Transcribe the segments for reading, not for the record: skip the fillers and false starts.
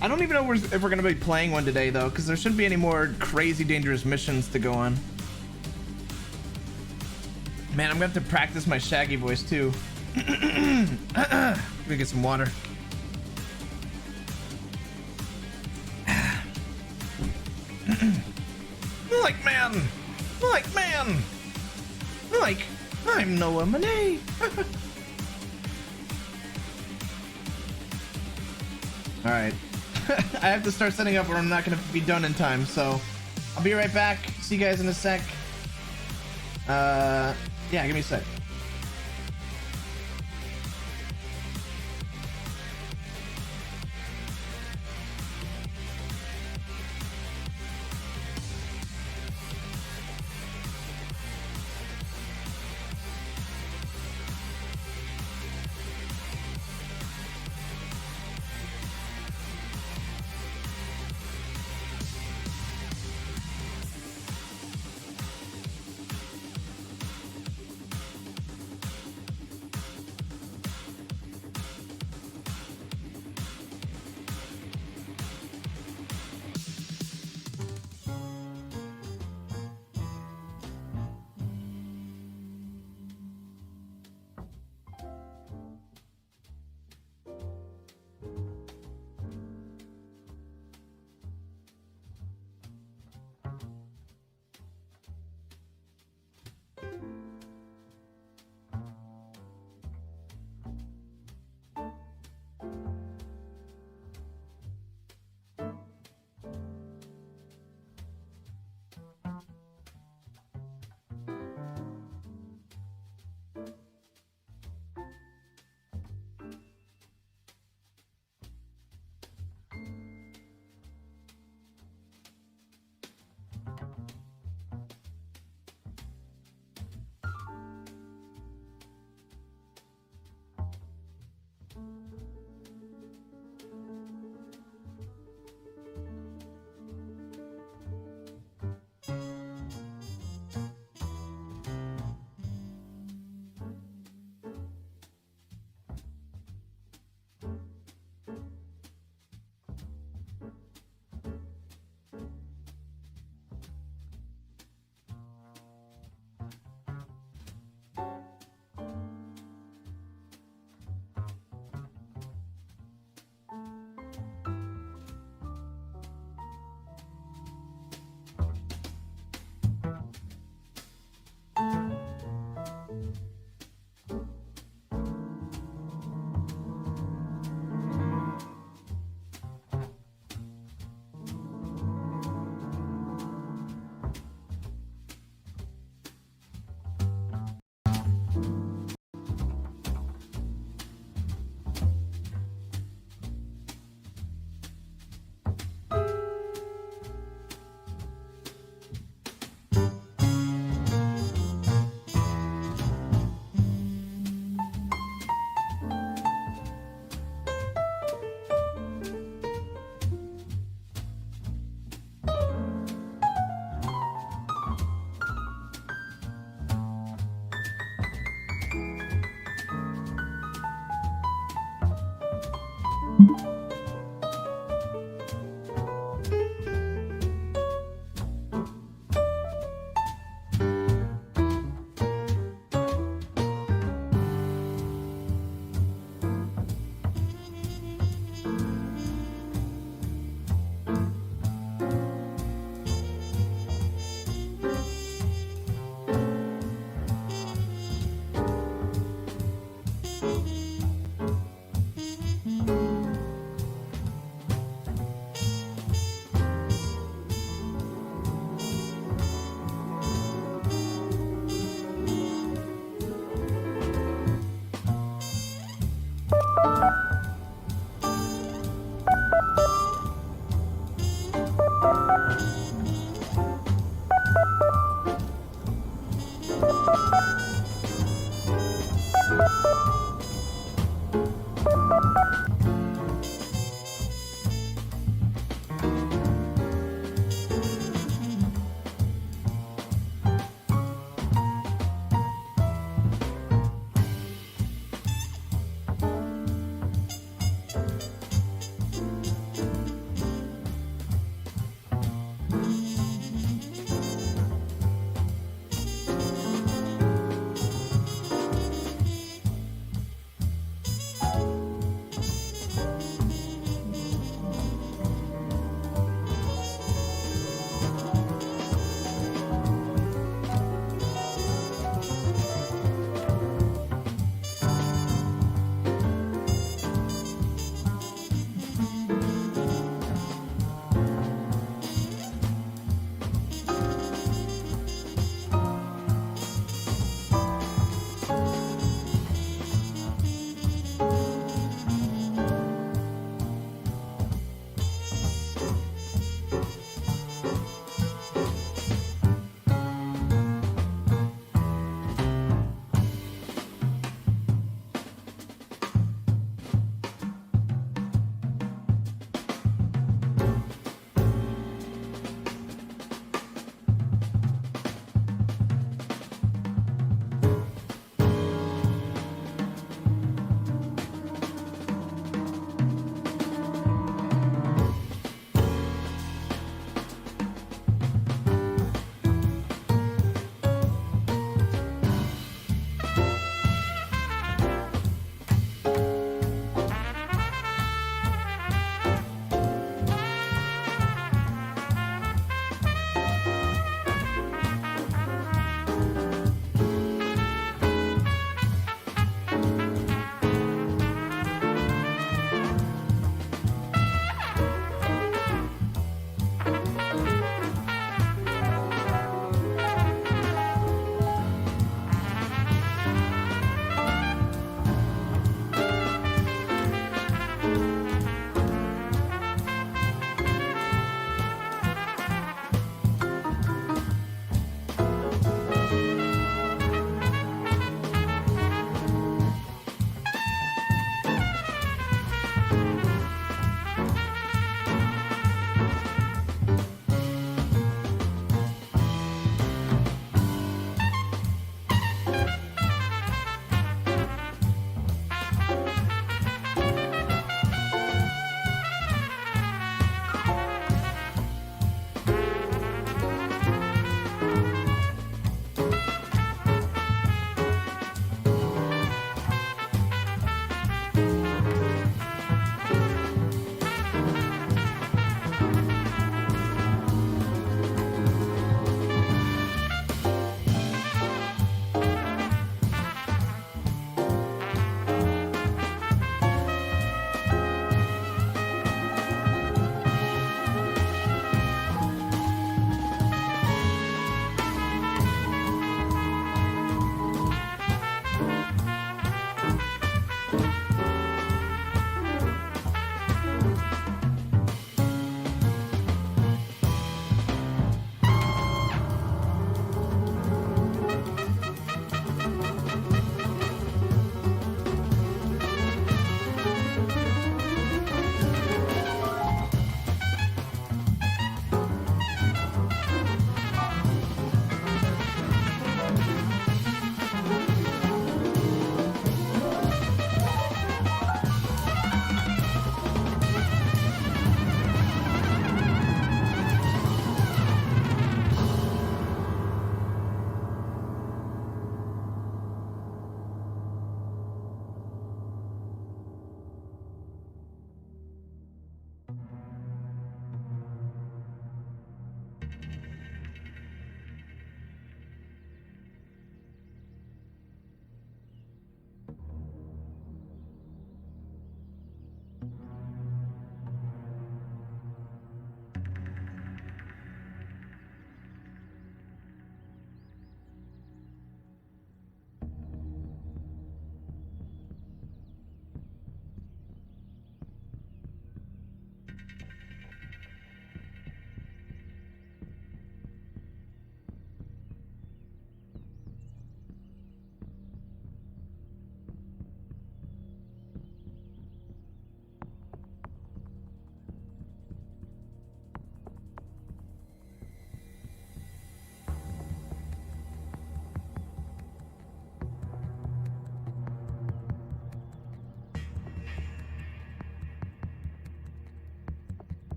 I don't even know if we're gonna be playing one today though, because there shouldn't be any more crazy dangerous missions to go on. Man, I'm gonna have to practice my Shaggy voice too. I'm gonna get some water. Like, I'm Noah Monet. All right. I have to start setting up or I'm not gonna be done in time, so I'll be right back. See you guys in a sec. Yeah, give me a sec.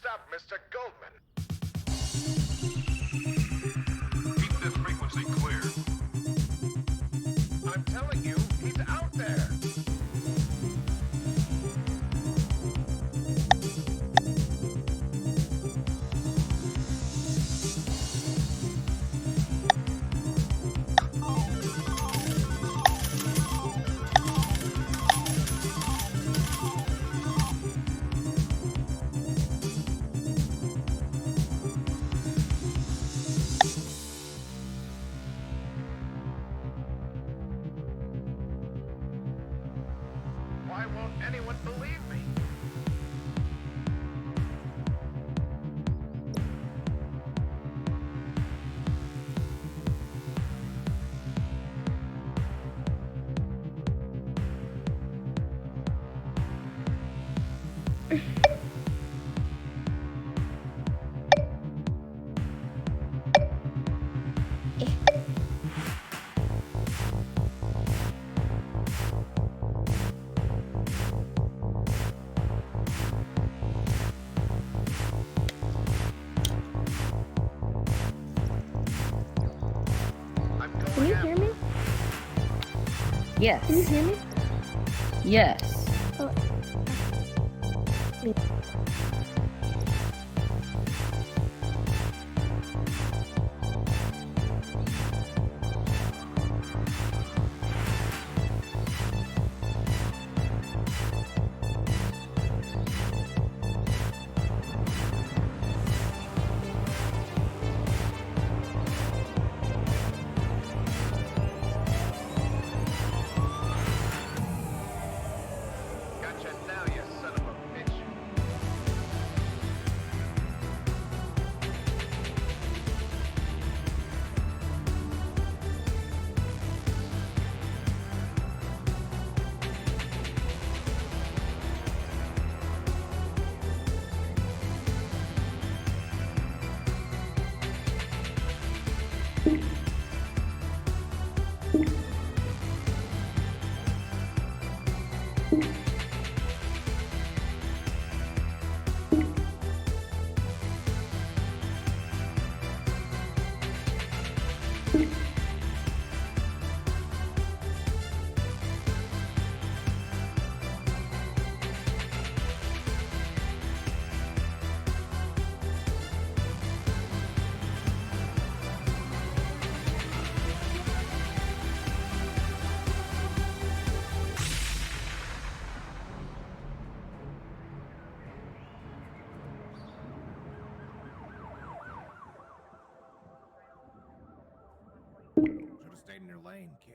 Stop, Mr. Goldman. Keep this frequency clear. I'm telling you, he's out there. Why won't anyone believe me? Can you hear me? Yes. Can you hear me? Yes. Oh. Gotcha now, you son of a bitch. Should have stayed in your lane, kid.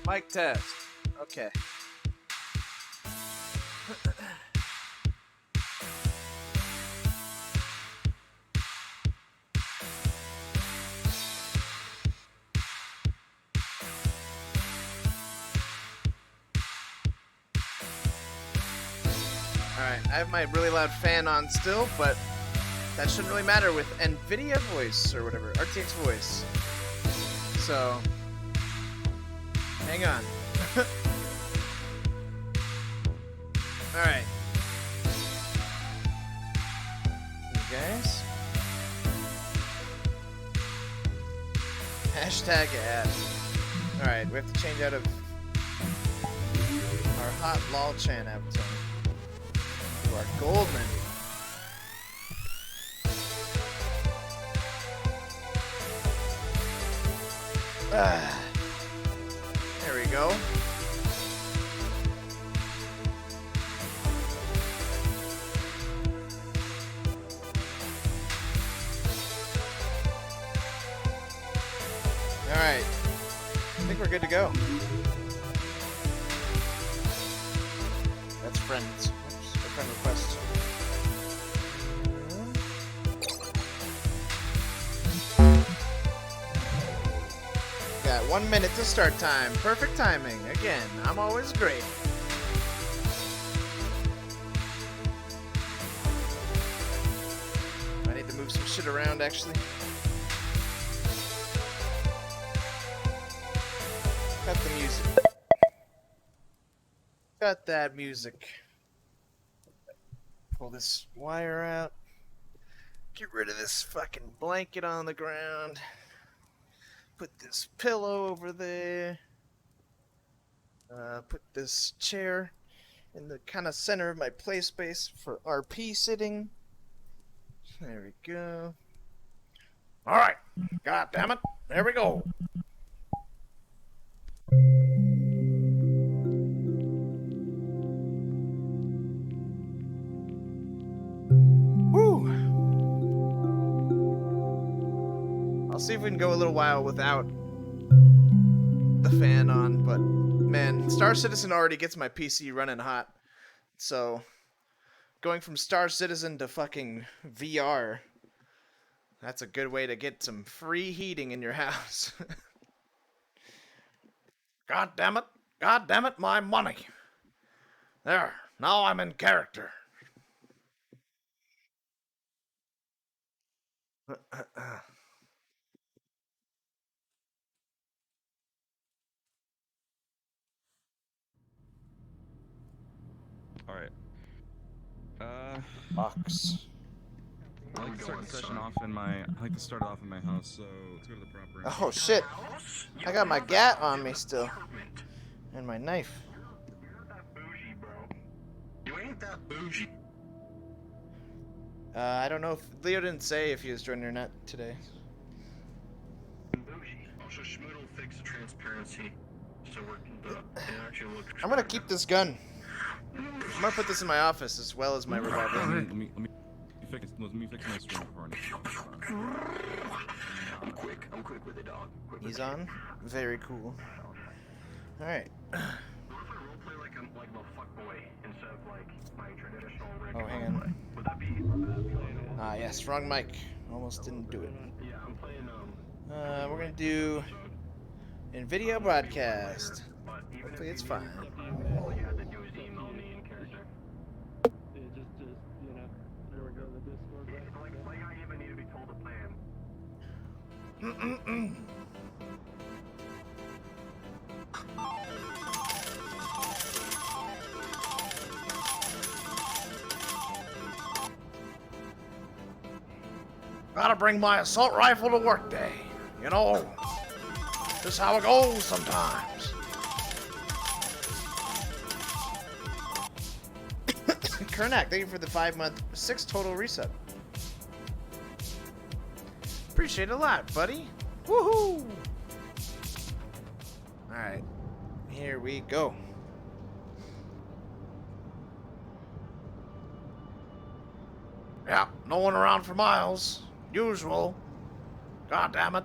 Mic test. Okay. Alright, I have my really loud fan on still, but that shouldn't really matter with NVIDIA voice or whatever, RTX voice. So, hang on. Alright. You guys. Hashtag ad. Alright, we have to change out of our hot Lawlman avatar to our Goldman. There we go. Alright. I think we're good to go. That's friends. Oops, a friend request. Got 1 minute to start time. Perfect timing. Again, I'm always great. I need to move some shit around, actually. Cut the music. Cut that music. Pull this wire out. Get rid of this fucking blanket on the ground. Put this pillow over there. Put this chair in the kind of center of my play space for RP sitting. There we go. Alright. God damn it. There we go. Woo! I'll see if we can go a little while without the fan on, but man, Star Citizen already gets my PC running hot. So, going from Star Citizen to fucking VR, that's a good way to get some free heating in your house. God damn it. God damn it, my money. There, now I'm in character. Alright. Box. I like to start the session off in my. I like to start off in my house, so let's go to the proper. Oh shit. I got my gat on me still. And my knife. You're not that bougie, bro. You ain't that bougie. I don't know if Leo didn't say if he was joining or not today. Bougie. Also, Schmoot will fix the transparency so it actually looks. I'm gonna keep this gun. I'm gonna put this in my office as well as my revolver. Let me fix my screen recording. I'm quick with it, dog. He's on. Very cool. Alright. What if I roleplay like I'm like the fuckboy instead of like my traditional rig? Oh, hang on. Would that be Ah, yes, wrong mic. Almost didn't do it. Yeah, I'm playing We're gonna do NVIDIA broadcast. but even Hopefully it's fine. all you had to do is email me in character. There we go, the Discord. Like I even need to be told a plan. Gotta bring my assault rifle to work day. You know, just how it goes sometimes. Kernak, thank you for the 5-month, 6 total reset. Appreciate it a lot, buddy. Woohoo! Alright, here we go. Yeah, no one around for miles. Usual. God damn it.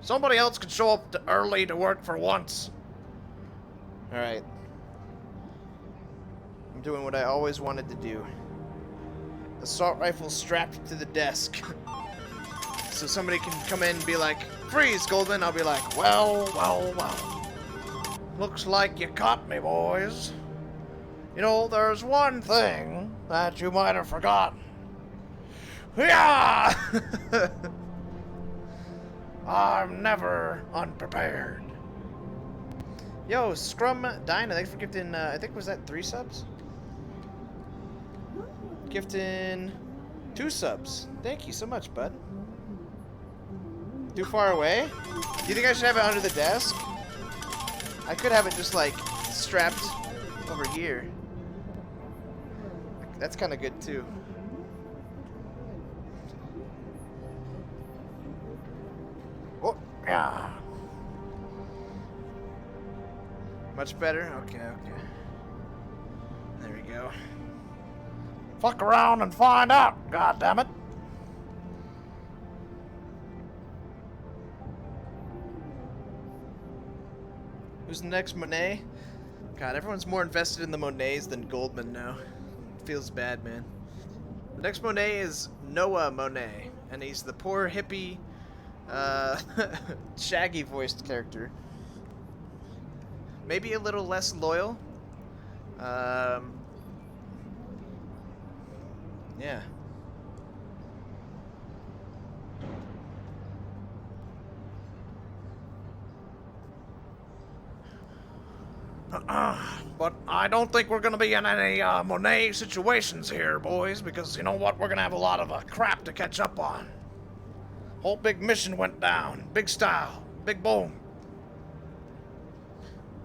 Somebody else could show up early to work for once. Alright. I'm doing what I always wanted to do. Assault rifle strapped to the desk. So somebody can come in and be like, "Freeze, Goldman." I'll be like, "Well, well, well. Looks like you caught me, boys. You know, there's one thing that you might have forgotten. Yeah! I'm never unprepared." Yo, Scrum Dinah, thanks for gifting, I think, was that 3 subs? Gifting 2 subs. Thank you so much, bud. Too far away? Do you think I should have it under the desk? I could have it just, like, strapped over here. That's kind of good, too. Oh, yeah. Much better? Okay, okay. There we go. Fuck around and find out, goddammit. Who's the next Monet? God, everyone's more invested in the Monets than Goldman now. Feels bad, man. The next Monet is Noah Monet, and he's the poor hippie, shaggy-voiced character. Maybe a little less loyal. Yeah. But I don't think we're gonna be in any Monet situations here, boys, because you know what? We're gonna have a lot of crap to catch up on. Whole big mission went down. Big style. Big boom.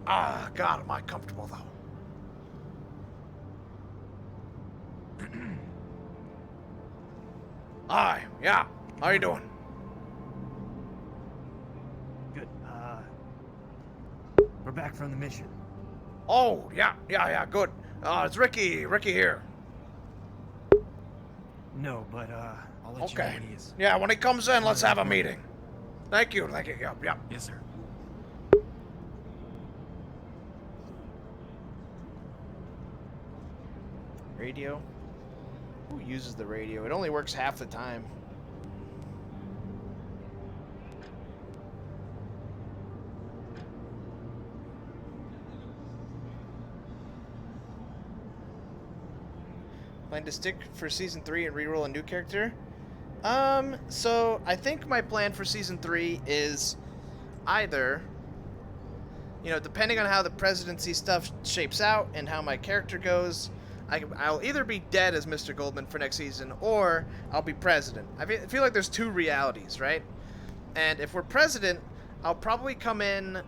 Ah, God, am I comfortable, though. Hi, yeah. How you doing? Good. We're back from the mission. Oh, yeah, good. It's Ricky here. No, but I'll let you know when he is. Yeah, when he comes in, let's have a meeting. Thank you. Yep. Yes, sir. Radio? Who uses the radio? It only works half the time. Plan to stick for season 3 and reroll a new character? So I think my plan for season 3 is either, you know, depending on how the presidency stuff shapes out and how my character goes, I'll either be dead as Mr. Goldman for next season, or I'll be president. I feel like there's 2 realities, right? And if we're president, I'll probably come in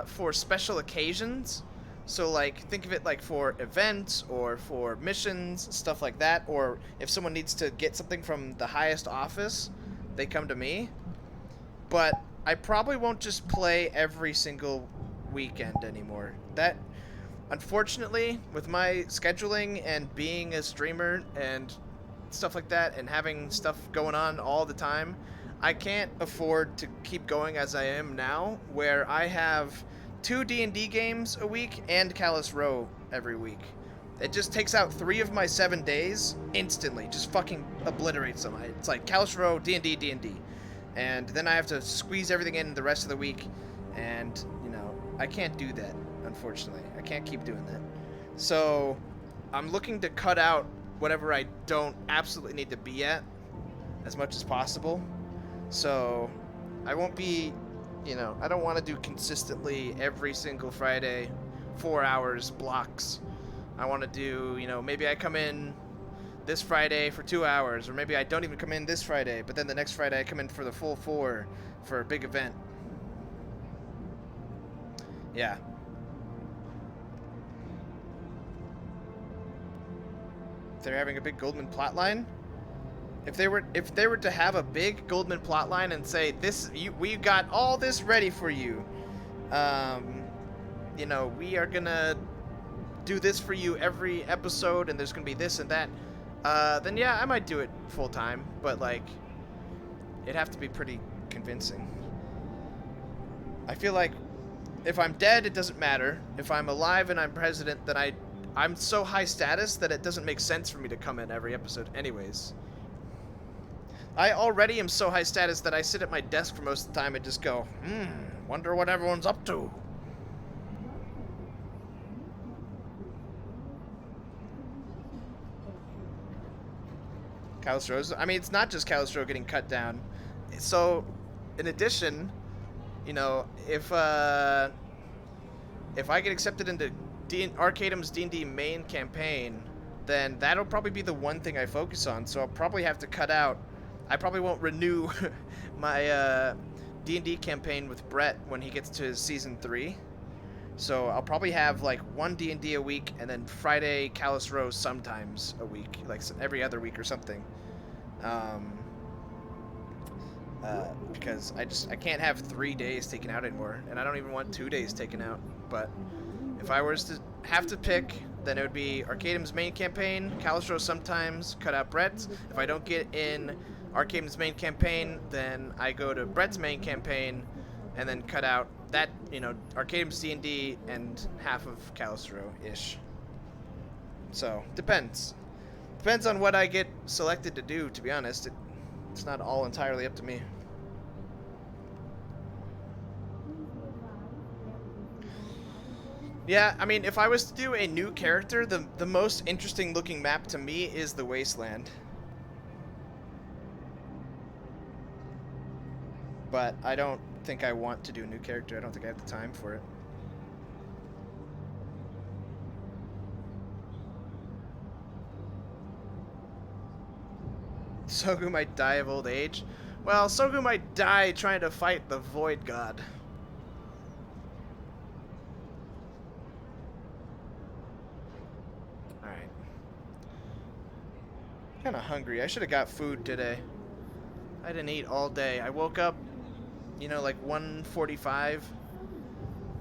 for special occasions. So, like, think of it like for events or for missions, stuff like that. Or if someone needs to get something from the highest office, they come to me. But I probably won't just play every single weekend anymore. That, unfortunately, with my scheduling and being a streamer and stuff like that and having stuff going on all the time, I can't afford to keep going as I am now, where I have 2 D&D games a week and Callous Row every week. It just takes out 3 of my 7 days instantly. Just fucking obliterates them. It's like Callous Row, D&D, D&D. And then I have to squeeze everything in the rest of the week. And, you know, I can't do that, unfortunately. I can't keep doing that. So, I'm looking to cut out whatever I don't absolutely need to be at as much as possible. So, I won't be... You know, I don't want to do consistently every single Friday, 4 hours blocks. I want to do, you know, maybe I come in this Friday for 2 hours, or maybe I don't even come in this Friday, but then the next Friday I come in for the full 4 for a big event. Yeah. If they're having a big Goldman plotline, if they were to have a big Goldman plotline and say we got all this ready for you, you know, we are gonna do this for you every episode, and there's gonna be this and that, then yeah, I might do it full time, but like, it'd have to be pretty convincing. I feel like if I'm dead, it doesn't matter. If I'm alive and I'm president, then I'm so high status that it doesn't make sense for me to come in every episode anyways. I already am so high status that I sit at my desk for most of the time and just go, wonder what everyone's up to. Callous Rose. I mean, it's not just Callous Rose getting cut down. So, in addition, you know, if I get accepted into Arcadum's D&D main campaign, then that'll probably be the one thing I focus on. So I'll probably have to cut out. I probably won't renew my D&D campaign with Brett when he gets to season 3. So I'll probably have like one D&D a week, and then Friday Callous Rose sometimes a week, like every other week or something. Because I can't have 3 days taken out anymore, and I don't even want 2 days taken out. But if I was to have to pick, then it would be Arcadum's main campaign, Callous Rose sometimes, cut out Brett's. If I don't get in Arcadum's main campaign, then I go to Brett's main campaign, and then cut out that, you know, Arcadum's D&D and half of Callous Rose-ish. So, depends. Depends on what I get selected to do, to be honest. It's not all entirely up to me. Yeah, I mean, if I was to do a new character, the most interesting looking map to me is the Wasteland. But I don't think I want to do a new character. I don't think I have the time for it. Sogu might die of old age. Well, Sogu might die trying to fight the Void God. Alright. Kinda hungry. I should have got food today. I didn't eat all day. I woke up, you know, like 1:45,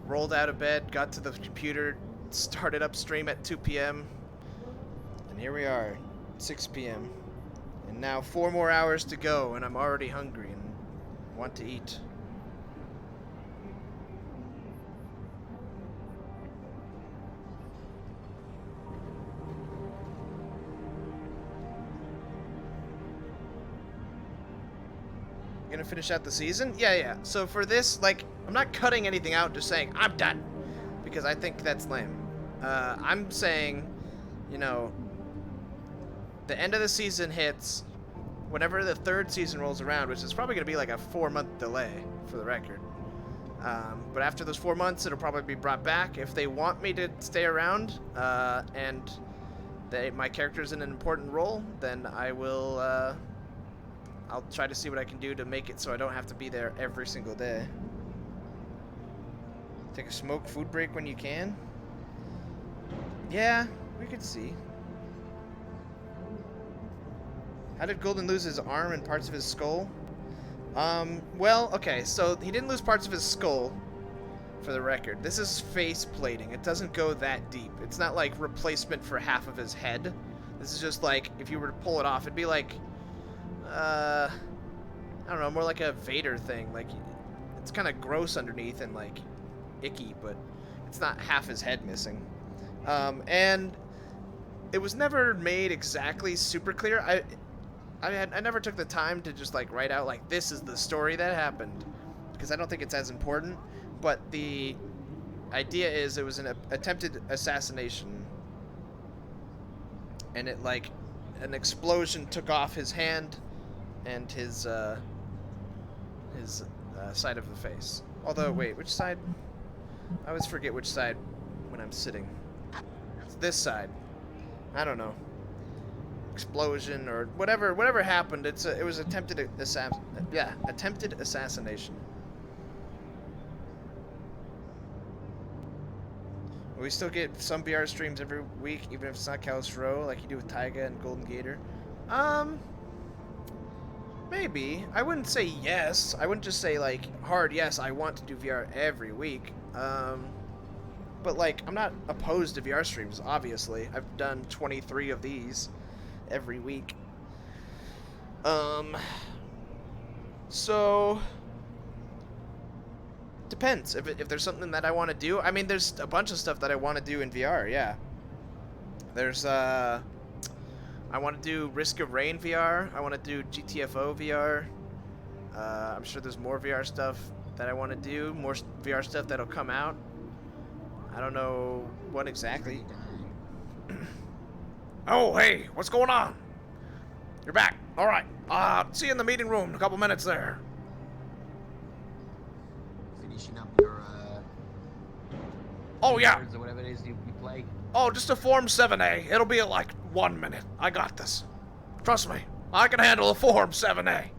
rolled out of bed, got to the computer, started up stream at 2 p.m. And here we are, 6 p.m. And now 4 more hours to go, and I'm already hungry and want to eat. Gonna finish out the season? Yeah. So for this, like, I'm not cutting anything out, just saying I'm done, because I think that's lame. I'm saying, you know, the end of the season hits whenever the 3rd season rolls around, which is probably gonna be like a 4-month delay, for the record. But after those 4 months, it'll probably be brought back. If they want me to stay around, and my character's in an important role, then I will, I'll try to see what I can do to make it so I don't have to be there every single day. Take a smoke food break when you can? Yeah, we could see. How did Golden lose his arm and parts of his skull? Well, okay, so he didn't lose parts of his skull, for the record. This is face plating. It doesn't go that deep. It's not like replacement for half of his head. This is just like, if you were to pull it off, it'd be like, I don't know, more like a Vader thing. Like, it's kind of gross underneath and like icky, but it's not half his head missing. And it was never made exactly super clear. I never took the time to just like write out like, this is the story that happened, because I don't think it's as important. But the idea is it was an attempted assassination, and it like an explosion took off his hand and his side of the face. Although, wait, which side? I always forget which side when I'm sitting. It's this side. I don't know. Explosion or whatever happened. It was attempted attempted assassination. We still get some VR streams every week, even if it's not Callous Row, like you do with Taiga and Golden Gator. Maybe. I wouldn't say yes. I wouldn't just say like hard yes, I want to do VR every week. But like, I'm not opposed to VR streams, obviously. I've done 23 of these every week. So depends. If there's something that I want to do, I mean, there's a bunch of stuff that I want to do in VR. Yeah. There's I want to do Risk of Rain VR. I want to do GTFO VR. I'm sure there's more VR stuff that I want to do. More VR stuff that'll come out. I don't know what exactly. Oh, hey, what's going on? You're back. All right. See you in the meeting room in a couple minutes there. Finishing up your Oh, yeah. or whatever it is you play. Oh, just a Form 7A. It'll be in like 1 minute. I got this. Trust me. I can handle a Form 7A. Hey.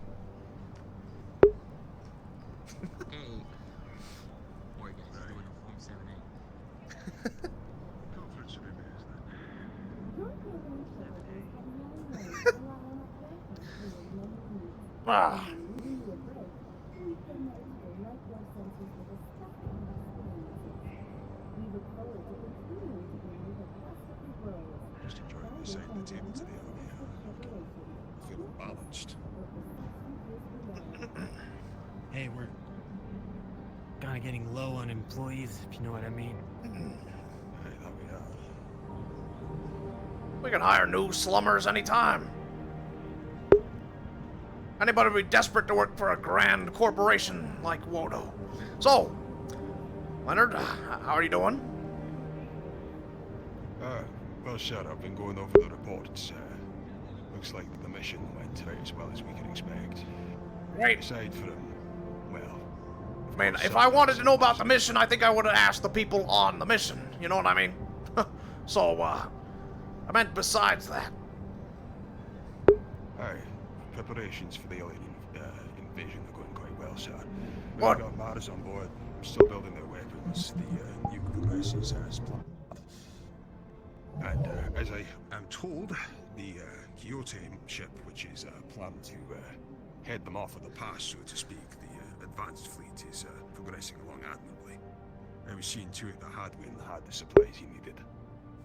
Boy, guys, doing a Form 7A. Ah. Just enjoying the setting the table today, feeling balanced. Hey, we're kind of getting low on employees, if you know what I mean. Hey, that we are. We can hire new slummers anytime. Anybody be desperate to work for a grand corporation like Wodo. So, Leonard, how are you doing? Well, sir, I've been going over the reports. Looks like the mission went as well as we could expect. Great. Aside from, well... I mean, if I wanted to know about the mission, I think I would have asked the people on the mission. You know what I mean? So, I meant besides that. Aye, preparations for the alien invasion are going quite well, sir. What? We've got Mars on board, still building their weapons. The nuke progresses as planned. And as I am told, the Kyoto ship, which is planned to head them off at the pass, so to speak, the advanced fleet is progressing along admirably. I was seeing to it that Hadwin had the supplies he needed.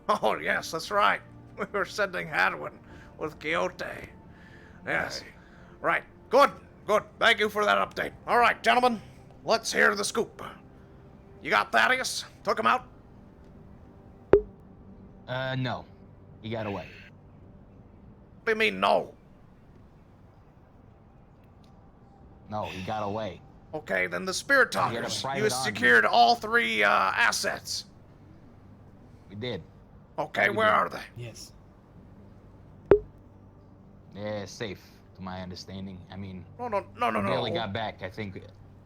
Oh, yes, that's right. We were sending Hadwin with Quixote. Yes. Aye. Right. Good. Good. Thank you for that update. All right, gentlemen. Let's hear the scoop. You got Thaddeus? Took him out? No. He got away. What do you mean, no? No, he got away. Okay, then the Spirit He had a Talkers. private You army. secured all 3 assets. We did. Okay, We where did. are they? Yes. Yeah, safe, to my understanding. I mean, No. we barely got back, I think.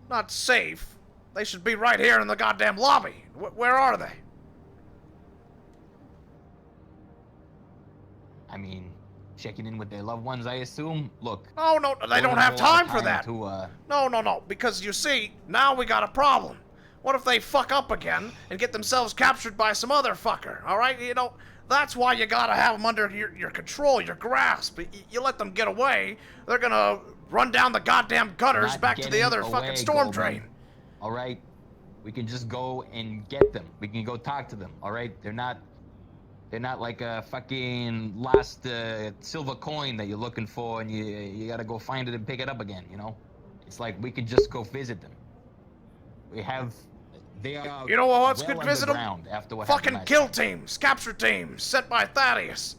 Not safe. They should be right here in the goddamn lobby. Where are they? I mean, checking in with their loved ones, I assume. Look. No, they don't have time for that. To, No, because you see, now we got a problem. What if they fuck up again and get themselves captured by some other fucker, alright? You know, that's why you gotta have them under your control, your grasp. You let them get away, they're gonna run down the goddamn gutters Not back to the getting other fucking away, storm Goldman. drain. All right, we can just go and get them. We can go talk to them. All right, they're not like a fucking lost silver coin that you're looking for, and you gotta go find it and pick it up again. You know, it's like we could just go visit them. They are. You know what's well good visit them? underground after what Fucking happened kill last time. teams, capture teams, sent by Thaddeus.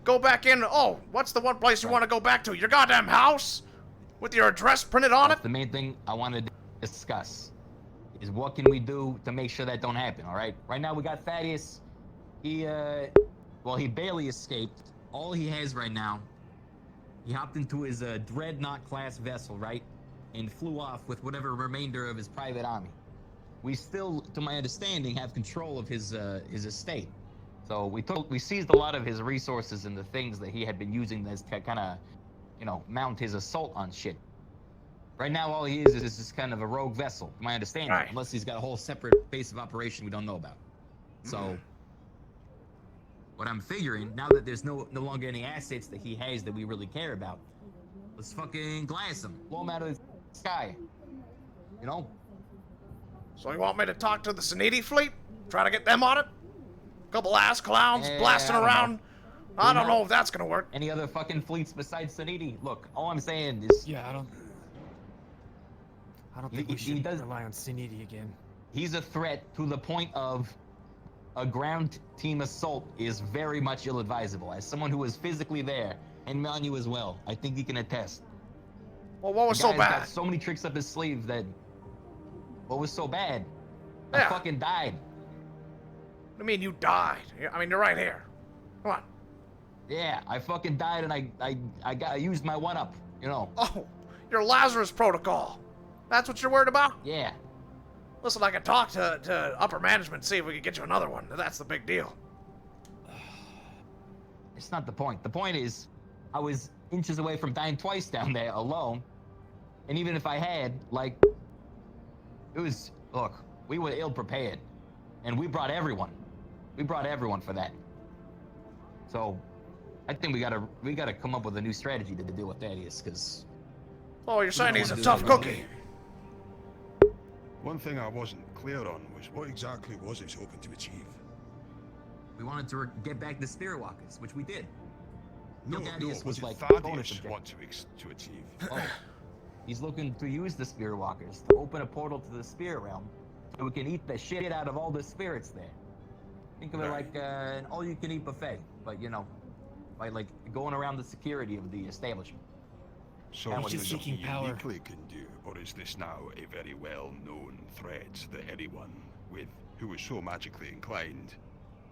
Go back in. Oh, what's the one place you want to go back to? Your goddamn house? With your address printed on it? That's the main thing I wanted to discuss. Is what can we do to make sure that don't happen? All right. Right now we got Thaddeus. He barely escaped. All he has right now, he hopped into his dreadnought class vessel, right, and flew off with whatever remainder of his private army. We still, to my understanding, have control of his estate. So we seized a lot of his resources and the things that he had been using as to kind of, mount his assault on shit. Right now, all he is just kind of a rogue vessel, to my understanding, Right. unless he's got a whole separate base of operation we don't know about. So, what I'm figuring, now that there's no longer any assets that he has that we really care about, let's fucking glass him, blow him out of the sky. You know? So you want me to talk to the Saniti fleet? Try to get them on it? Couple ass clowns blasting I don't around? know. I don't know if that's gonna work. Any other fucking fleets besides Saniti? Look, all I'm saying is, Yeah, I don't think we He should does- rely on Siniti again. He's a threat to the point of a ground team assault is very much ill-advisable. As someone who was physically there, and Manu as well, I think he can attest. Well, what was The so guy's bad? got so many tricks up his sleeve that what was so bad? I Yeah. fucking died. What do you mean you died? I mean, you're right here. Come on. Yeah, I fucking died, and I used my one-up. You know. Oh, your Lazarus protocol. That's what you're worried about? Yeah. Listen, I can talk to upper management, see if we can get you another one. That's the big deal. It's not the point. The point is, I was inches away from dying twice down there alone, and even if I had, like, it was. Look, we were ill prepared, and we brought everyone. We brought everyone for that. So, I think we gotta come up with a new strategy to deal with Thaddeus, because. Oh, you're saying he's a do tough that. cookie. One thing I wasn't clear on was what exactly was he hoping to achieve? We wanted to get back the Spirit Walkers, which we did. No, Thaddeus was was it like bonus Thaddeus objective. want to achieve? Oh, he's looking to use the Spirit Walkers to open a portal to the Spirit Realm, so we can eat the shit out of all the spirits there. Think of it Right. like an all-you-can-eat buffet, but you know, by like going around the security of the establishment. So That is was this just something seeking power. uniquely can do, or is this now a very well-known threat that anyone who is so magically inclined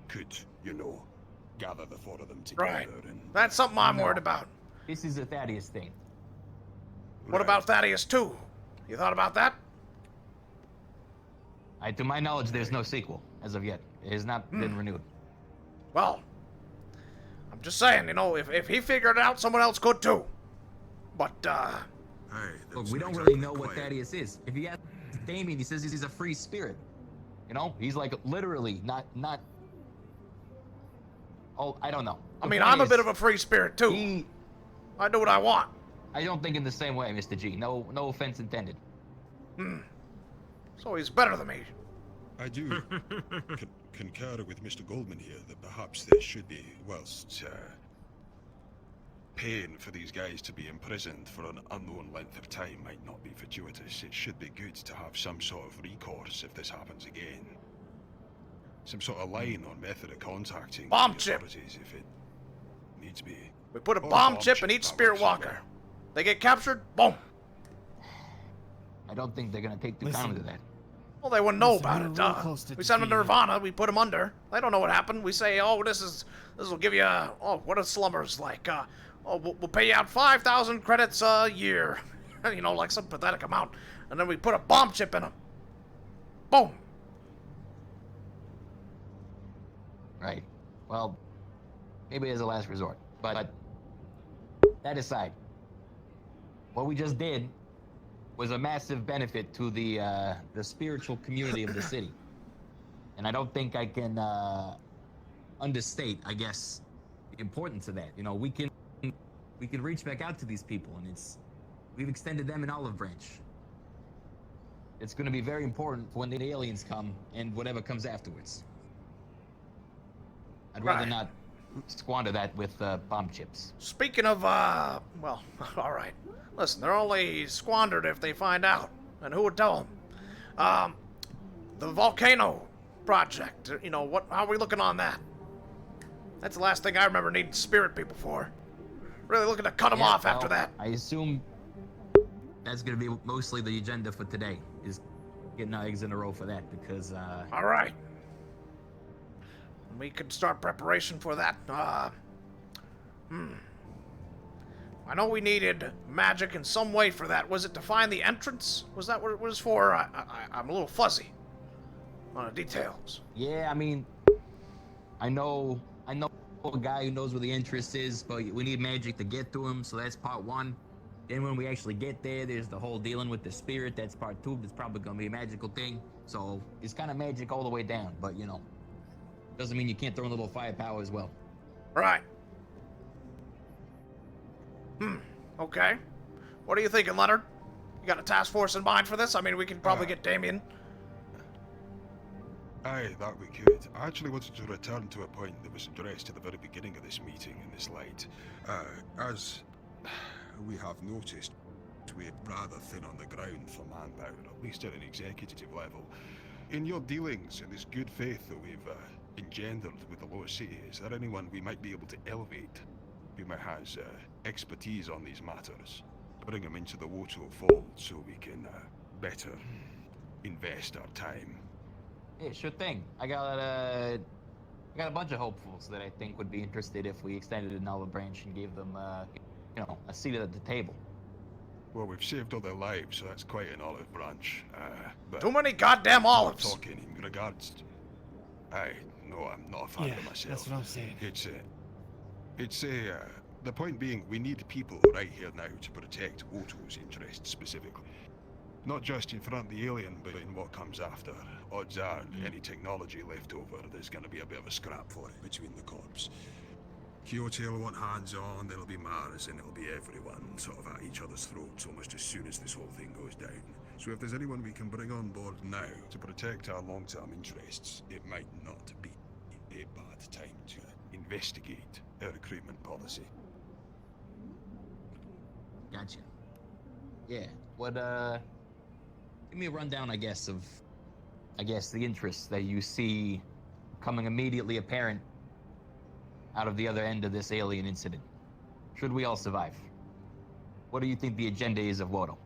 could, you know, gather the four of them together Right. and... That's something I'm No. worried about. This is a Thaddeus thing. What Right. about Thaddeus 2? You thought about that? To my knowledge, there's no sequel as of yet. It has not been renewed. Well, I'm just saying, you know, if he figured it out, someone else could too. But, Aye, Look, that's we don't exactly really know what quite- Thaddeus is. If you ask Damien, he says he's a free spirit. You know, he's like literally not. Oh, I don't know. I mean, I'm a bit of a free spirit too. He, I do what I want. I don't think in the same way, Mr. G. No offense intended. So he's better than me. I do concur with Mr. Goldman here that perhaps there should be, whilst paying for these guys to be imprisoned for an unknown length of time might not be fortuitous, it should be good to have some sort of recourse if this happens again. Some sort of line or method of contacting Bomb the chip. authorities if it needs be. We put a Oh, bomb bomb chip chip, in each that spirit works as walker. well. They get captured, boom. I don't think they're gonna take the Listen. time to that. Well, they wouldn't know Listen, about we're it. real close to We send them to defeating it. Nirvana. We put them under. They don't know what happened. We say, oh, this will give you. What are slumbers like? We'll pay you out 5,000 credits a year. You know, like some pathetic amount. And then we put a bomb chip in them. Boom. Right. Well, maybe as a last resort. But that aside, what we just did was a massive benefit to the spiritual community of the city, and I don't think I can understate, I guess, the importance of that. You know, we can reach back out to these people, and we've extended them an olive branch. It's going to be very important for when the aliens come and whatever comes afterwards. I'd rather Right. not squander that with bomb chips. Speaking of, well, all right. Listen, they're only squandered if they find out. And who would tell them? The volcano project. You know, how are we looking on that? That's the last thing I remember needing spirit people for. Really looking to cut them Yeah, off after well, that. I assume that's gonna be mostly the agenda for today, is getting our eggs in a row for that, because All right. We could start preparation for that. I know we needed magic in some way for that. Was it to find the entrance? Was that what it was for? I'm a little fuzzy on the details. yeah, I mean, I know a guy who knows where the entrance is, but we need magic to get to him, so that's part one. Then when we actually get there, there's the whole dealing with the spirit. That's part two. That's probably gonna be a magical thing. So it's kind of magic all the way down, but you know, doesn't mean you can't throw in a little firepower as well. Right. Okay. What are you thinking, Leonard? You got a task force in mind for this? I mean, we could probably get Damien. Aye, that we could. I actually wanted to return to a point that was addressed at the very beginning of this meeting in this light. As we have noticed, fact we're rather thin on the ground for manpower, at least at an executive level. In your dealings, in this good faith that we've engendered with the lower city, is there anyone we might be able to elevate who might has expertise on these matters? Bring them into the Woto fold so we can better invest our time. Yeah, sure thing. I got a bunch of hopefuls that I think would be interested if we extended an olive branch and gave them, a seat at the table. Well, we've saved all their lives, so that's quite an olive branch. But Too many goddamn I'm olives. talking in regards to... No, I'm not a fan Yeah, of myself. that's what I'm saying. The point being, we need people right here now to protect Woto's interests specifically. Not just in front of the alien, but in what comes after. Odds are, any technology left over, there's going to be a bit of a scrap for it between the corps. Kyoto will want hands on, there'll be Mars, and it'll be everyone sort of at each other's throats almost as soon as this whole thing goes down. So if there's anyone we can bring on board now to protect our long-term interests, it might not be a bad time to investigate our recruitment policy. Gotcha. Yeah. Give me a rundown, of the interests that you see coming immediately apparent out of the other end of this alien incident. Should we all survive? What do you think the agenda is of Woto?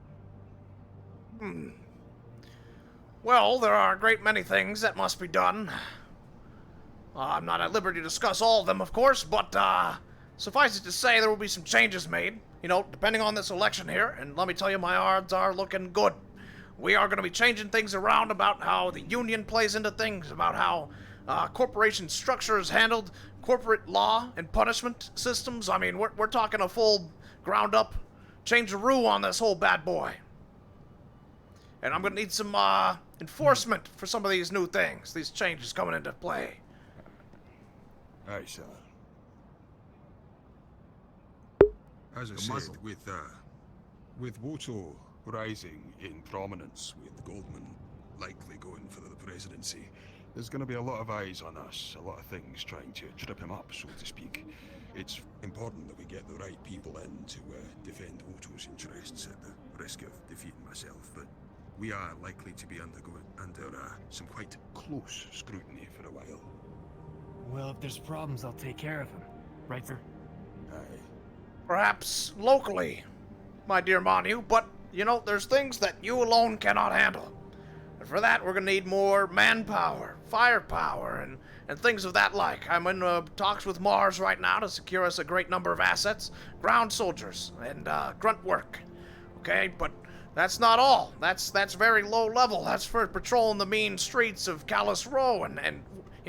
Well, there are a great many things that must be done. I'm not at liberty to discuss all of them, of course, but suffice it to say there will be some changes made, depending on this election here, and let me tell you, my odds are looking good. We are going to be changing things around about how the union plays into things, about how corporation structure is handled, corporate law and punishment systems. I mean, we're talking a full ground-up change-a-roo on this whole bad boy. And I'm going to need some enforcement for some of these new things, these changes coming into play. Aye, sir. As I said, with Woto rising in prominence, with Goldman likely going for the presidency, there's going to be a lot of eyes on us, a lot of things trying to trip him up, so to speak. It's important that we get the right people in to defend Woto's interests at the risk of defeating myself, but we are likely to be under some quite close scrutiny for a while. Well, if there's problems, I'll take care of them. Right, sir? Aye. Perhaps locally, my dear Manu, but, there's things that you alone cannot handle. And for that, we're going to need more manpower, firepower, and things of that like. I'm in talks with Mars right now to secure us a great number of assets, ground soldiers, and grunt work. Okay, but that's not all. That's very low level. That's for patrolling the mean streets of Callous Row and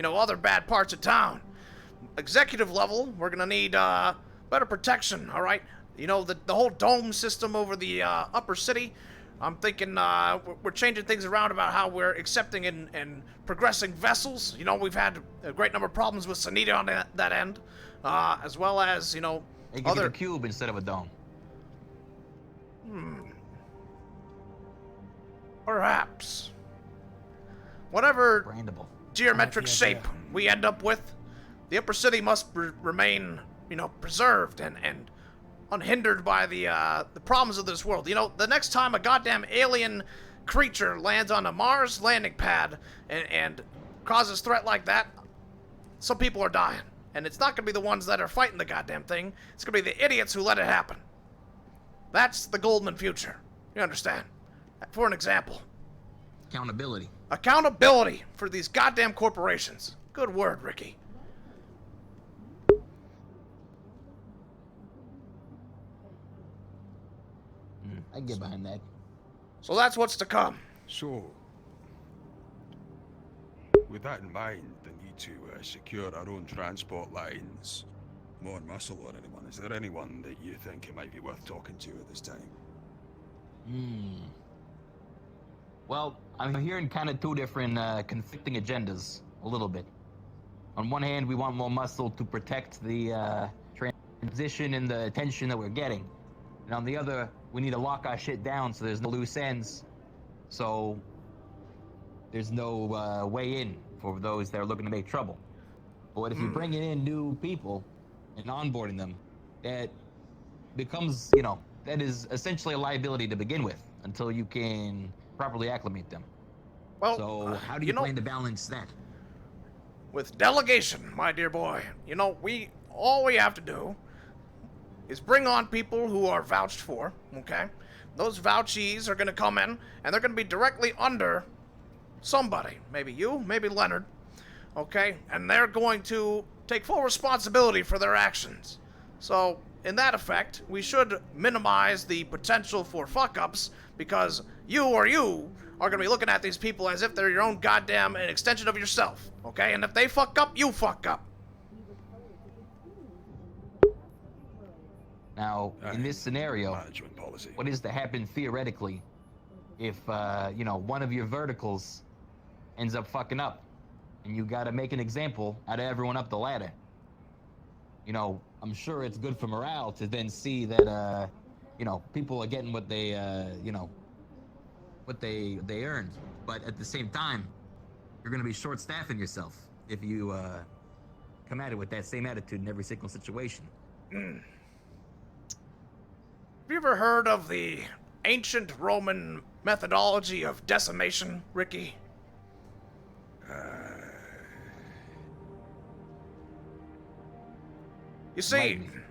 other bad parts of town. Executive level, we're going to need better protection, all right? The whole dome system over the upper city, I'm thinking we're changing things around about how we're accepting and progressing vessels. We've had a great number of problems with Sanita on that end, as well as, They give other... you a cube instead of a dome. Perhaps. Whatever Brandable. geometric I like the shape idea. we end up with, the upper city must remain, preserved and unhindered by the problems of this world. The next time a goddamn alien creature lands on a Mars landing pad and causes threat like that, some people are dying. And it's not going to be the ones that are fighting the goddamn thing. It's going to be the idiots who let it happen. That's the Goldman future. You understand? For an example. Accountability. Accountability for these goddamn corporations. Good word, Ricky. I can get behind that. So that's what's to come. So, with that in mind, the need to secure our own transport lines, more muscle or anyone, is there anyone that you think it might be worth talking to at this time? Well, I'm hearing kind of two different conflicting agendas, a little bit. On one hand, we want more muscle to protect the transition and the attention that we're getting. And on the other, we need to lock our shit down so there's no loose ends. So there's no way in for those that are looking to make trouble. But if you're bringing in new people and onboarding them, that becomes, that is essentially a liability to begin with until you can properly acclimate them. Well, So how do you plan to balance that? with delegation, my dear boy, all we have to do is bring on people who are vouched for, okay? Those vouchees are going to come in, and they're going to be directly under somebody. Maybe you, maybe Leonard, okay? And they're going to take full responsibility for their actions. So, in that effect, we should minimize the potential for fuck-ups, because you are going to be looking at these people as if they're your own goddamn extension of yourself, okay? And if they fuck up, you fuck up. Now, in this scenario, Management policy. what is to happen theoretically if, one of your verticals ends up fucking up and you gotta make an example out of everyone up the ladder? I'm sure it's good for morale to then see that, people are getting what they, what they earned. But at the same time, you're gonna be short-staffing yourself if you, come at it with that same attitude in every single situation. Have you ever heard of the ancient Roman methodology of decimation, Ricky? You see, Enlighten me.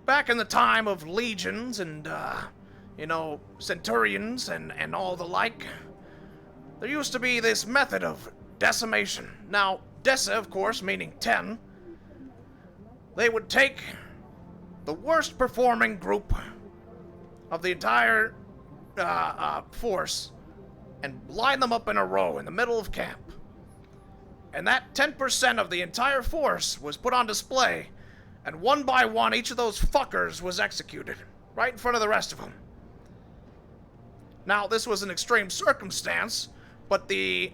back in the time of legions and, centurions and all the like, there used to be this method of decimation. Now, deci, of course, meaning 10, they would take the worst performing group of the entire force and line them up in a row in the middle of camp. And that 10% of the entire force was put on display, and one by one each of those fuckers was executed, right in front of the rest of them. Now, this was an extreme circumstance, but the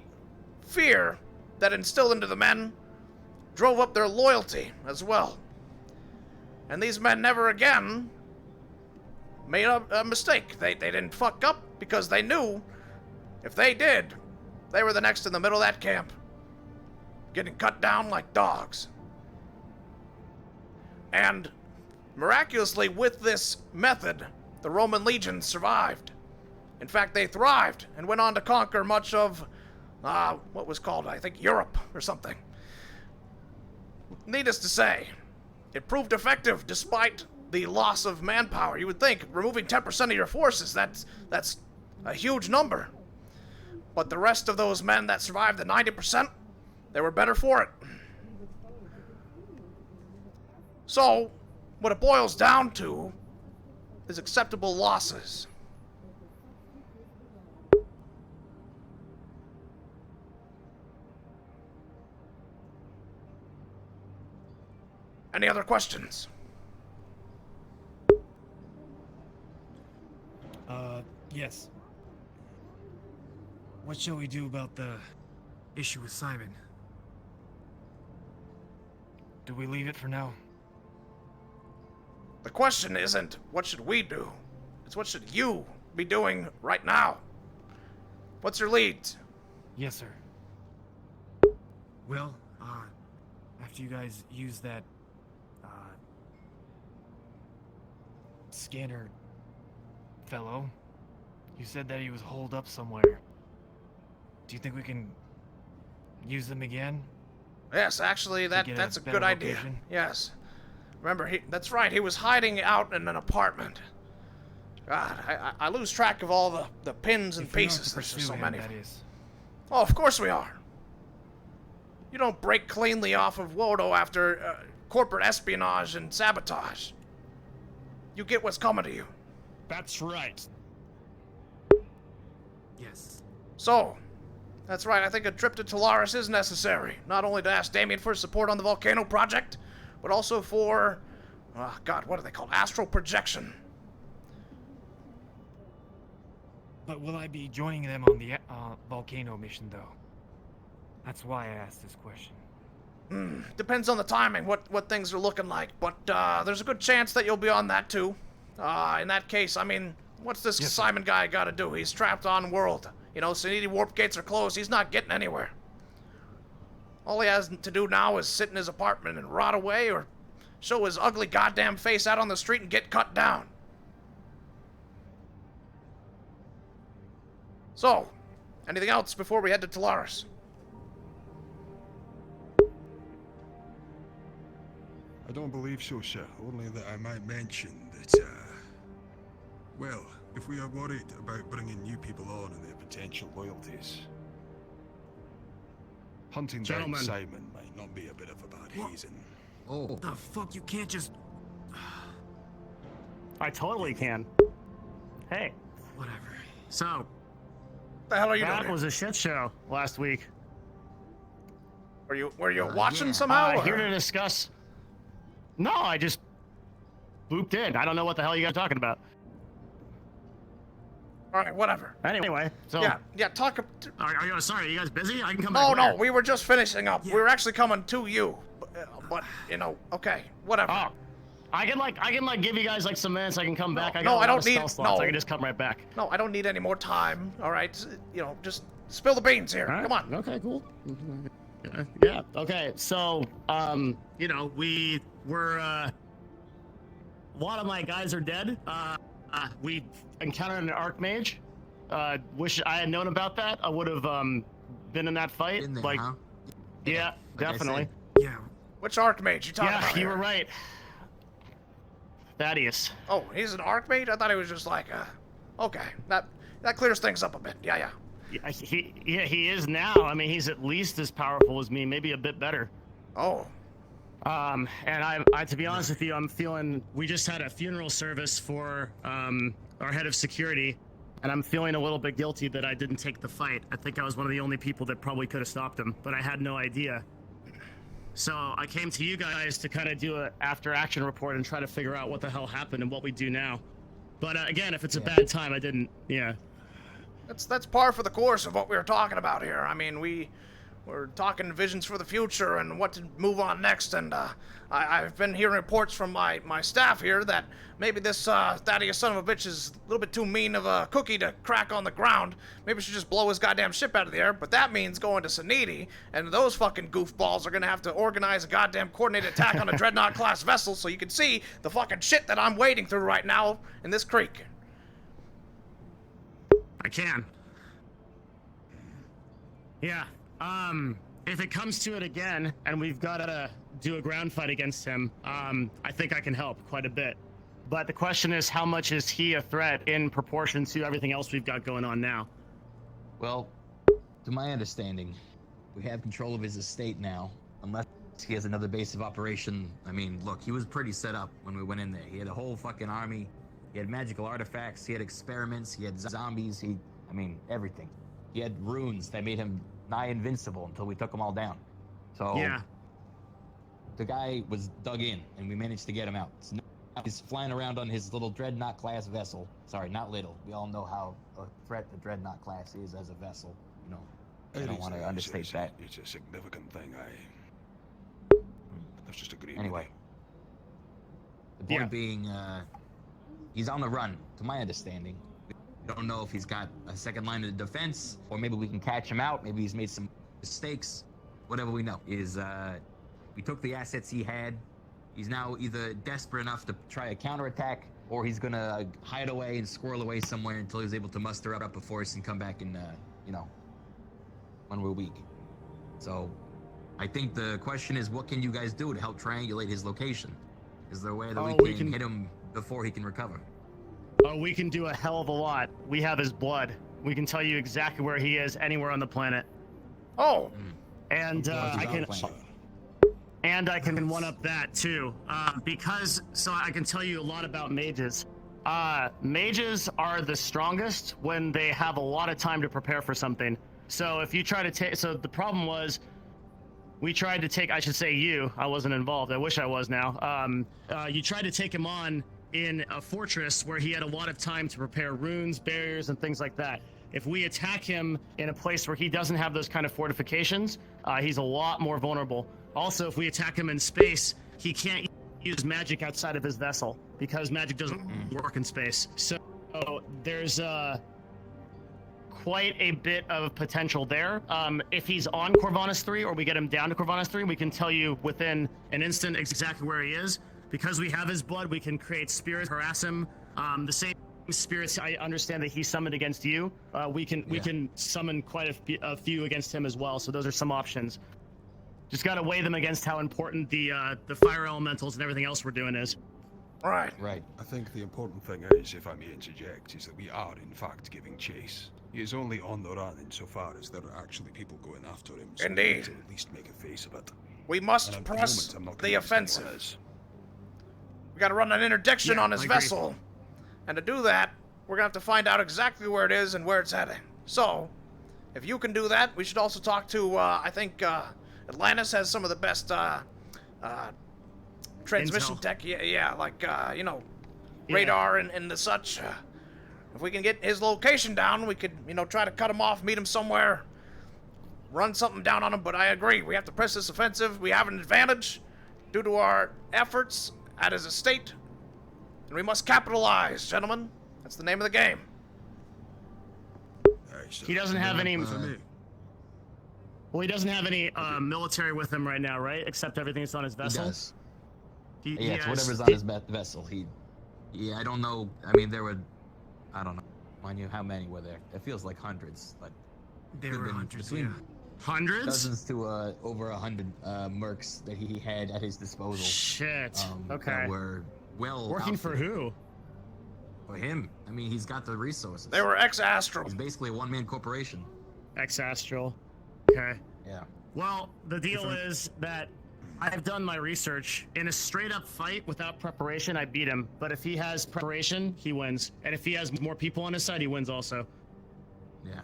fear that instilled into the men drove up their loyalty as well. And these men never again made a mistake. They didn't fuck up because they knew if they did, they were the next in the middle of that camp, getting cut down like dogs. And miraculously, with this method, the Roman legions survived. In fact, they thrived and went on to conquer much of, what was called, I think, Europe or something. Needless to say, it proved effective despite the loss of manpower. You would think removing 10% of your forces, that's a huge number. But the rest of those men that survived the 90%, they were better for it. So, what it boils down to is acceptable losses. Any other questions? Yes. What shall we do about the issue with Simon? Do we leave it for now? The question isn't what should we do, it's what should you be doing right now. What's your lead? Yes, sir. Well, after you guys use that, scanner fellow, you said that he was holed up somewhere. Do you think we can use them again? Yes, actually, that's a good idea. Location? Yes. Remember, that's right, he was hiding out in an apartment. God, I lose track of all the pins and If we are to pieces. There's just pursue so him, many. that is. Oh, of course we are. You don't break cleanly off of Wodo after corporate espionage and sabotage. You get what's coming to you. That's right. Yes. So, that's right, I think a trip to Talaris is necessary. Not only to ask Damien for support on the volcano project, but also for, God, what are they called? Astral projection. But will I be joining them on the volcano mission, though? That's why I asked this question. Depends on the timing, what things are looking like, but there's a good chance that you'll be on that too. In that case, I mean, what's this Yes, sir. Simon guy gotta do? He's trapped on world. Sanity warp gates are closed, he's not getting anywhere. All he has to do now is sit in his apartment and rot away or show his ugly goddamn face out on the street and get cut down. So, anything else before we head to Talaris? I don't believe so, sir. Only that I might mention that, well, if we are worried about bringing new people on and their potential loyalties, hunting down Gentlemen. Simon might not be a bit of a bad hazing. Oh, The fuck, you can't just... I totally can. Hey. Whatever. So, What the hell are you doing that here? was a shit show last week. Were you watching yeah. somehow? or- Here to discuss... No, I just... looped in. I don't know what the hell you guys are talking about. All right, whatever. Anyway, so... Yeah, talk. Are you sorry? Are you guys busy? I can come No, back no, later. we were just finishing up. We were actually coming to you, but you know, okay, whatever. Oh, I can give you guys like some minutes. I can come back. I no, got a I lot don't of need- spell slots. no. I can just come right back. No, I don't need any more time. All right, you know, just spill the beans here. All right. Come on. Okay, cool. Yeah. Okay. So, you know, we were. A lot of my guys are dead. We encountered an archmage. Wish I had known about that. I would have been in that fight. in there, like, huh? yeah, Like I definitely. said. Yeah. Which archmage you talking Yeah, about? you here? were right. Thaddeus. Oh, he's an archmage. I thought he was just like, okay, that clears things up a bit. Yeah. He is now. I mean, he's at least as powerful as me, maybe a bit better. Oh, And I to be honest with you, I'm feeling. We just had a funeral service for our head of security, and I'm feeling a little bit guilty that I didn't take the fight. I think I was one of the only people that probably could have stopped him, but I had no idea. So I came to you guys to kind of do a after-action report and try to figure out what the hell happened and what we do now. But again, if it's a bad time, I didn't. Yeah. that's par for the course of what we were talking about here. I mean, we're talking visions for the future and what to move on next, and I've been hearing reports from my staff here that maybe this Thaddeus son of a bitch is a little bit too mean of a cookie to crack on the ground. Maybe we should just blow his goddamn ship out of the air, but that means going to Saniti, and those fucking goofballs are gonna have to organize a goddamn coordinated attack on a Dreadnought-class vessel so you can see the fucking shit that I'm wading through right now in this creek. I can. Yeah. If it comes to it again, and we've got to do a ground fight against him, I think I can help quite a bit. But the question is, how much is he a threat in proportion to everything else we've got going on now? Well, to my understanding, we have control of his estate now, unless he has another base of operation. I mean, look, he was pretty set up when we went in there. He had a whole fucking army. He had magical artifacts. He had experiments. He had zombies. I mean, everything. He had runes that made him nigh invincible until we took them all down. So Yeah. the guy was dug in, and we managed to get him out. So now he's flying around on his little Dreadnought class vessel. Sorry, not little. We all know how a threat the Dreadnought class is as a vessel. You know, I don't want to understate that. It's a significant thing. That's just a great. Anyway, the point being, he's on the run, to my understanding. We don't know if he's got a second line of defense, or maybe we can catch him out. Maybe he's made some mistakes. Whatever we know is, we took the assets he had. He's now either desperate enough to try a counterattack, or he's gonna hide away and squirrel away somewhere until he's able to muster up a force and come back and, you know, when we're weak. So, I think the question is, what can you guys do to help triangulate his location? Is there a way that we can hit him before he can recover? Oh, we can do a hell of a lot. We have his blood. We can tell you exactly where he is anywhere on the planet. Oh, And I can... Plan. And I can one up that too, because so I can tell you a lot about mages. Mages are the strongest when they have a lot of time to prepare for something. So if you try to take, so the problem was, we tried to take, I should say you, I wasn't involved. I wish I was now. You tried to take him on in a fortress where he had a lot of time to prepare runes, barriers, and things like that. If we attack him in a place where he doesn't have those kind of fortifications, he's a lot more vulnerable. Also, if we attack him in space, he can't use magic outside of his vessel because magic doesn't work in space. So there's quite a bit of potential there. If he's on Corvinus 3 or we get him down to Corvinus 3, we can tell you within an instant exactly where he is. Because we have his blood, we can create spirits, harass him. The same spirits I understand that he summoned against you, we can summon quite a few against him as well. So those are some options. Just gotta weigh them against how important the fire elementals and everything else we're doing is. Right. Right. I think the important thing is, if I may interject, is that we are in fact giving chase. He is only on the run insofar as there are actually people going after him. So we need Indeed. to at least make a face of it. We And must at press the, moment, I'm not the convinced anyone offensive. is. We gotta run an interdiction Yeah, on his I agree. vessel. And to do that, we're gonna have to find out exactly where it is and where it's heading. So, if you can do that, we should also talk to, I think, Atlantis has some of the best, transmission Intel. tech. Yeah, like, radar and the such. If we can get his location down, we could, try to cut him off, meet him somewhere, run something down on him. But I agree, we have to press this offensive. We have an advantage due to our efforts at his estate. And we must capitalize, gentlemen. That's the name of the game. He doesn't have any. For me. Well, he doesn't have any military with him right now, right? Except everything that's on his He vessel. does. He Yeah, it's has- whatever's on his vessel. Yeah, I don't know. I mean, there were, I don't know. Mind you, how many were there? It feels like hundreds, but There could've were been hundreds. between Yeah. Hundreds? dozens to over 100 mercs that he had at his disposal. Shit. Okay. That were well Working for outfitted. who? For him. I mean, he's got the resources. They were ex-Astral. He's basically a one-man corporation. Ex-Astral. Okay. Yeah. Well, the deal is that I've done my research. In a straight-up fight without preparation, I beat him. But if he has preparation, he wins. And if he has more people on his side, he wins also. Yeah.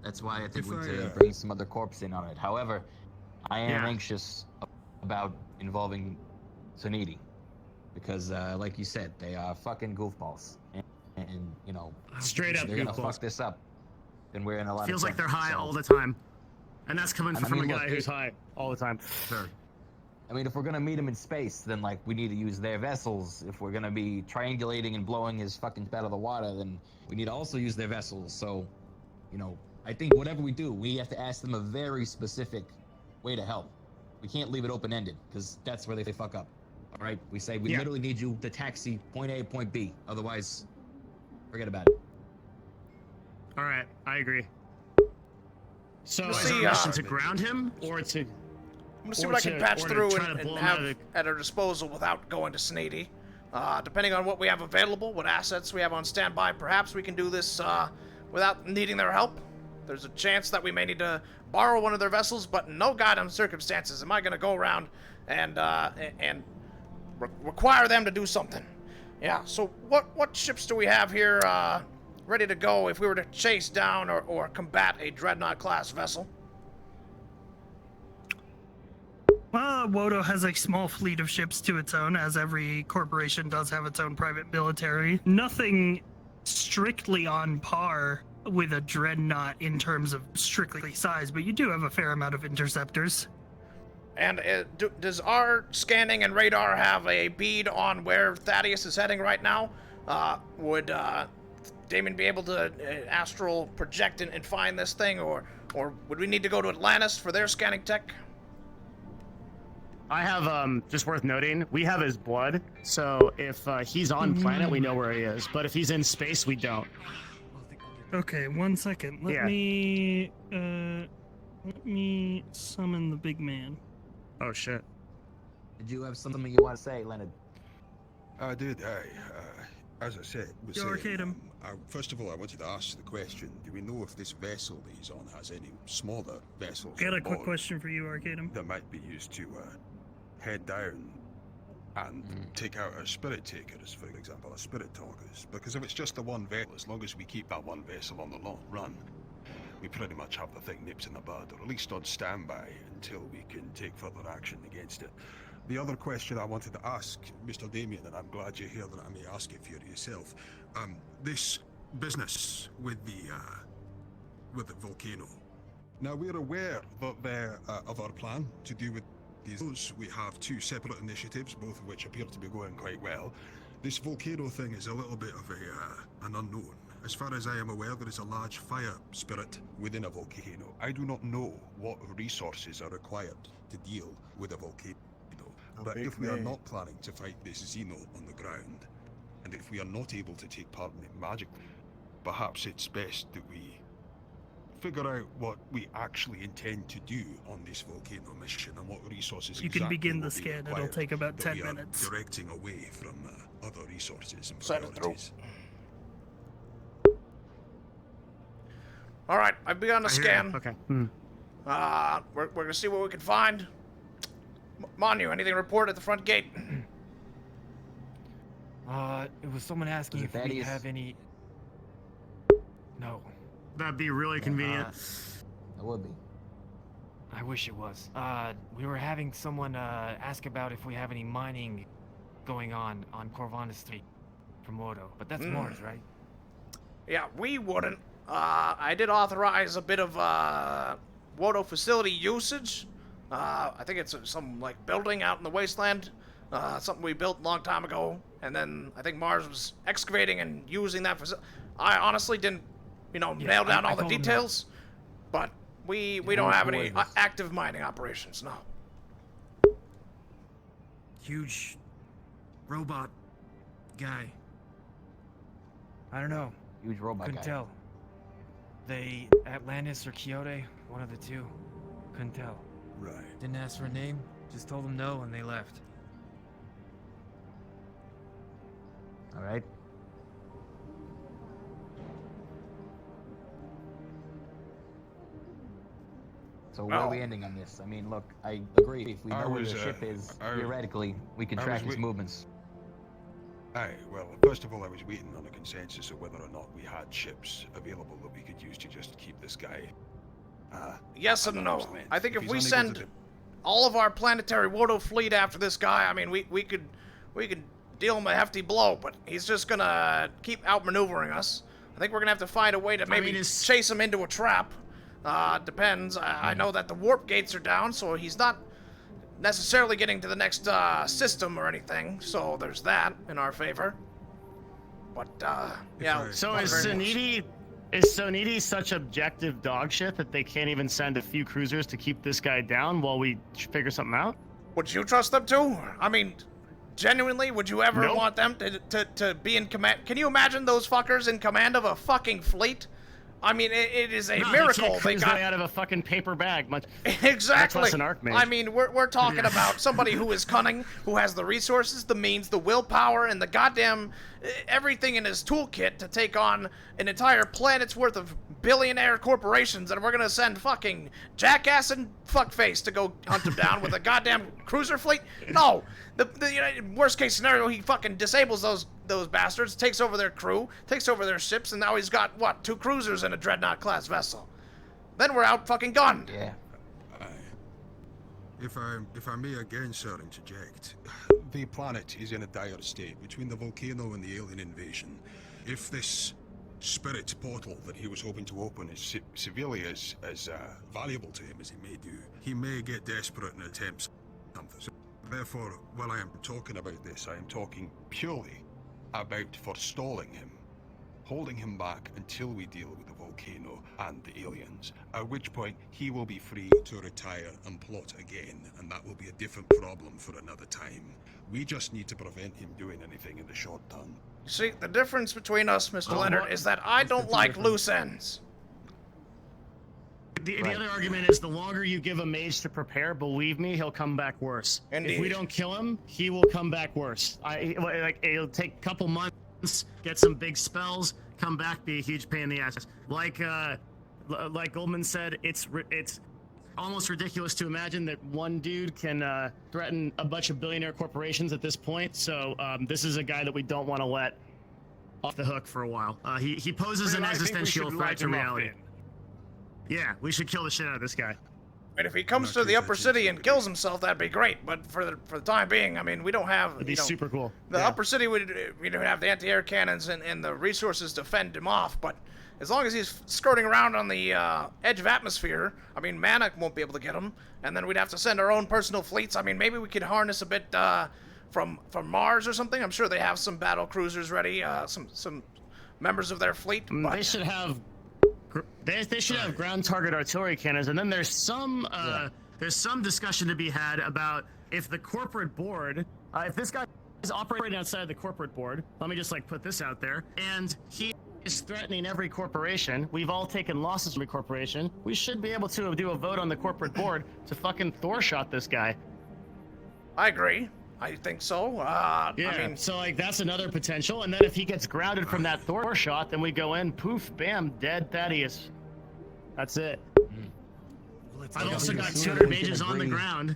That's why I think If we I, need to uh, bring some other corpse in on it. However, I am Yeah. anxious about involving Suniti. Because, like you said, they are fucking goofballs. And Straight up they're gonna goofballs. fuck this up. Then we're in a lot Feels of like they're trouble. high So, all the time. And that's coming I from mean, a look, guy who's high all the time. Sure. I mean, if we're gonna meet him in space, then we need to use their vessels. If we're gonna be triangulating and blowing his fucking out of the water, then we need to also use their vessels. So, I think whatever we do, we have to ask them a very specific way to help. We can't leave it open-ended, because that's where they fuck up. All right? We say, we Yeah. literally need you to taxi point A, point B. Otherwise, forget about it. All right, I agree. So Let's is see, our mission to ground him, or to? I'm gonna see Or what I can to- patch or to through try to and blow him out have of at our disposal without going to Snady. Depending on what we have available, what assets we have on standby, perhaps we can do this without needing their help. There's a chance that we may need to borrow one of their vessels, but in no goddamn circumstances am I going to go around and require them to do something. Yeah. So what ships do we have here ready to go if we were to chase down or combat a dreadnought class vessel? Wodo has a small fleet of ships to its own, as every corporation does have its own private military. Nothing strictly on par with a dreadnought in terms of strictly size, but you do have a fair amount of interceptors. And does our scanning and radar have a bead on where Thaddeus is heading right now? Would Damon be able to astral project and find this thing, or would we need to go to Atlantis for their scanning tech? I have just worth noting, we have his blood, so if he's on planet, we know where he is. But if he's in space, we don't. Okay, 1 second. Let Yeah. me summon the big man. Oh shit. Did you have something you want to say, Leonard? I did, as I said, Yo, Arcadum. first of all, I wanted to ask the question, do we know if this vessel that he's on has any smaller vessels I got a on quick board question for you, Arcadum. that might be used to head down and take out our spirit takers, for example, our spirit talkers? Because if it's just the one vessel, as long as we keep that one vessel on the long run, we pretty much have the thing nipped in the bud, or at least on standby until we can take further action against it. The other question I wanted to ask, Mr. Damien, and I'm glad you're here that I may ask it for yourself, this business with the volcano. Now, we're aware that of our plan to do with these. We have two separate initiatives, both of which appear to be going quite well. This volcano thing is a little bit of an unknown. As far as I am aware, there is a large fire spirit within a volcano. I do not know what resources are required to deal with a volcano. But if we are not planning to fight this Xeno on the ground, And if we are not able to take part in it magically, perhaps it's best that we figure out what we actually intend to do on this volcano mission and what resources You can exactly begin will the be scan. It'll required take about that 10 we are minutes. directing away from other resources and Sign it through. priorities. All right, I've begun a I hear scan. you. Okay. We're gonna see what we can find. Monu, anything to report at the front gate? It was someone asking if we Thaddeus? have any. No, That'd be really convenient. It would be. I wish it was. We were having someone ask about if we have any mining going on Corvana Street from Wodo, but that's Mars, right? Yeah, we wouldn't. I did authorize a bit of Wodo facility usage. I think it's some like building out in the wasteland. Something we built a long time ago, and then I think Mars was excavating and using that facility. I honestly didn't, nail down all the told him that. details, but we don't old have boy any was- active mining operations. No. Huge robot guy. I don't know. Huge robot Couldn't guy. tell. They Atlantis or Quixote, one of the two. Couldn't tell. Right. Didn't ask for a name. Just told them no, and they left. All right. So where are we Well- ending on this? I mean, look, I agree. If we I know where was, the ship is, I- theoretically, we can I track was its movements. Aye, well, first of all, I was waiting on a consensus of whether or not we had ships available that we could use to just keep this guy. Yes and at no. arm's length. I think if he's we unable send to do- all of our planetary Wodo fleet after this guy, I mean, we could deal him a hefty blow, but he's just gonna keep outmaneuvering us. I think we're gonna have to find a way to maybe chase him into a trap. Depends. I know that the warp gates are down, so he's not necessarily getting to the next system or anything. So there's that in our favor. But yeah. So not is very much. Soniti such objective dog shit that they can't even send a few cruisers to keep this guy down while we figure something out? Would you trust them too? I mean, genuinely, would you ever Nope. want them to be in command? Can you imagine those fuckers in command of a fucking fleet? I mean, it is a No, miracle They can't cruise got their way out of a fucking paper bag. Much. exactly. less an Archmage. I mean, we're talking about somebody who is cunning, who has the resources, the means, the willpower, and the goddamn everything in his toolkit to take on an entire planet's worth of billionaire corporations, and we're gonna send fucking jackass and fuckface to go hunt him down with a goddamn cruiser fleet? No. The worst case scenario, he fucking disables those bastards, takes over their crew, takes over their ships, and now he's got what, 2 cruisers and a dreadnought class vessel. Then we're out fucking gunned. Yeah. If I may again, sir, interject, the planet is in a dire state between the volcano and the alien invasion. If this spirit portal that he was hoping to open is severely as valuable to him as it may do, he may get desperate and attempt something. So, therefore, while I am talking about this, I am talking purely about forestalling him, holding him back until we deal with the volcano and the aliens, at which point he will be free to retire and plot again, and that will be a different problem for another time. We just need to prevent him doing anything in the short term. See, the difference between us, Mr. Leonard, is that I don't like loose ends. The other argument is the longer you give a mage to prepare, believe me, he'll come back worse. If we Indeed. don't kill him, he will come back worse. It'll take a couple months, get some big spells, come back, be a huge pain in the ass. Like Goldman said, it's almost ridiculous to imagine that one dude can threaten a bunch of billionaire corporations at this point. So this is a guy that we don't want to let off the hook for a while. He poses an existential threat to reality. Yeah, we should kill the shit out of this guy. And if he comes to the upper city and kills himself, that'd be great. But for the time being, I mean, we don't have. It'd be super cool. The Yeah. upper city would have the anti-air cannons and the resources to fend him off. But as long as he's skirting around on the edge of atmosphere, I mean, mana won't be able to get him. And then we'd have to send our own personal fleets. I mean, maybe we could harness a bit from Mars or something. I'm sure they have some battle cruisers ready. Some members of their fleet. But They should have. They should have ground target artillery cannons, and then there's some discussion to be had about if the corporate board, if this guy is operating outside the corporate board. Let me just like put this out there. And he is threatening every corporation. We've all taken losses from a corporation. We should be able to do a vote on the corporate board to fucking Thor shot this guy. I agree. I think so. Yeah, I mean, so like that's another potential. And then if he gets grounded from that Thor shot, then we go in, poof, bam, dead Thaddeus. That's it. I've also got 200 mages on the ground.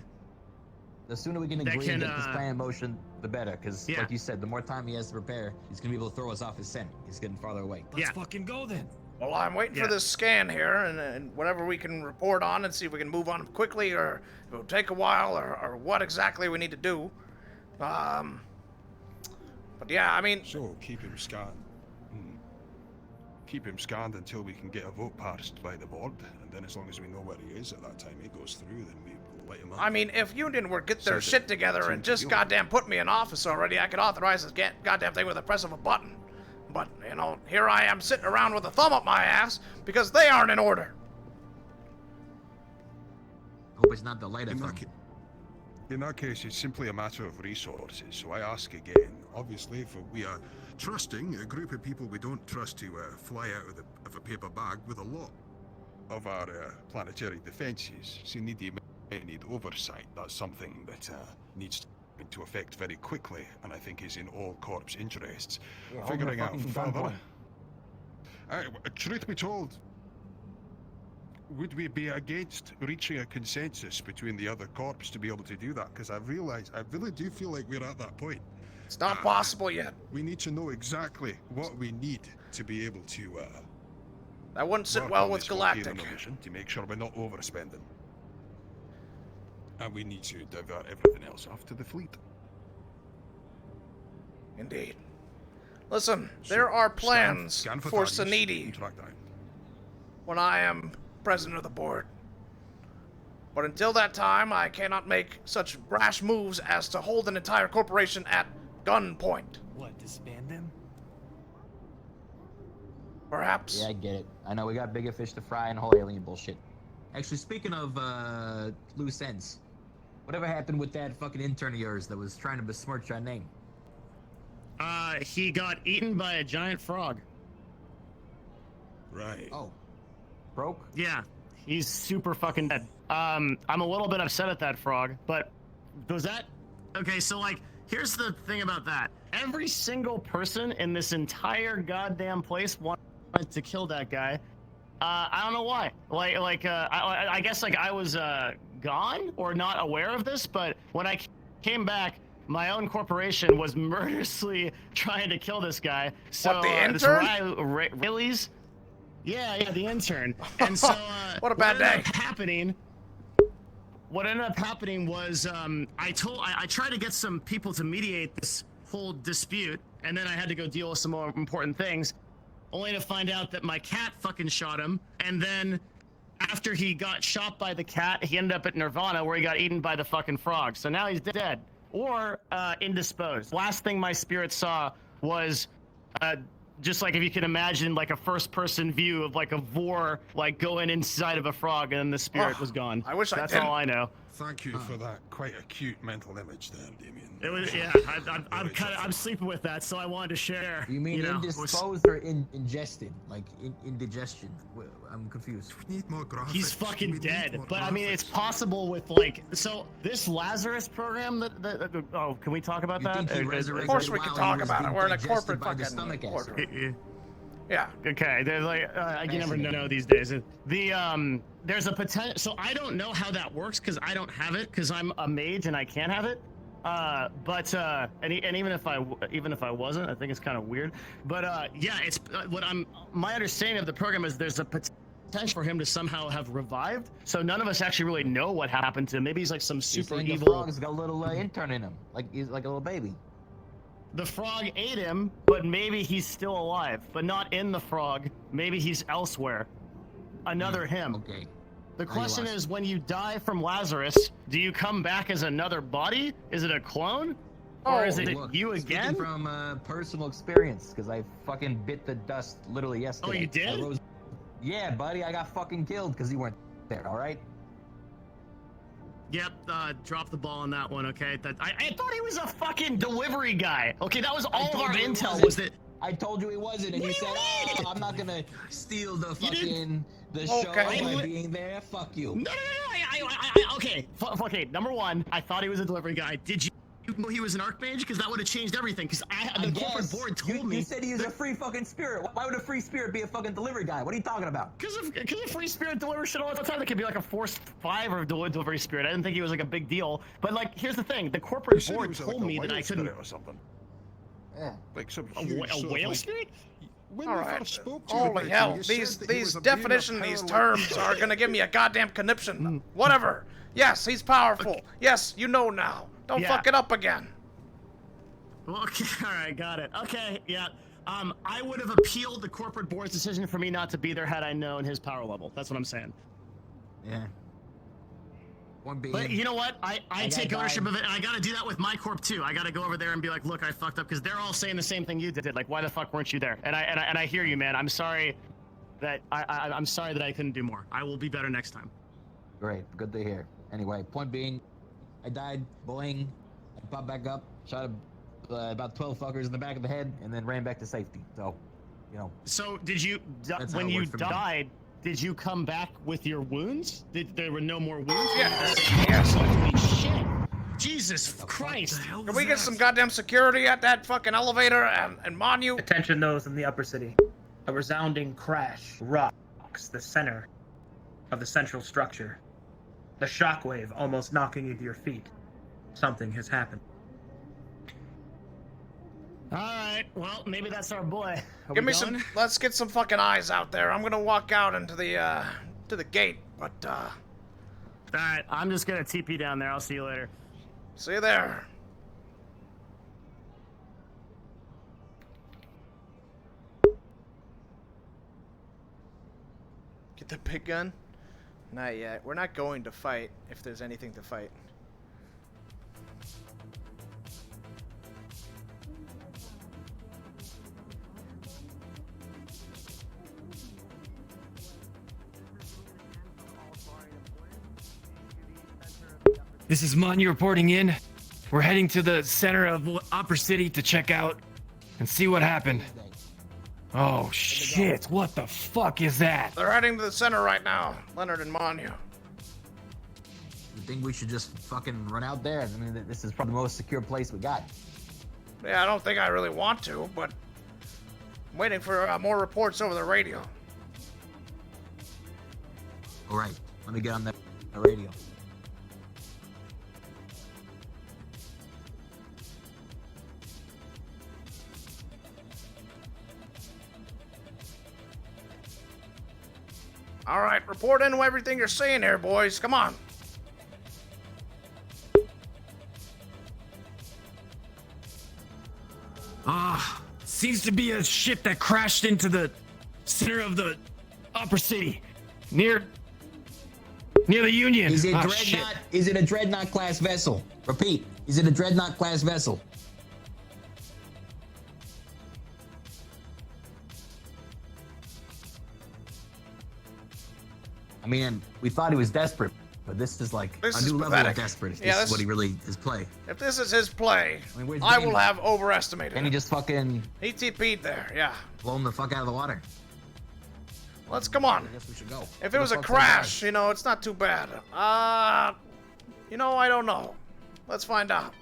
The sooner we can agree and get this plan in motion, the better. Because, like you said, the more time he has to prepare, he's going to be able to throw us off his scent. He's getting farther away. Let's fucking go then. well, I'm waiting for this scan here, and whatever we can report on and see if we can move on quickly, or if it'll take a while, or what exactly we need to do. But yeah, I mean... So, keep him scanned. Keep him scanned until we can get a vote passed by the board, and then as long as we know where he is at that time he goes through, then we will light him up. I mean, if Union were get their So shit together and just goddamn put me in office already, I could authorize this goddamn thing with the press of a button. But, you know, here I am sitting around with a thumb up my ass because they aren't in order. Hope it's not the light of them. In that case, it's simply a matter of resources, so I ask again. Obviously, if we are trusting a group of people we don't trust to fly out of a paper bag with a lot of our planetary defenses, so you need oversight. That's something that needs to come into effect very quickly, and I think is in all Corps' interests. Figuring out further. Truth be told, would we be against reaching a consensus between the other corps to be able to do that? Because I really do feel like we're at that point. It's not possible yet. We need to know exactly what we need to be able to. That wouldn't sit work well on with this Galactic. volcano mission to make sure we're not overspending. And we need to divert everything else off to the fleet. Indeed. Listen, there are plans Scan for Thaddeus, Sanidi track down. when I am president of the board. But until that time, I cannot make such rash moves as to hold an entire corporation at gunpoint. What, disband them? Perhaps. Yeah, I get it. I know we got bigger fish to fry and whole alien bullshit. Actually, speaking of loose ends, whatever happened with that fucking intern of yours that was trying to besmirch our name? He got eaten by a giant frog. Right. Oh. Broke? Yeah, he's super fucking dead. I'm a little bit upset at that frog, but was that... Okay, so like, here's the thing about that. Every single person in this entire goddamn place wanted to kill that guy. I don't know why. I guess like I was gone or not aware of this, but when I came back, my own corporation was murderously trying to kill this guy. So What, the intern? Rayleigh's. Yeah, the intern. And so What a bad day. What ended up happening was I tried to get some people to mediate this whole dispute, and then I had to go deal with some more important things, only to find out that my cat fucking shot him, and then after he got shot by the cat, he ended up at Nirvana where he got eaten by the fucking frog. So now he's dead. Or indisposed. Last thing my spirit saw was just like if you can imagine like a first-person view of like a vor like going inside of a frog, and then the spirit was gone. I wish That's I didn't. all I know. Thank you for that quite acute mental image there, Damien. It was I'm sleeping with that, so I wanted to share. You mean know, indisposed or ingested? Like indigestion? I'm confused. We need more graphics. He's fucking We need dead. more But I mean, it's graphics. possible with like this Lazarus program oh, can we talk about You that? think he resurrected Of course we while can he talk was about it. being We're in a digested corporate by the fucking stomach acid? courtroom. Yeah. Okay, they're like I never know these days. There's a potential. So I don't know how that works because I don't have it because I'm a mage and I can't have it. And even if I wasn't, I think it's kind of weird. But yeah, it's my understanding of the program is there's a potential for him to somehow have revived. So none of us actually really know what happened to him. Maybe he's like some super The evil. frog's got a little intern in him, like he's like a little baby. The frog ate him, but maybe he's still alive, but not in the frog. Maybe he's elsewhere. Another him. Okay. The Now you question lost is, when you die from Lazarus, do you come back as another body? Is it a clone? Or is it Look, you speaking again? from personal experience, because I fucking bit the dust literally yesterday. Oh, you did? Yeah, buddy, I got fucking killed because you weren't there, alright? Yep, drop the ball on that one, okay? I thought he was a fucking delivery guy. Okay, that was all of our intel, was that... I told you he wasn't, and What you do said, you mean? "Oh, I'm not gonna steal the You didn't- the show Okay. by being there." Fuck you. No, okay. Okay, number one, I thought he was a delivery guy. Did you know he was an archmage? Because that would have changed everything, because the corporate board told me... You said he was a free fucking spirit. Why would a free spirit be a fucking delivery guy? What are you talking about? Because a free spirit delivers shit all the time. That could be like a Force 5 or delivery spirit. I didn't think he was like a big deal. But like, here's the thing: the You corporate said he board was told like a me that whale I couldn't. spirit or something. Yeah. Like some A huge sort of, whale like, spirit? When All we right. first spoke to you Holy about hell! him, you said These that he these was a being of definition, these power like- terms are gonna give me a goddamn conniption. Whatever. Yes, he's powerful. Yes, you know now. Don't Yeah. fuck it up again. Well, okay, all right, got it. Okay, yeah. I would have appealed the corporate board's decision for me not to be there had I known his power level. That's what I'm saying. Yeah. One being. But you know what? I take gotta ownership die. of it, and I gotta do that with my corp too. I gotta go over there and be like, look, I fucked up, because they're all saying the same thing you did. Like, why the fuck weren't you there? And I hear you, man. I'm sorry that I'm sorry that I couldn't do more. I will be better next time. Great. Good to hear. Anyway, point being, I died. Boing. I popped back up. Shot about 12 fuckers in the back of the head, and then ran back to safety. So, you know. So did you That's how when it you worked for me. died? Did you come back with your wounds? There were no more wounds? Yes. Holy shit! Jesus Christ! Can we get some goddamn security at that fucking elevator and Monu? Attention those in the upper city. A resounding crash rocks the center of the central structure. The shockwave almost knocking you to your feet. Something has happened. Alright, well, maybe that's our boy. Are Give we me going? some. Let's get some fucking eyes out there. I'm gonna walk out into the to the gate, but Alright, I'm just gonna TP down there. I'll see you later. see you there. Get the big gun? Not yet. We're not going to fight if there's anything to fight. This is Manu reporting in. We're heading to the center of Upper City to check out and see what happened. Oh shit, what the fuck is that? They're heading to the center right now, Leonard and Manu. You think we should just fucking run out there? I mean, this is probably the most secure place we got. Yeah, I don't think I really want to, but I'm waiting for more reports over the radio. All right, let me get on the radio. All right, report in everything you're seeing here, boys. Come on. Seems to be a ship that crashed into the center of the Upper City, near the Union. Is it Ah, dreadnought? shit. Is it a dreadnought class vessel? Repeat. Is it a dreadnought class vessel? I mean, we thought he was desperate, but this is like This a is new level pathetic. of desperate. If Yeah, this is this- what he really is play. If this is his play, I mean, where's I Danny? will have overestimated And he him. just fucking He TP'd there, yeah. blown the fuck out of the water. Let's come on. I guess we should go. If Where it was the a fuck's that crash, guy? you know, it's not too bad. You know, I don't know. Let's find out.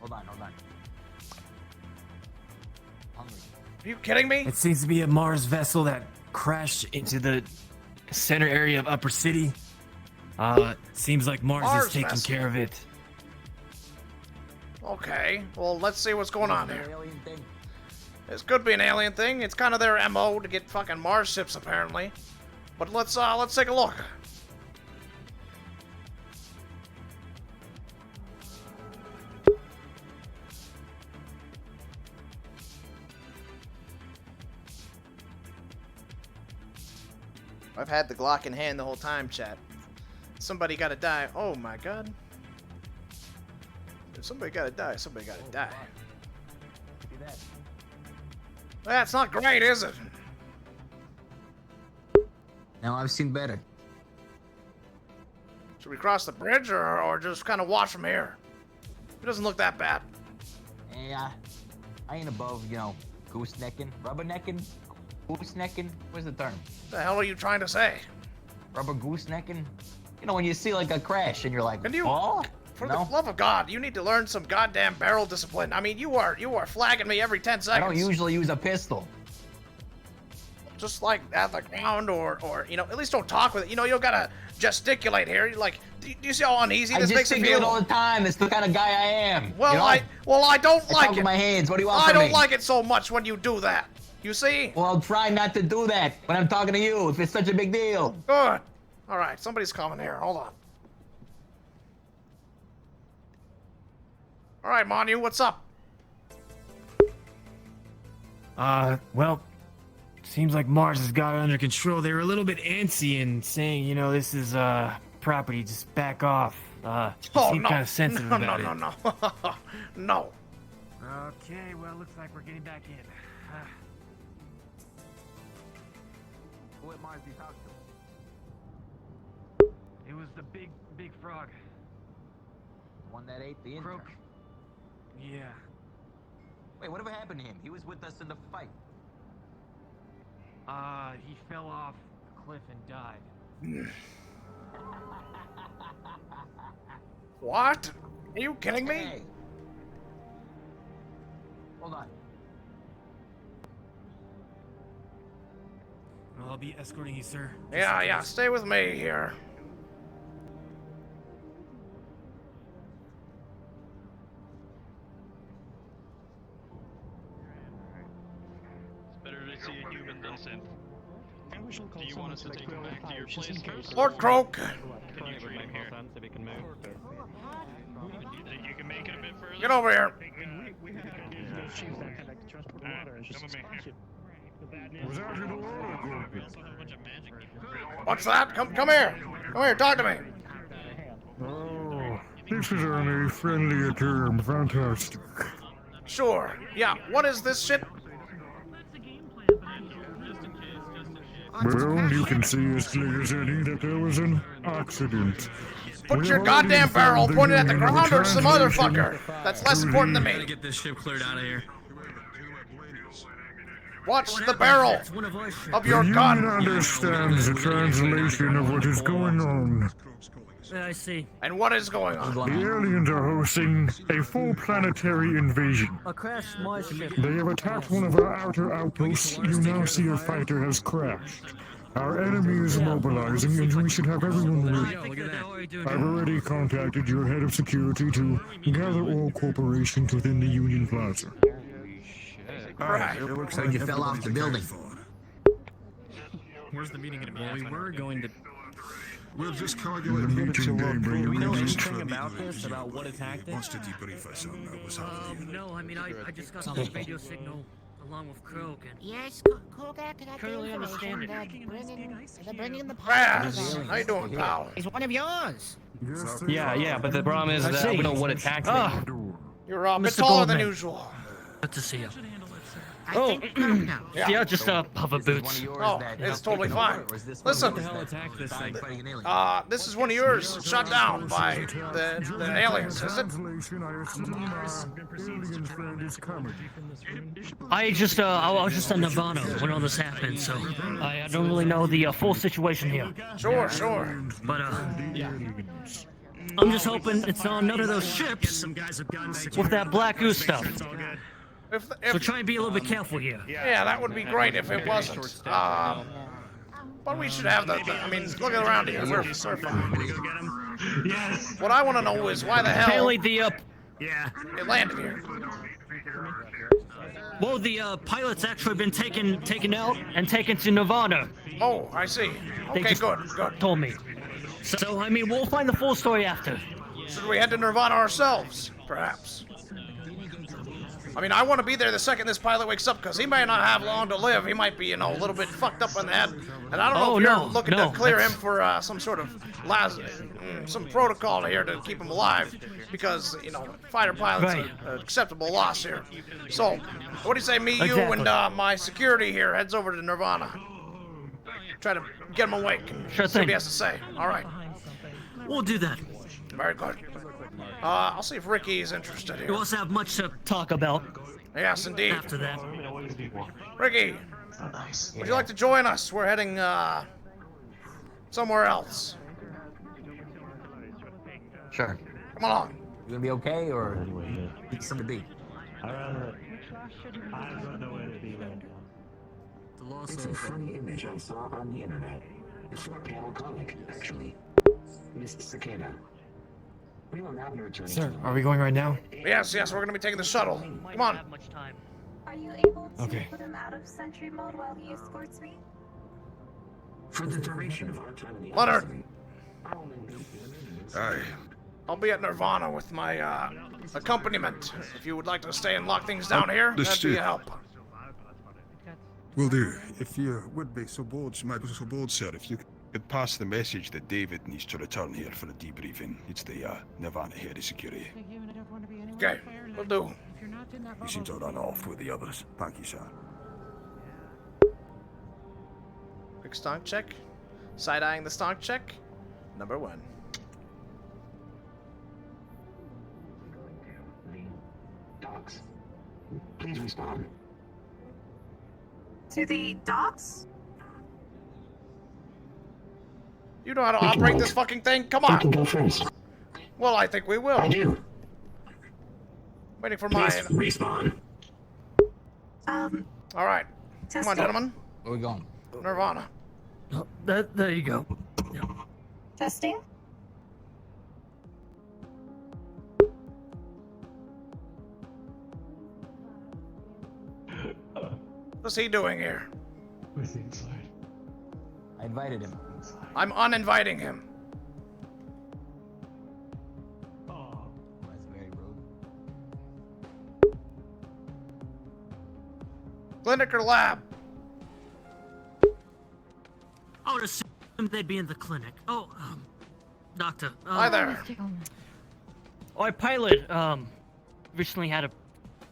Hold on. Hungry. Are you kidding me? It seems to be a Mars vessel that crashed into the center area of Upper City. Seems like Mars Mars is taking vessel. care of it. Okay, well, let's see what's going on An here. alien thing. This could be an alien thing. It's kind of their MO to get fucking Mars ships, apparently. But let's take a look. I've had the Glock in hand the whole time, chat. Somebody gotta die. Oh my god. If somebody gotta die, somebody gotta die. Copy That's not great, is it? Now I've seen better. Should we cross the bridge or just kind of watch from here? It doesn't look that bad. Yeah, I ain't above, goosenecking, rubbernecking, goosenecking. What's the term? The hell are you trying to say? Rubber goosenecking? When you see like a crash and you're like, Can you, oh, for the love of God, you need to learn some goddamn barrel discipline. I mean, you are flagging me every 10 I seconds. don't usually use a pistol. Just like at the ground or at least don't talk with it. You don't gotta gesticulate here. You're like, do you see how uneasy this makes me feel? I all the time. It's the kind of guy I am. Well, I don't like talk it. with my hands. What do you want I from me? don't like it so much when you do that. You see? Well, I'll try not to do that when I'm talking to you, if it's such a big deal. Good. All right, somebody's coming here. Hold on. All right, Manu, what's up? Well, seems like Mars has got it under control. They were a little bit antsy in saying, this is, property, just back off. Seem kind of sensitive about it. No. No. Okay, well, looks like we're getting back in. Who at Mars do you talk to? It was the big frog. The one that ate the intern. Croak. Yeah. Wait, whatever happened to him? He was with us in the fight. He fell off a cliff and died. What? Are you kidding me? Hey. Hold on. Well, I'll be escorting you, sir. Yeah, stay with me here. Better to see a human than synth. Do you want us to take him back to your place first? Lord Croak. Can you treat him here? You can make it a bit further. Get over here. What's that? Come here. Come here, talk to me. Oh, this is on a friendlier term. Fantastic. Sure. Yeah, what is this shit? Well, you can see as clear as any that there was an accident. Put your goddamn barrel pointed at the ground or some other fucker. That's less important than me. Get this ship cleared out of here. Watch the barrel of your The gun. Union understands the translation of what is going on. I see. And what is going on? The aliens are hosting a full planetary invasion. A crashed Mars ship. They have attacked one of our outer outposts. You now see a fighter has crashed. Our enemy is mobilizing, and we should have everyone ready. I've already contacted your head of security to gather all corporations within the Union Plaza. Right. It looks like you fell off the building. Where's the meeting gonna be? Well, we were going to. We'll just call you at meeting daybreak. Do we know anything about this? About what attacked it? Wants to debrief us on what's happening. No, I mean, I just got the radio signal along with Croak and... Yes, Kodak got the Currently understand information. They're bringing the Raz, how you doing, pal? He's one of yours. Yeah, but the problem is that we know what attacked it. You're a bit Mr. taller than Goldman. usual. Good to see you. I think Croak knows. Yeah. Just puffer boots. Oh, it's totally fine. Listen, Attacked this thing? this is one of yours shot down by the aliens, is it? Translation, I assume alien friend is coming. I was just on Nirvana when all this happened, so I don't really know the full situation here. Sure. But I'm just hoping it's on none of those ships with that black goose stuff. So try and be a little bit careful here. Yeah, that would be great if it wasn't. But we should have I mean, look around here. We're fine. Yes. What I want to know is why the hell Apparently the it landed here. well, the pilot's actually been taken out and taken to Nirvana. Oh, I see. They Okay, just good. Told me. So I mean, we'll find the full story after. Should we head to Nirvana ourselves, perhaps? I mean, I want to be there the second this pilot wakes up, because he may not have long to live. He might be, you know, a little bit fucked up in the head. And I don't know if you're looking to clear him for some sort of some protocol here to keep him alive, because, you know, fighter pilot's an acceptable loss here. So, what do you say, me, you, and my security here heads over to Nirvana? Try to get him awake and see what he has to say. All right. We'll do that. Very good. I'll see if Ricky is interested We here. also have much to talk about. Yes, indeed. After that. Ricky, would you like to join us? We're heading, somewhere else. Sure. Come along. You gonna be okay, or need something to be? It's a funny image I saw on the internet. A four-panel comic, actually. Miss Cicada. We don't have no attorney. Sir, are we going right now? Yes, we're gonna be taking the shuttle. Come on. Are you able to Okay. put him out of sentry mode while he escorts me? For the duration of our time in the Leonard, Aye. I'll be at Nirvana with my, accompaniment. If you would like to stay and lock things down here, that'd be a help. Will do. If you would be so bold, sir, if you could pass the message that David needs to return here for a debriefing. It's the Nirvana head of security. Okay, will do. He seems to run off with the others. Thank you, sir. Quick stonk check. Side-eyeing the stonk check. Number 1. Docs. Please respond. To the docks? You know how to operate this fucking thing? Come on. You can go first. Well, I think we will. I do. Waiting for Please mine. respawn. All right. Come on, gentlemen. Where we going? Nirvana. Oh, there you go. Testing? What's he doing here? I invited him. I'm uninviting him. That's very rude. Clinic or lab? I would assume they'd be in the clinic. Oh, doctor. Hi there. Our pilot, recently had a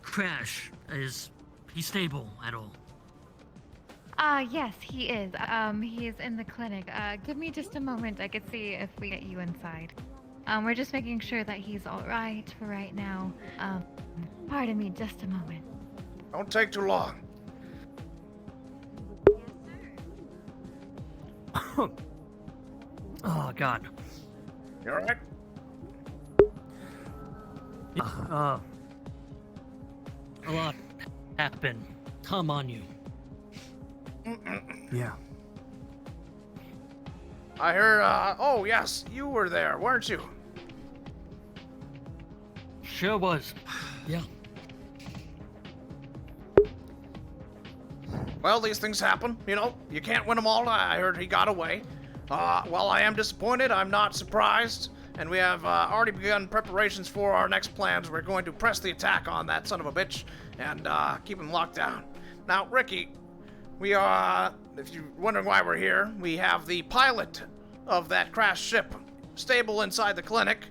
crash. Is he stable at all? Yes, he is. He is in the clinic. Give me just a moment. I could see if we get you inside. We're just making sure that he's all right for right now. Pardon me, just a moment. Don't take too long. Oh, God. You all right? A lot happened. Come on you. Yeah. I heard, oh yes, you were there, weren't you? Sure was. Yeah. Well, these things happen, you know. You can't win them all. I heard he got away. While I am disappointed, I'm not surprised. And we have already begun preparations for our next plans. We're going to press the attack on that son of a bitch and keep him locked down. Now, Ricky, we are, if you're wondering why we're here, we have the pilot of that crashed ship stable inside the clinic.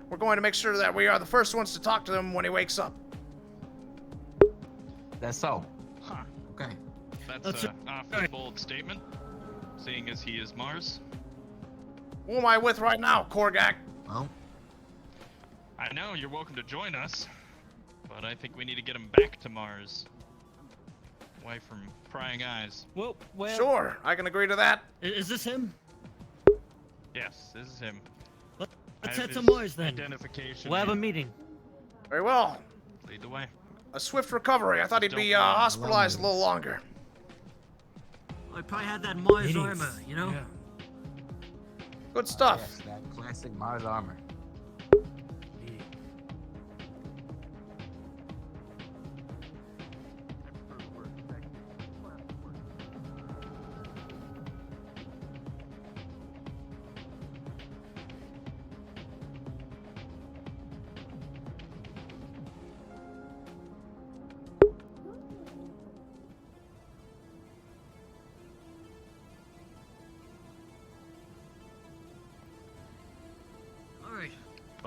We're going to make sure that we are the first ones to talk to him when he wakes up. That's so. Huh. Okay. That's an awfully bold statement, seeing as he is Mars. Who am I with right now, Korgak? Well, I know you're welcome to join us, but I think we need to get him back to Mars. Away from prying eyes. Well, Sure, I can agree to that. Is this him? Yes, this is him. Let's I have head to his Mars then. Identification. We'll have a here. meeting. Very well. Lead the way. A swift recovery. I thought he'd be hospitalized a little longer. I probably had that Mars Meetings. armor, you know? Yeah. Good stuff. yes, that classic Mars armor.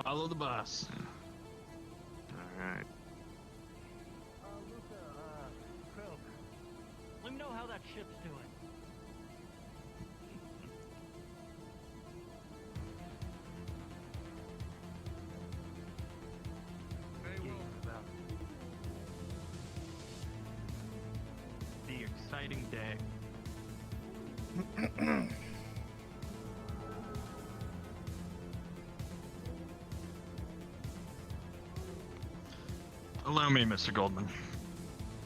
Follow the boss. Alright. Luca, Croak, let me know how that ship's doing. Very well. The exciting day. Allow me, Mr. Goldman.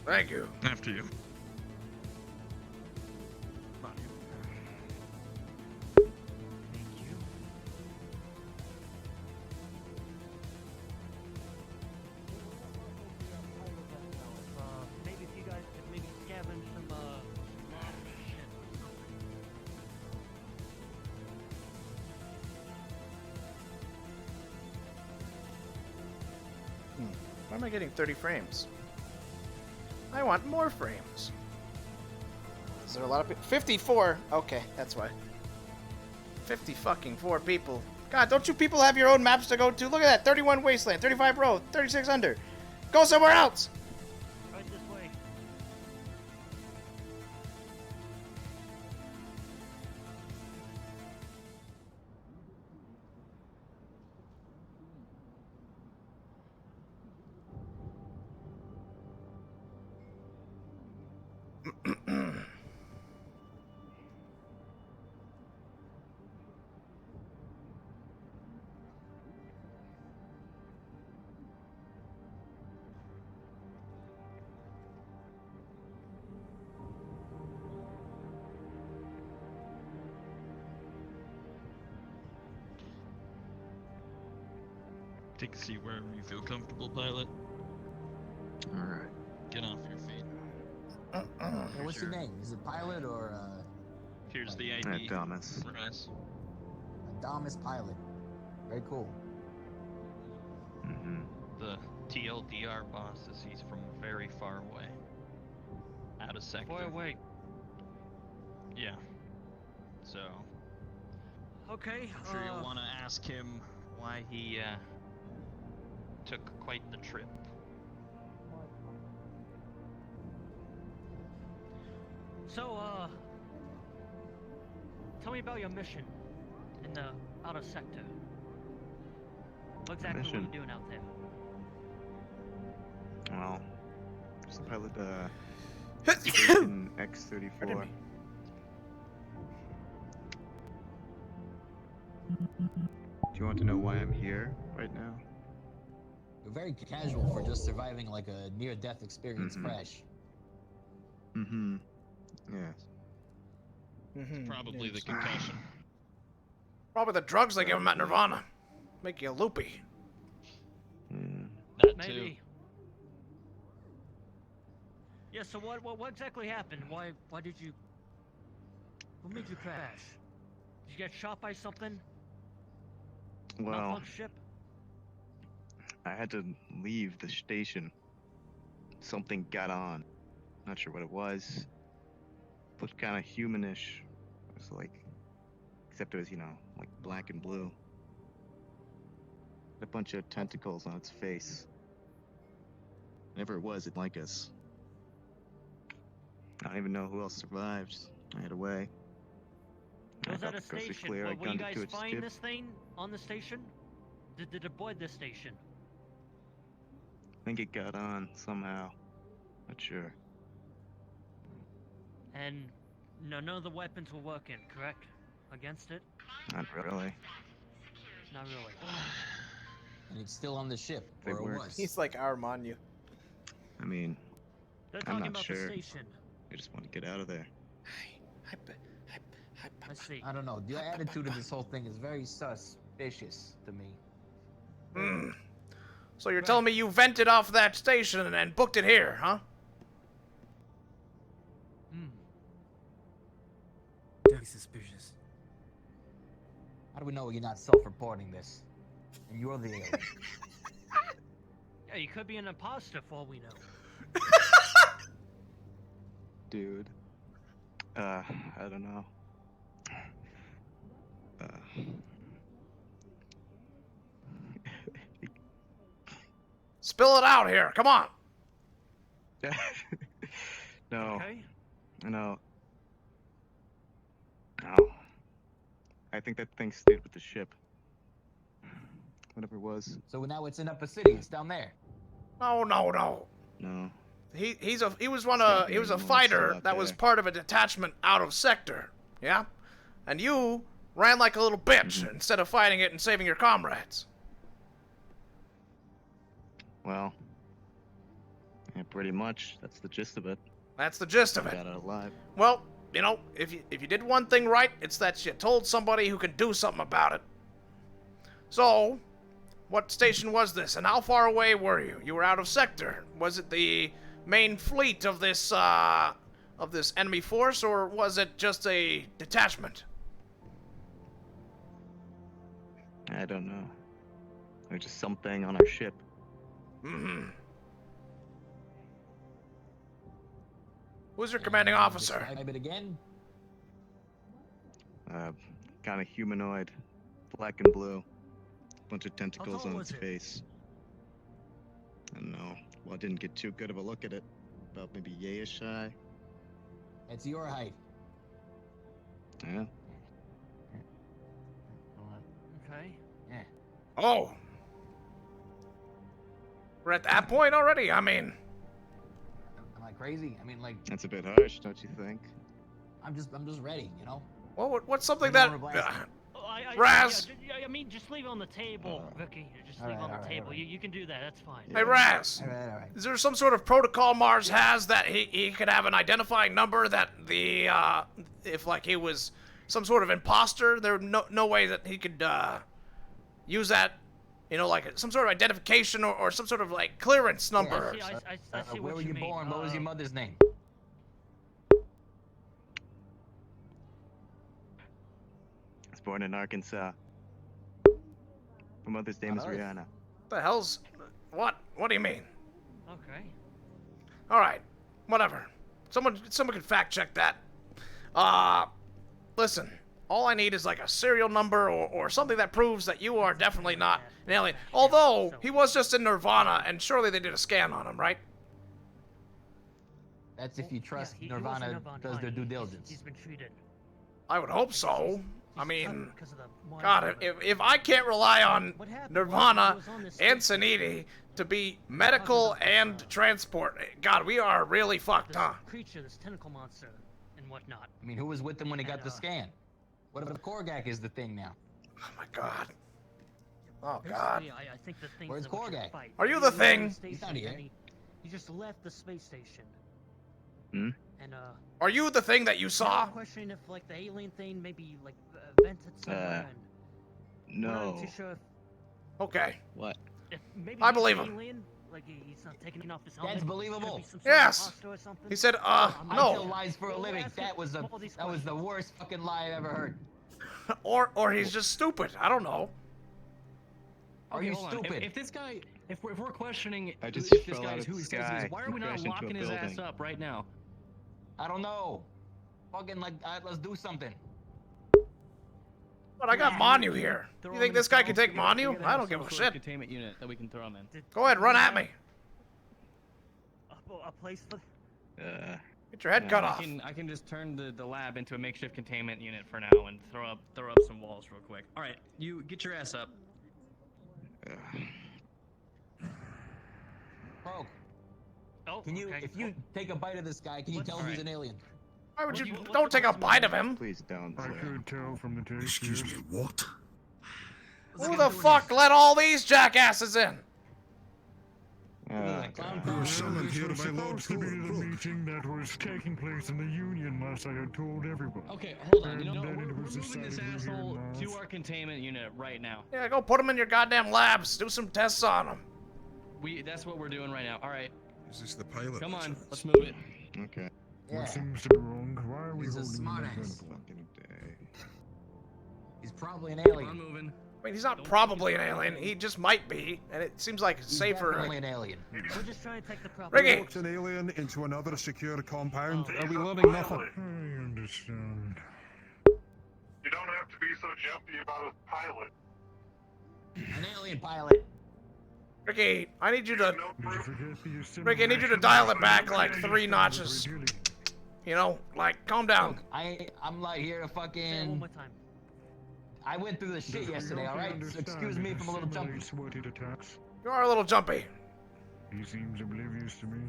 Thank you. After you. Thank you. Maybe if you guys could maybe scavenge some shit. Why am I getting 30 frames? I want more frames. Is there a lot of people? 54! Okay, that's why. 50 fucking 4 people. God, don't you people have your own maps to go to? Look at that! 31 Wasteland, 35 Road, 36 Under. Go somewhere else! Right this way. Take a seat wherever you feel comfortable, pilot. Alright. Get off your feet. Hey, what's your name? Is it Pilot or Here's the ID. Thomas. Raz. Adamus Pilot? Very cool. Mm-hmm. The TLDR boss says he's from very far away. Out of sector. Far away. Yeah. So, Okay. I'm sure you'll want to ask him why he took quite the trip. So, tell me about your mission in the outer sector. What exactly were you Mission? doing out there? Well, just a pilot, Station X-34. Pardon me. Do you want to know why I'm here right now? You're very casual for just surviving like a near-death experience crash. Mm-hmm. Yes. Probably the concussion. Probably the drugs they give him at Nirvana. Make you loopy. That Maybe. too. Yeah. So what exactly happened? Why did you? What made you crash? Did you get shot by something? Well, Malfunction ship? I had to leave the station. Something got on. Not sure what it was. Looked kind of humanish. It was like, except it was, like black and blue. A bunch of tentacles on its face. Whatever it was, it liked us. I don't even know who else survived. I had away. Was I at a felt the coast was station. clear. I Will you gunned it guys to its find tip. this thing on the station? Did it avoid this station? I think it got on somehow. Not sure. And none of the weapons were working, correct? Against it? Not really. Not really. And it's still on the ship, They or it work. was. He's like our Manu. I mean, They're I'm talking not about sure. the station. I just want to get out of there. I see. I don't know. Your attitude of this whole thing is very suspicious to me. So you're telling me you vented off that station and booked it here, huh? Very suspicious. How do we know you're not self-reporting this? And you're the alien. Yeah, you could be an imposter for all we know. Dude. I don't know. Spill it out here. Come on. No. Okay. No. No. I think that thing stayed with the ship. Whatever it was. So now it's in Upper City. It's down there. No. No. He was not a here anymore, it's still fighter out that was there. part of a detachment out of sector. Yeah? And you ran like a little bitch instead of fighting it and saving your comrades. Well. Yeah, pretty much. That's the gist of it. That's the gist of it. Got out alive. Well, you know, if you did one thing right, it's that you told somebody who can do something about it. So, what station was this, and how far away were you? You were out of sector. Was it the main fleet of this enemy force, or was it just a detachment? I don't know. There's just something on our ship. Mm-hmm. Who's your commanding officer? Describe it again. Kind of humanoid, black and blue. Bunch of tentacles on its face. I don't know. Well, I didn't get too good of a look at it. About maybe yayish high. It's your height. Yeah. Okay. Yeah. Oh. We're at that point already? I mean... Am I crazy? I mean, like, That's a bit harsh, don't you think? I'm just ready, you know? Well, what's something You that... don't wanna blast Raz! I mean, just leave it on the table, Vicky. Just leave it on the table. You can do that. That's fine. Hey, Raz! Alright. Is there some sort of protocol Mars has that he could have an identifying number that the, if, like, he was some sort of imposter, there's no way that he could, use that, you know, like, some sort of identification or some sort of, like, clearance number? I see Where what were you you mean. born? What was your mother's name? I was born in Arkansas. My mother's name is Rihanna. What the hell's... What? What do you mean? Okay. Alright. Whatever. Someone can fact check that. Listen. All I need is like a serial number or something that proves that you are definitely not an alien. Although, he was just in Nirvana, and surely they did a scan on him, right? That's if you trust he was in Nirvana Nirvana, does their fine. due diligence. He's been treated. I would hope so. I mean, because of the God, if I can't rely on What happened Nirvana was he was on this and station. Saniti to be medical and transport, God, we are really fucked, This huh? creature, this tentacle monster, and whatnot. I mean, who was with them when he got the And, scan? What if Korgak is the thing now? Oh my God. Oh God. Basically, I think the thing. Where's Korgak? Are you the thing? He's not here. He just left the space station. Hmm? And Are you the thing that you saw? I'm questioning if like the alien thing maybe like vented somewhere. And we're No. not too sure Okay. What? if maybe I he's believe an him. alien. Like he's not taking off his helmet. That's Could believable. be some sort of Yes. imposter or something. He said, I tell no. lies for a living. That was the worst fucking lie I've ever heard. Or he's just stupid. I don't know. Are you hold on. stupid? If this guy, if we're questioning I just if this fell guy out is of who he the says he sky is, why are and we not crashed into locking a his ass building. up right now? I don't know. Fucking like, let's do something. But I got Manu here. You think this guy can take Manu? I don't give a shit. Containment unit that we can throw him in. Go ahead, run at me. A place for. Get your head cut off. I can just turn the lab into a makeshift containment unit for now and throw up some walls real quick. All right, you get your ass up. Bro, Oh, can you, okay. if you take a bite of this guy, can you tell if he's an alien? Why would you? Don't take a bite of him. Please don't. I could tell from the taste. Excuse me, what? Who the fuck let all these jackasses in? You were summoned here by Lord Supposed to be the meeting that was taking place in the Union, unless I had told everyone. Okay, hold on. You And know, then we're it was moving this decided here asshole in to Mars. our containment unit right now. Yeah, go put him in your goddamn labs. Do some tests on him. That's what we're doing right now. All right, Is this the pilot? come by on, chance? let's move it. Okay. What Yeah. seems to be wrong? Why are we He's a holding him smartass. accountable? Fucking day. He's probably an Come on, alien. moving. I mean, he's not probably an alien. He just might be, and it seems like it's He's safer. definitely an alien. We're just trying to take the proper. Ricky! Walked an alien into another secure compound. Oh, Are we learning nothing? I understand. You don't have to be so jumpy about a pilot. An alien pilot. Ricky, I need you to. Ricky, Ricky, I need you to dial it back like 3 notches. You know, like, calm down. Look, I'm like here to fucking. Say it one more time. I went through the shit yesterday, alright? So excuse me from a little jumpy. You are a little jumpy. He seems oblivious to me.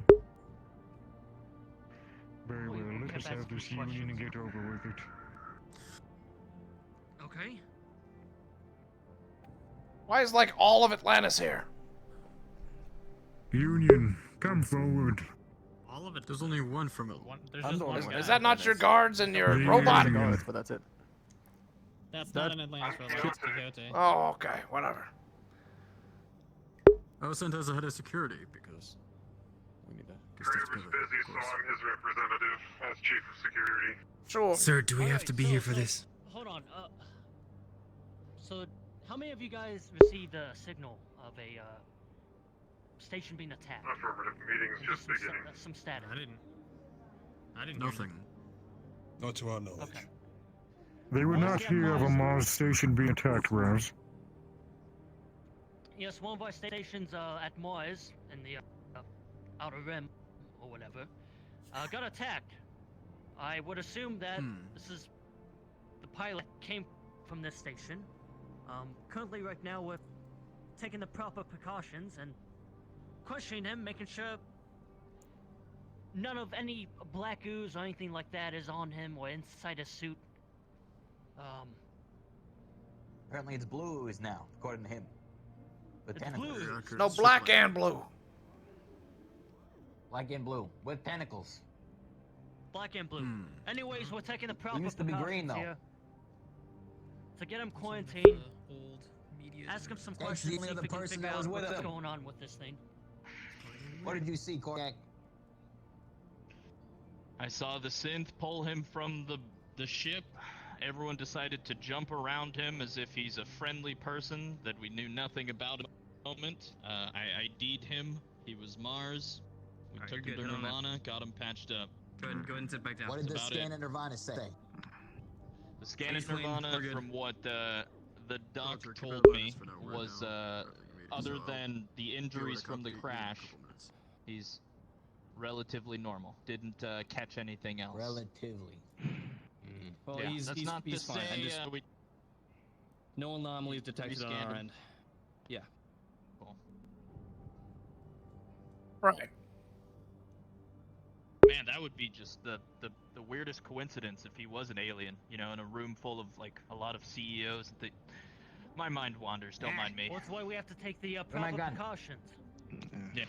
Very well, let us have this union and get over with it. Okay. Why is like all of Atlantis here? Union, come forward. All of it. There's only one from it. There's just one guy. Is that not your guards and your The robot? Union. But that's it. That's not an Atlantis robot. It's Quixote. Oh, okay, whatever. I was sent as a head of security because we need to get stuff together. busy, so I'm his representative as chief of security. Sure. Sir, do we have to be here for this? Hold on. So, how many of you guys received a signal of a station being attacked? Affirmative. Meeting's just beginning. Some static. I didn't. Nothing. Not to our knowledge. Okay. They would not hear of a Mars station being attacked, Raz. Yes, one of our stations at Mars in the Outer Rim or whatever got attacked. I would assume that this is the pilot came from this station. Currently, right now, we're taking the proper precautions and questioning him, making sure none of any black ooze or anything like that is on him or inside his suit. Apparently it's blue ooze now, according to him. With It's tentacles. blue. No, black and blue. Black and blue. With tentacles. Black and blue. Anyways, we're taking the proper used to be green, precautions though. here to get him quarantined. Ask him some That's questions, the see only if other we can person figure that was out with what's him. going on with this thing. What did you see, Korak? I saw the synth pull him from the ship. Everyone decided to jump around him as if he's a friendly person that we knew nothing about at the moment. I ID'd him. He was Mars. We Alright, took you're him to good. Hit on Nirvana, got him patched up. Go ahead and sit back down. What did the about scan it. at Nirvana say? The scan He's at clean, Nirvana, we're good. from what the doc Roger, keep told it me, for now. We're was now other so than the deal with injuries a from the couple- crash, couple minutes. he's relatively normal. Didn't catch anything else. Relatively. Well, Yeah, he's that's he's, not he's to fine. say, I just we no anomalies detected on scanned our him. end. Yeah. Cool. Right. Man, that would be just the weirdest coincidence if he was an alien, you know, in a room full of like a lot of CEOs. My mind wanders, don't mind me. Well, that's why we have to take the my proper gun? precautions. Yeah,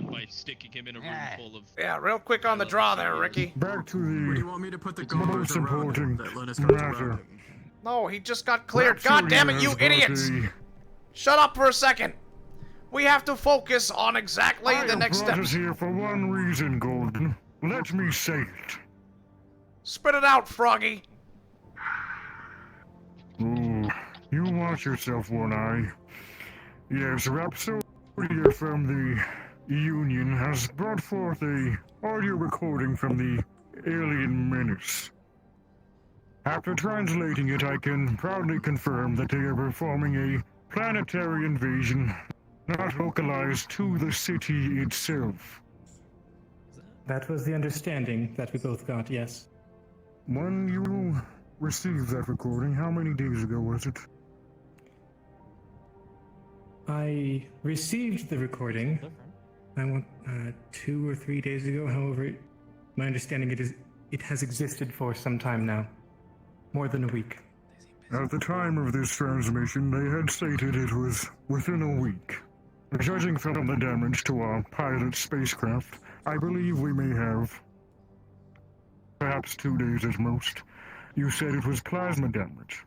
by sticking him in a room full of. Yeah, real quick on the draw there, Ricky. Back to Where do the you want me to put the most guards around him important that let us guards around matter. him? No, he just got cleared. Rhapsody God damn it, you has got idiots! the- Shut up for a second. We have to focus on exactly I the have next brought step. us here for one reason, Golden. Let me say it. Spit it out, Froggy. Ooh, you watch yourself, One Eye. Yes, Rhapsody from the Union has brought forth a audio recording from the alien menace. After translating it, I can proudly confirm that they are performing a planetary invasion, not localized to the city itself. That was the understanding that we both got, yes. When you received that recording, how many days ago was it? I received the recording, I want 2 or 3 days ago. However, my understanding it has existed for some time now. More than a week. At the time of this transmission, they had stated it was within a week. Judging from the damage to our pilot spacecraft, I believe we may have perhaps 2 days at most. You said it was plasma damage.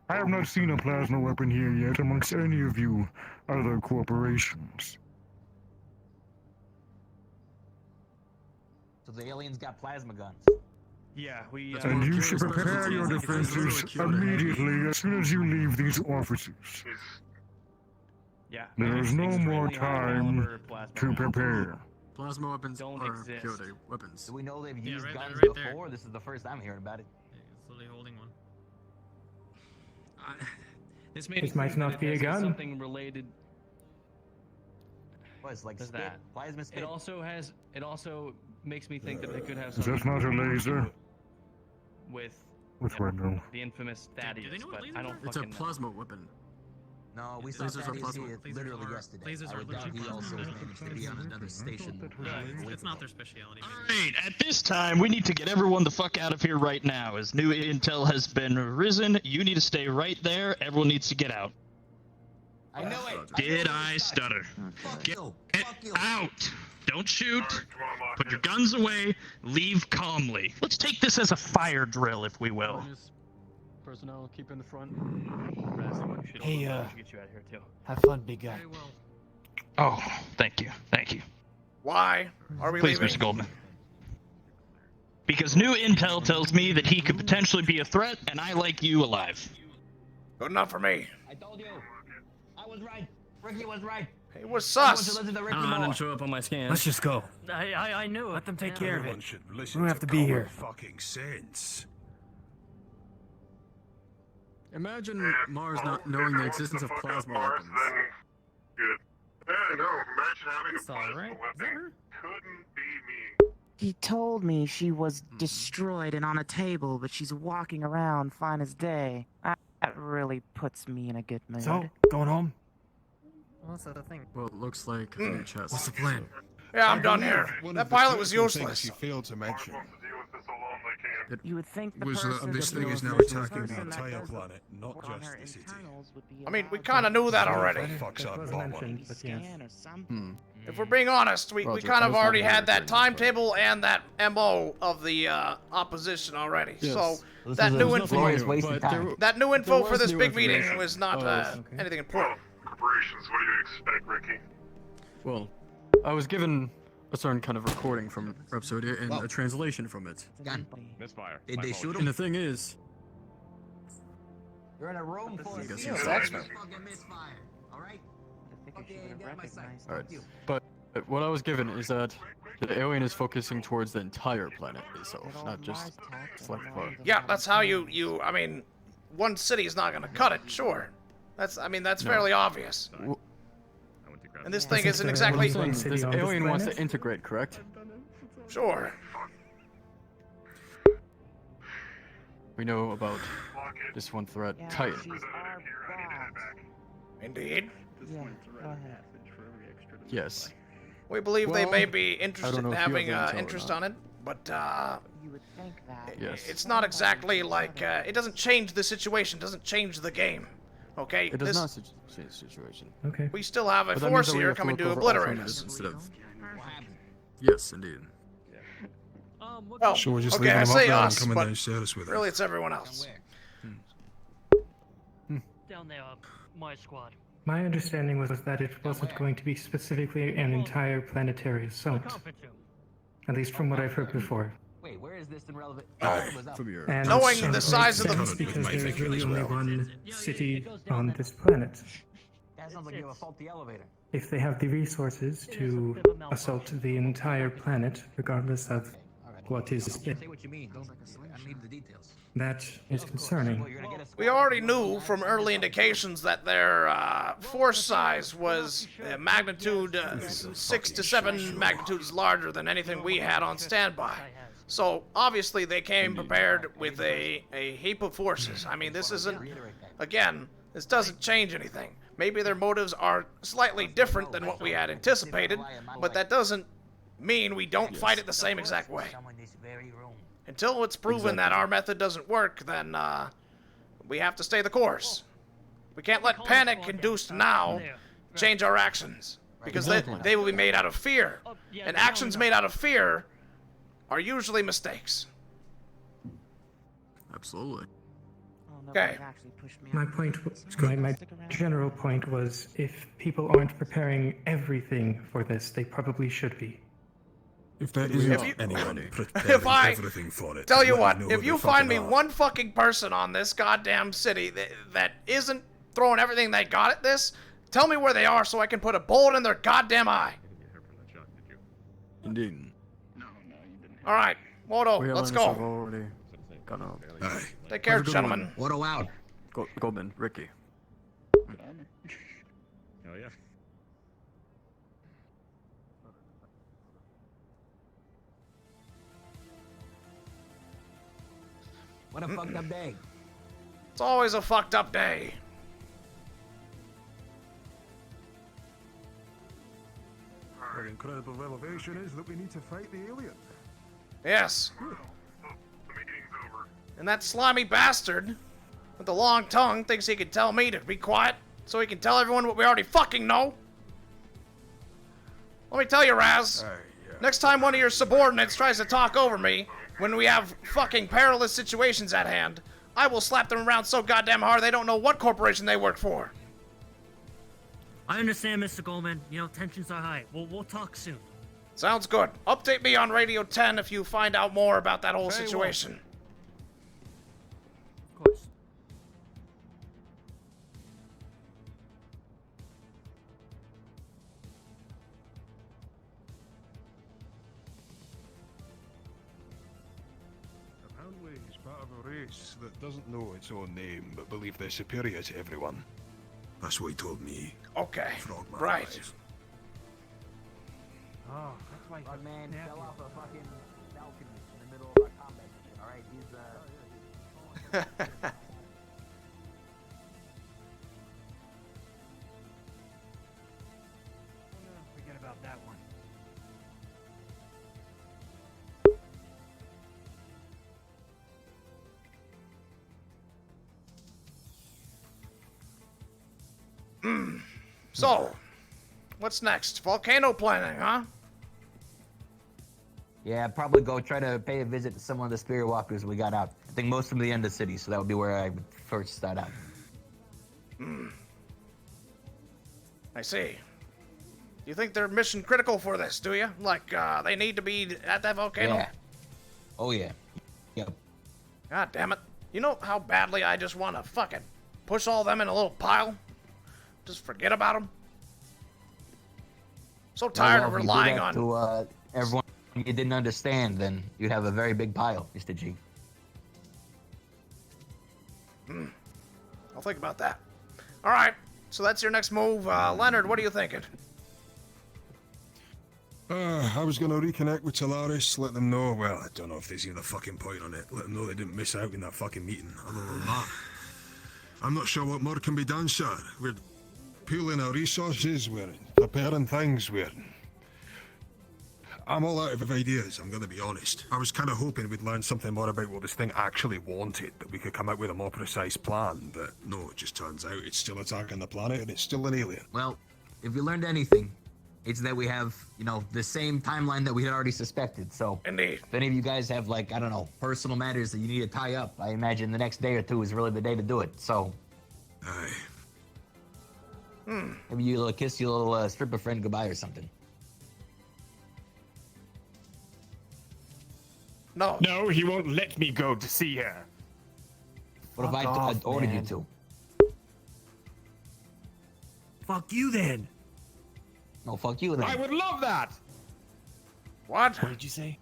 I have not seen a plasma weapon here yet amongst any of you other corporations. So the aliens got plasma guns. Yeah, we. And you should prepare your defenses immediately as soon as you leave these offices. Yeah. There is no more time to prepare. Plasma weapons Don't are exist. Kyoto weapons. Do we know they've used right guns there, right there. before? This is the first I'm hearing about it. He's literally holding one. This might not be a gun. Something related. was? Like Does spit? that. Plasma spit? It also makes me think that they could have Is that not a laser? with Which one, no? the infamous Thaddeus, but I don't It's a fucking know. plasma weapon. No, we saw Lasers are Thaddeus plasma. here literally yesterday. lasers I are would doubt he literally also plasma. managed to be on another station. It's not their speciality. Alright, at this time, we need to get everyone the fuck out of here right now. As new intel has been risen, you need to stay right there. Everyone needs to get out. I know it. Did I stutter? Get out! Don't shoot. Put your guns away. Leave calmly. Let's take this as a fire drill, if we will. Personnel, keep in the front. Hey, get you out of here too. Have fun, big guy. Oh, thank you. Thank you. Why are we Please, leaving? Mr. Goldman. Because new intel tells me that he could potentially be a threat, and I like you alive. Good enough for me. I told you. I was right. Ricky was right. He was I want sus. to listen to Ricky I more. didn't show up on my scan. Let's just go. I knew it. Let them take care of Everyone it. should We listen don't have to be common here. fucking sense. Imagine Mars not knowing the existence of plasma weapons. It's alright. Is that her? He told me she was destroyed and on a table, but she's walking around fine as day. That really puts me in a good mood. So, going home? What's the thing? Well, it looks like a chest. What's the plan? Yeah, I'm done here. That pilot was useless. You failed to mention You would think the was person that this that thing is knows now this attacking the person that entire does planet, not report on just her the city. internals would be I mean, we allowed kind of knew that What already. the fuck's up, was Lawlman? mentioned, but yes. scan or something. If we're being honest, we Roger, kind I of was not already here had that during this, but- timetable and that MO of the opposition already. Yes. So This that is new nothing info, new, wasted but time. there- that new info there for was this new big meeting information. was not anything important. Preparations, what do you expect, Ricky? Well, I was given a certain kind of recording from Rhapsodia and a translation from it. Gun. Misfire. Did they shoot And him? the thing is, You're in a room full of I guess seals. you That's Fucking misfire. Alright? I figured she Okay, would have get my side. recognized alright, it. but what I was given is that the alien is focusing towards the entire planet itself, Did all not just Mars tax select and part. all the Yeah, that's how volunteers- I mean, one city is not going to cut it, sure. That's No. fairly obvious. W- And this I thing think isn't the exactly one saying, city this on this alien wants to planet? integrate, correct? sure. We know about this one threat, Yeah, Titan. she's our boss. Indeed. Yeah, go ahead. Yes. We believe they may Well, be interested know in if you have having intel or interest not. on it, but You would think that. Yes. it's not exactly like it doesn't change the situation, doesn't change the game. Okay, It does not change the situation. Okay. we still have a But that means force that we here have to coming look to over obliterate alternatives us. instead of. What happened? Yes, indeed. Well, So we're just okay, leaving I him up say there and us, coming but downstairs with really us. it's everyone else. Down there, my squad. My understanding was that it wasn't going to be specifically an entire planetary assault. At least from what I've heard before. Wait, where is this in relevant? Aye. Was up. From your. And Knowing it the makes size of the- sense Current with because my there is thinking really as only well. one city on this planet. That sounds like you have a faulty elevator. If they have the resources to assault the entire planet, regardless of what is Say what you mean. Don't. I need the details. that is concerning. You're gonna get us. We already knew from early indications that their force size was magnitude 6 to 7 magnitudes larger than anything we had on standby. So obviously they came prepared with a heap of forces. I mean, this isn't, again, this doesn't change anything. Maybe their motives are slightly different than what we had anticipated, but that doesn't mean we don't fight it the same exact way. Someone in this very room. Until it's proven that our method doesn't work, then we have to stay the course. We can't let panic induced now change our actions, because they will be made out of fear. And actions made out of fear are usually mistakes. Absolutely. Okay. My point, my general point was, if people aren't preparing everything for this, they probably should be. If there If isn't you- anyone If preparing I everything for it, tell you let what, me know if who you they find me fucking are. one fucking person on this goddamn city that isn't throwing everything they got at this, tell me where they are so I can put a bullet in their goddamn eye. Indeed. All right, Moto, We have let's Linus have go. already gone out. Aye. Take care, Have a good gentlemen. one. What out? Goldman, Ricky. Hell yeah. What a fucked up day. It's always a fucked up day. Our incredible revelation is that we need to fight the alien. Yes. And that slimy bastard with the long tongue thinks he can tell me to be quiet so he can tell everyone what we already fucking know. Let me tell you, Raz. Next time one of your subordinates tries to talk over me when we have fucking perilous situations at hand, I will slap them around so goddamn hard they don't know what corporation they work for. I understand, Mr. Goldman. You know, tensions are high. We'll talk soon. Sounds good. Update me on Radio 10 if you find out more about that whole Very well. situation. Of course. Apparently, he's part of a race that doesn't know its own name, but believe they're superior to everyone. That's what he told me. Okay. Frogman Right. Alive. Oh, that's why Our man Yeah. fell off a fucking balcony in the middle of our combat mission. Alright, he's Forget about that one. So, what's next? Volcano planning, huh? Yeah, I'd probably go try to pay a visit to some of the spirit walkers we got out. I think most of them are the end of the city, so that would be where I would first start out. I see. You think they're mission critical for this, do you? Like, they need to be at that volcano? Yeah. Oh yeah. Yep. God damn it. You know how badly I just want to fucking push all them in a little pile? Just forget about them? So tired of Well, if you do relying that on... to everyone you didn't understand, then you'd have a very big pile, Mr. G. I'll think about that. All right, so that's your next move. Leonard, what are you thinking? I was going to reconnect with Callous, let them know, well, I don't know if they see the fucking point on it, let them know they didn't miss out in that fucking meeting. Other than that, I'm not sure what more can be done, sir. We're pooling our resources, we're preparing things, I'm all out of ideas, I'm going to be honest. I was kind of hoping we'd learn something more about what this thing actually wanted, that we could come out with a more precise plan, but no, it just turns out it's still attacking the planet and it's still an alien. Well, if we learned anything, it's that we have, you know, the same timeline that we had already suspected. So, Indeed. If any of you guys have, like, I don't know, personal matters that you need to tie up, I imagine the next day or two is really the day to do it. So, aye. Maybe you'll kiss your little stripper friend goodbye or something. No. No, he won't let me go to see her. What if I ordered you to? Fuck you then. No, fuck you then. I would love that. What? What did you say?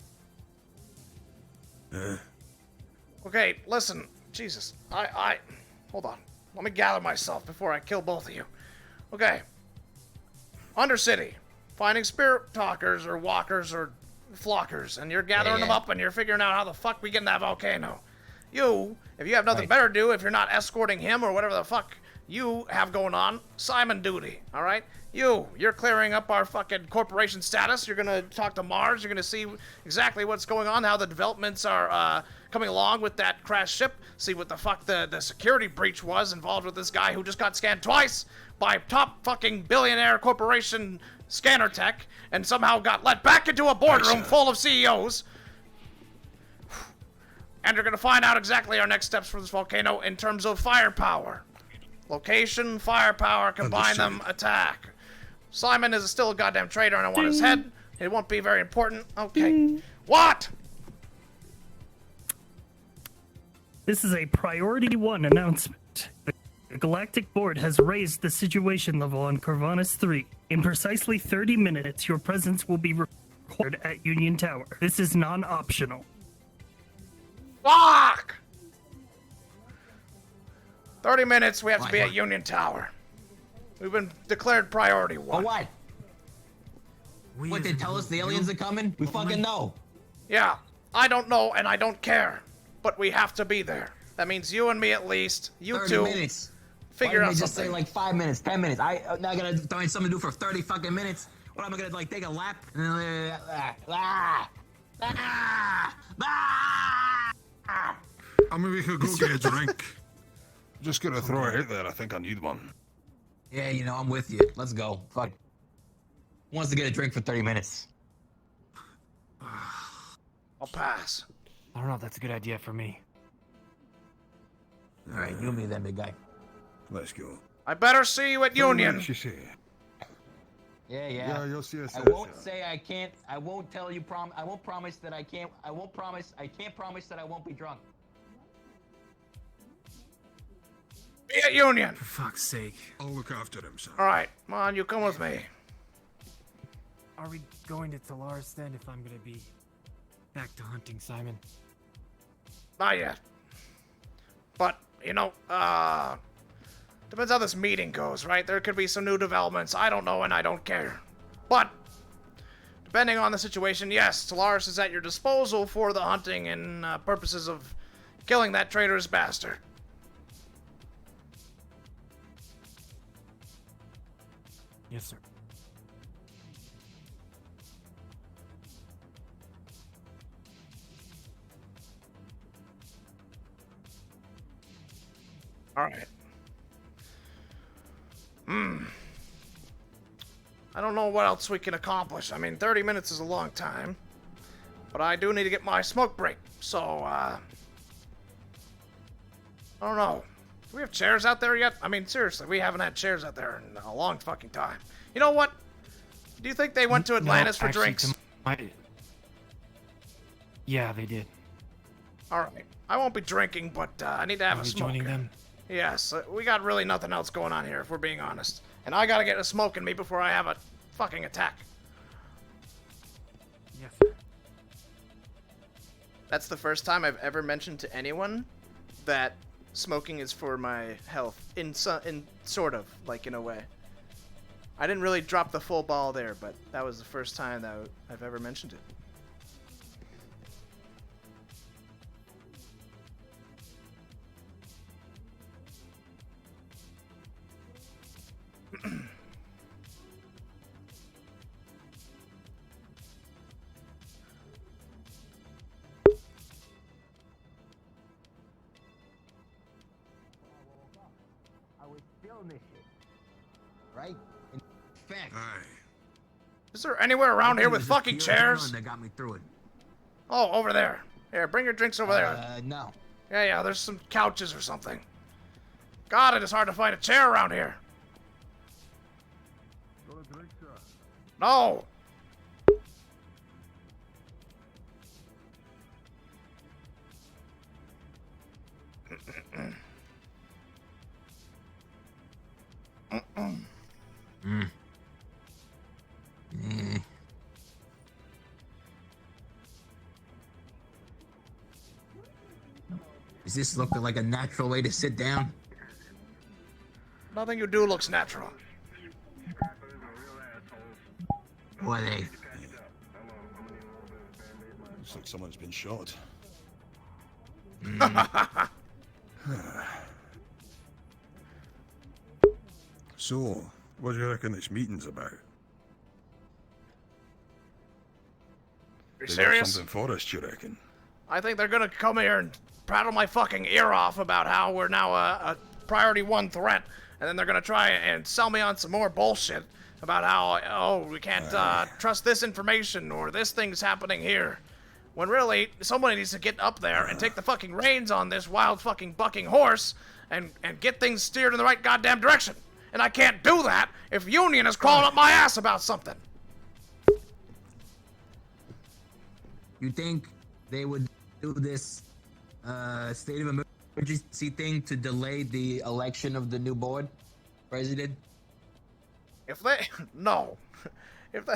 Okay, listen. Jesus. Hold on. Let me gather myself before I kill both of you. Okay. Undercity. Finding spirit talkers or walkers or flockers, and you're gathering them up and you're figuring out how the fuck we get in that volcano. You, if you have nothing better to do, if you're not escorting him or whatever the fuck you have going on, Simon duty, alright? You're clearing up our fucking corporation status. You're gonna talk to Mars. You're gonna see exactly what's going on, how the developments are coming along with that crashed ship. See what the fuck the security breach was involved with this guy who just got scanned twice by top fucking billionaire corporation scanner tech and somehow got let back into a boardroom full of CEOs. And you're gonna find out exactly our next steps for this volcano in terms of firepower. Location, firepower, combine them, attack. Simon is still a goddamn traitor and I want his head. It won't be very important. Okay. What? This is a priority 1 announcement. The Galactic Board has raised the situation level on Corvanus 3. In precisely 30 minutes, your presence will be required at Union Tower. This is non-optional. Fuck! 30 minutes, we have to be at Union Tower. We've been declared priority 1. Oh, what? What, they tell us the aliens are coming? We fucking know. Yeah, I don't know and I don't care. but we have to be there. That means you and me at least. You 30 two. minutes. Figure Why out didn't they just something. say like 5 minutes, 10 minutes? I'm not gonna find something to do for 30 fucking minutes. What am I gonna like take a lap and then I mean, we could go get a drink. Just gonna throw it out there. I think I need one. Yeah, you know, I'm with you. Let's go. Fuck. Who wants to get a drink for 30 minutes? I'll pass. I don't know if that's a good idea for me. All right, you and me then, big guy. Let's go. I better see you at Union. You say? Yeah. Yeah, you'll see us. I won't say I can't. I won't tell you. I won't promise that I can't. I won't promise. I can't promise that I won't be drunk. Be at Union. For fuck's sake. I'll look after him, sir. All right, come on, you come with me. Are we going to Talaris then if I'm gonna be back to hunting Simon? Not yet. But, you know, depends how this meeting goes, right? There could be some new developments. I don't know and I don't care. But, depending on the situation, yes, Talaris is at your disposal for the hunting and purposes of killing that traitorous bastard. Yes, sir. All right. I don't know what else we can accomplish. I mean, 30 minutes is a long time. But I do need to get my smoke break. So, I don't know. Do we have chairs out there yet? I mean, seriously, we haven't had chairs out there in a long fucking time. You know what? Do you think they went to Atlantis for actually, drinks? Yeah, they did. All right. I won't be drinking, but I need to have Are a we smoke. joining them? Yes, we got really nothing else going on here, if we're being honest. And I gotta get a smoke in me before I have a fucking attack. Yes. That's the first time I've ever mentioned to anyone that smoking is for my health. In sort of, like in a way. I didn't really drop the full ball there, but that was the first time that I've ever mentioned it. I was feeling this shit. Right? In fact. Is there anywhere around here with fucking chairs? That got me through it. Oh, over there. Here, bring your drinks over there. No. Yeah, there's some couches or something. God, it is hard to find a chair around here. No! Is this looking like a natural way to sit down? Nothing you do looks natural. Who are they? Looks like someone's been shot. So, what do you reckon this meeting's about? You They got serious? something for us, do you reckon? I think they're gonna come here and prattle my fucking ear off about how we're now a priority 1 threat, and then they're gonna try and sell me on some more bullshit about how, oh, we can't trust this information or this thing's happening here. When really, somebody needs to get up there and take the fucking reins on this wild fucking bucking horse and get things steered in the right goddamn direction. And I can't do that if Union is crawling up my ass about something. You think they would do this state of emergency thing to delay the election of the new board president? If they... No. If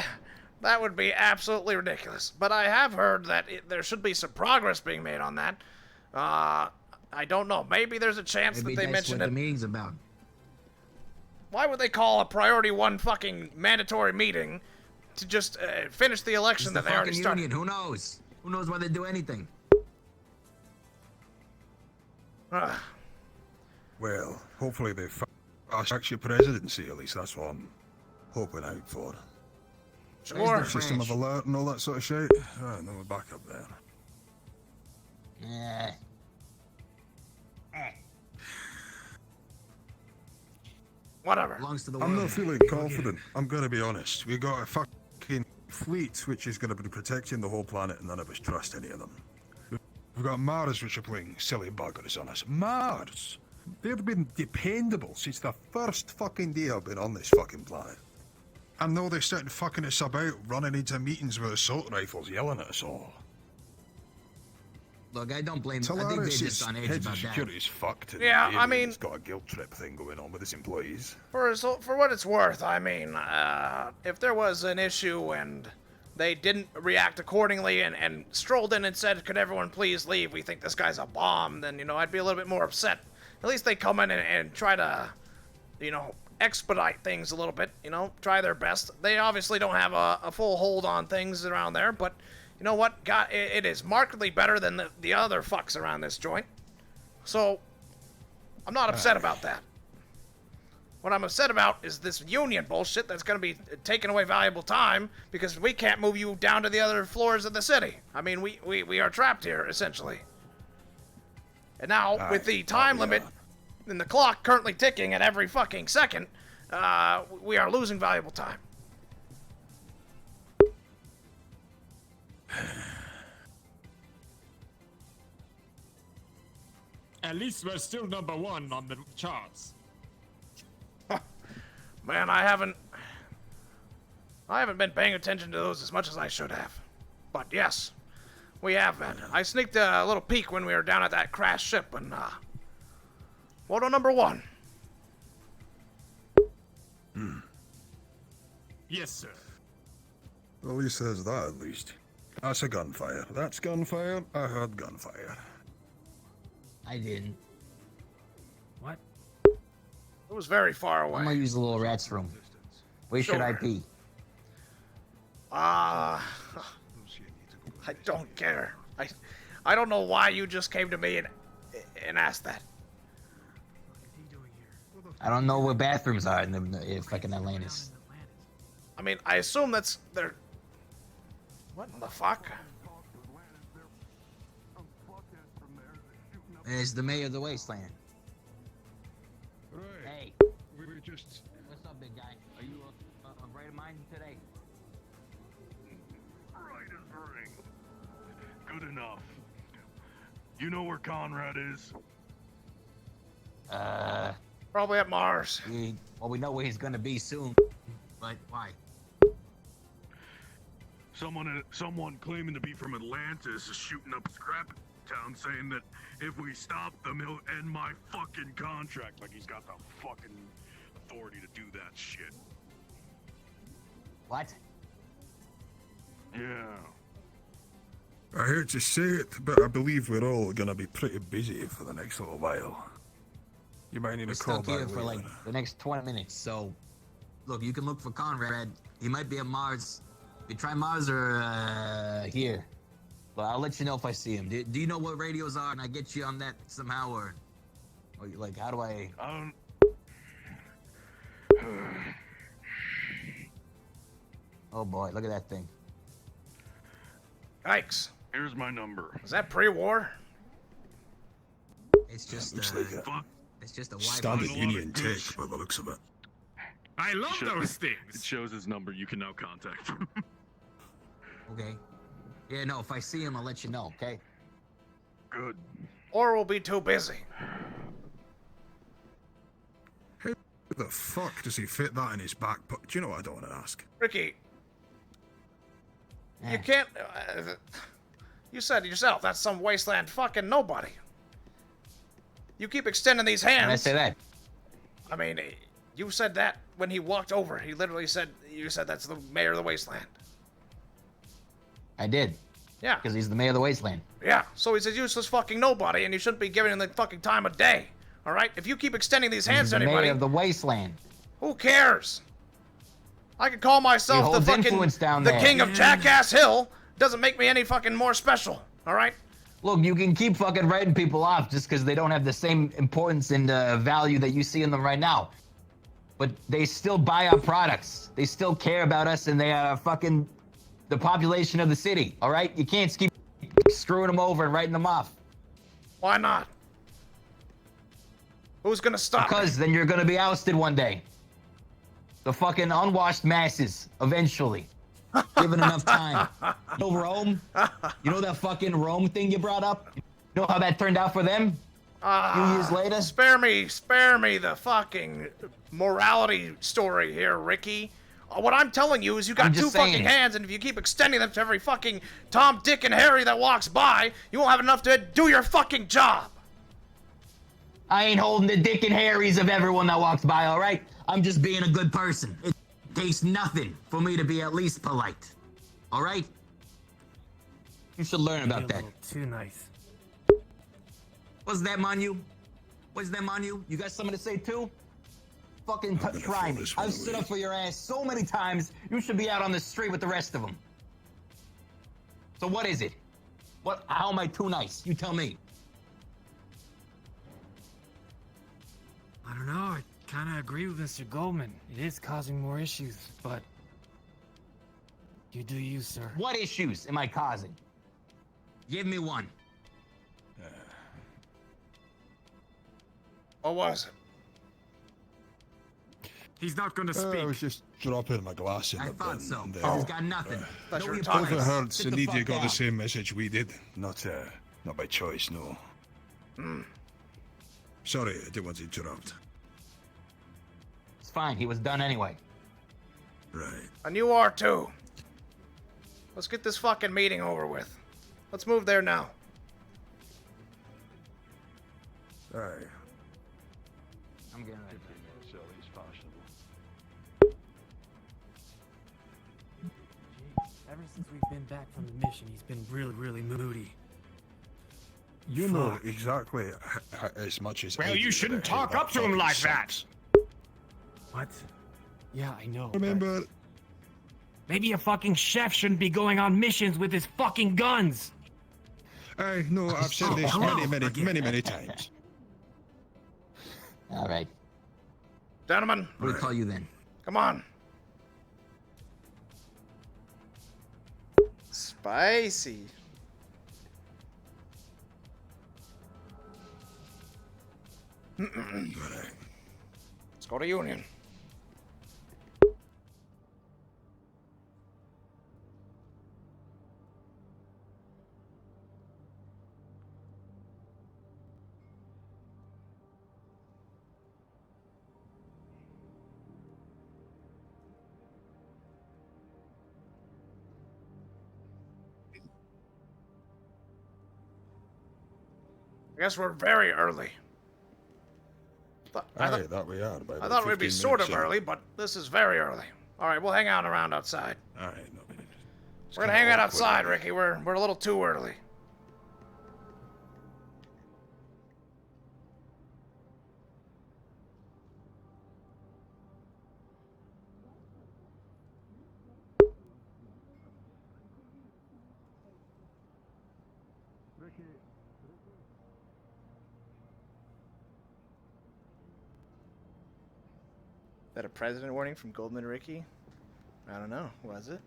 that would be absolutely ridiculous. But I have heard that there should be some progress being made on that. I don't know. Maybe there's a chance Maybe that they that's mentioned what it. the meeting's about. Why would they call a priority 1 fucking mandatory meeting to just finish the election It's that the they already fucking started? union. Who knows? Who knows why they do anything? Ugh. Well, hopefully they fast your presidency, at least that's what I'm hoping out for. Sure. System of alert and all that sort of shit. Ah, no, we're back up there. Yeah. Whatever. Belongs to the I'm world. not feeling confident. I'm gonna be honest. We got a fucking fleet which is gonna be protecting the whole planet, and none of us trust any of them. We've got Mars which are playing silly buggers on us. Mars! They've been dependable since the first fucking day I've been on this fucking planet. I know they're starting fucking us about, running into meetings with assault rifles, yelling at us all. Look, I don't blame them. I think they're just on edge heads about of that. security's fucked. And Yeah, the I mean- alien's got a guilt trip thing going on with his employees. For what it's worth, I mean, if there was an issue and they didn't react accordingly and strolled in and said, "Could everyone please leave? We think this guy's a bomb," then, you know, I'd be a little bit more upset. At least they come in and try to, you know, expedite things a little bit, you know, try their best. They obviously don't have a full hold on things around there, but you know what? God, it is markedly better than the other fucks around this joint. So, I'm not upset about that. What I'm upset about is this union bullshit that's going to be taking away valuable time because we can't move you down to the other floors of the city. I mean, we are trapped here, essentially. And now, with the time limit and the clock currently ticking at every fucking second, we are losing valuable time. At least we're still #1 on the charts. Man, I haven't been paying attention to those as much as I should have. But yes, we have been. I sneaked a little peek when we were down at that crashed ship, and photo #1. Yes, sir. Well, he says that at least. That's a gunfire. That's gunfire. I heard gunfire. I didn't. What? It was very far away. I'm gonna use the little rat's room. Where should I Sure. pee? I don't care. I don't know why you just came to me and asked that. I don't know where bathrooms are in the fucking Atlantis. I mean, I assume that's their. What in the fuck? It's the mayor of the wasteland. Hey. We were just. What's up, big guy? Are you a bright of mine today? Right as rain. Good enough. You know where Conrad is? Probably at Mars. Well, we know where he's gonna be soon. But why? Someone claiming to be from Atlantis is shooting up Scrap Town, saying that if we stop them, he'll end my fucking contract. Like he's got the fucking authority to do that shit. What? Yeah. I hate to say it, but I believe we're all gonna be pretty busy for the next little while. You might need We're a call stuck here back for later. like the next 20 minutes. So, look, you can look for Conrad. He might be at Mars. You try Mars or here. But I'll let you know if I see him. Do you know what radios are? And I get you on that somehow, or like how do I? Oh boy, look at that thing. Yikes. Here's my number. Is that pre-war? It's just Looks like it's just a standard Wi-Fi. Union tech by the looks of it. I love those things. It shows his number. You can now contact him. Okay. Yeah, no. If I see him, I'll let you know. Okay. Good. Or we'll be too busy. How the fuck does he fit that in his back pocket? Do you know what I don't want to ask? Ricky, you can't. You said it yourself. That's some wasteland fucking nobody. You keep extending these hands. Did I say that? I mean, you said that when he walked over. He literally said, "You said that's the mayor of the wasteland." I did. Yeah. Because he's the mayor of the wasteland. Yeah. So he's a useless fucking nobody, and you shouldn't be giving him the fucking time of day. All right. If you keep extending these hands He's to the anybody, mayor of the wasteland. who cares? I could call myself the holds fucking influence down the there. king of Jackass Hill. Doesn't make me any fucking more special. All right. Look, you can keep fucking writing people off just because they don't have the same importance and value that you see in them right now. But they still buy our products. They still care about us, and they are fucking the population of the city, all right? You can't keep screwing them over and writing them off. Why not? Who's gonna stop me? Because then you're gonna be ousted one day. The fucking unwashed masses, eventually. Given enough time. You know Rome? You know that fucking Rome thing you brought up? You know how that turned out for them? A few years later? Spare me the fucking morality story here, Ricky. What I'm telling you is you got two fucking hands, and if you keep extending them to every fucking Tom, Dick, and Harry that walks by, you won't have enough to do your fucking job. I ain't holding the Dick and Harrys of everyone that walks by, all right? I'm just being a good person. It takes nothing for me to be at least polite. All right? You should learn about that. Too nice. What's that, Manu? What's that, Manu? You got something to say, too? Fucking try me. I've stood up for your ass so many times, you should be out on the street with the rest of them. So what is it? How am I too nice? You tell me. I don't know. I kind of agree with Mr. Goldman. It is causing more issues, but you do you, sir. What issues am I causing? Give me one. What was it? He's not gonna speak. I was just dropping my glass in I the thought bin. so. And, He's got nothing. Thought you were talking. talking. overheard Sit the Sanidia fuck got down. the same message we did. Not by choice, no. Sorry, I didn't want to interrupt. It's fine. He was done anyway. Right. And you are too. Let's get this fucking meeting over with. Let's move there now. Aye. I'm getting ready. Ever since we've been back from the mission, he's been really moody. You know exactly as much as I Well, do you shouldn't about talk how up to him fucking like sucks. What? Yeah, I know. Remember? Maybe a fucking chef shouldn't be going on missions with his fucking guns. Aye, no, I've said this many times. All right. Gentlemen. What do we call you then? Come on. Spicy. Let's go to Union. I guess we're very early. Aye, that we are. I thought we'd be sort of early, but this is very early. All right, we'll hang out around outside. All right, no. We're gonna hang out outside, Ricky. We're a little too early. That a president warning from Goldman Ricky? I don't know. Was it?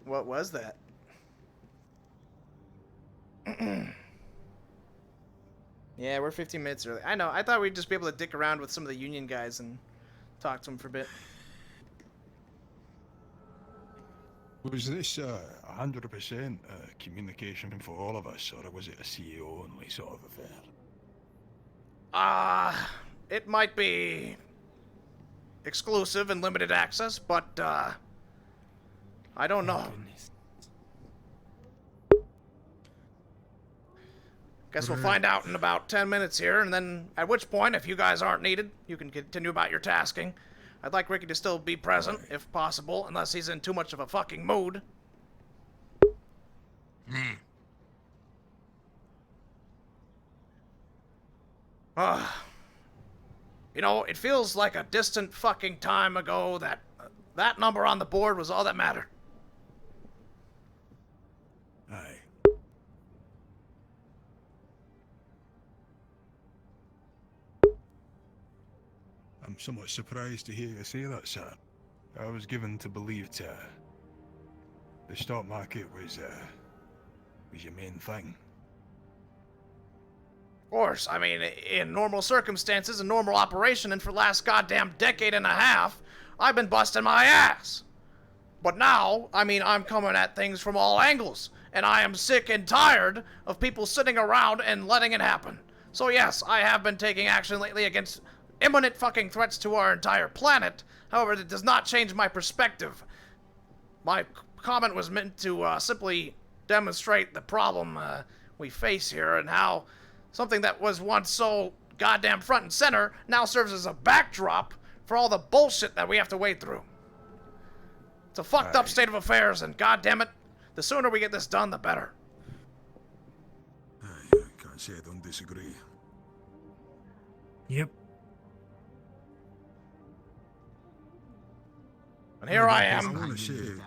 What was that? Yeah, we're 15 minutes early. I know. I thought we'd just be able to dick around with some of the union guys and talk to them for a bit. Was this 100% communication for all of us, or was it a CEO only sort of affair? It might be exclusive and limited access, but I don't know. Guess we'll find out in about 10 minutes here, and then at which point, if you guys aren't needed, you can continue about your tasking. I'd like Ricky to still be present, if possible, unless he's in too much of a fucking mood. You know, it feels like a distant fucking time ago that that number on the board was all that mattered. Aye. I'm somewhat surprised to hear you say that, sir. I was given to believe the stock market was your main thing. Of course, I mean, in normal circumstances, a normal operation, and for the last goddamn decade and a half, I've been busting my ass. But now, I mean, I'm coming at things from all angles, and I am sick and tired of people sitting around and letting it happen. So yes, I have been taking action lately against imminent fucking threats to our entire planet. However, that does not change my perspective. My comment was meant to simply demonstrate the problem we face here and how something that was once so goddamn front and center now serves as a backdrop for all the bullshit that we have to wade through. It's a fucked up state of affairs, and goddammit, the sooner we get this done, the better. Can't say I don't disagree. Yep. And here I I am, want to say,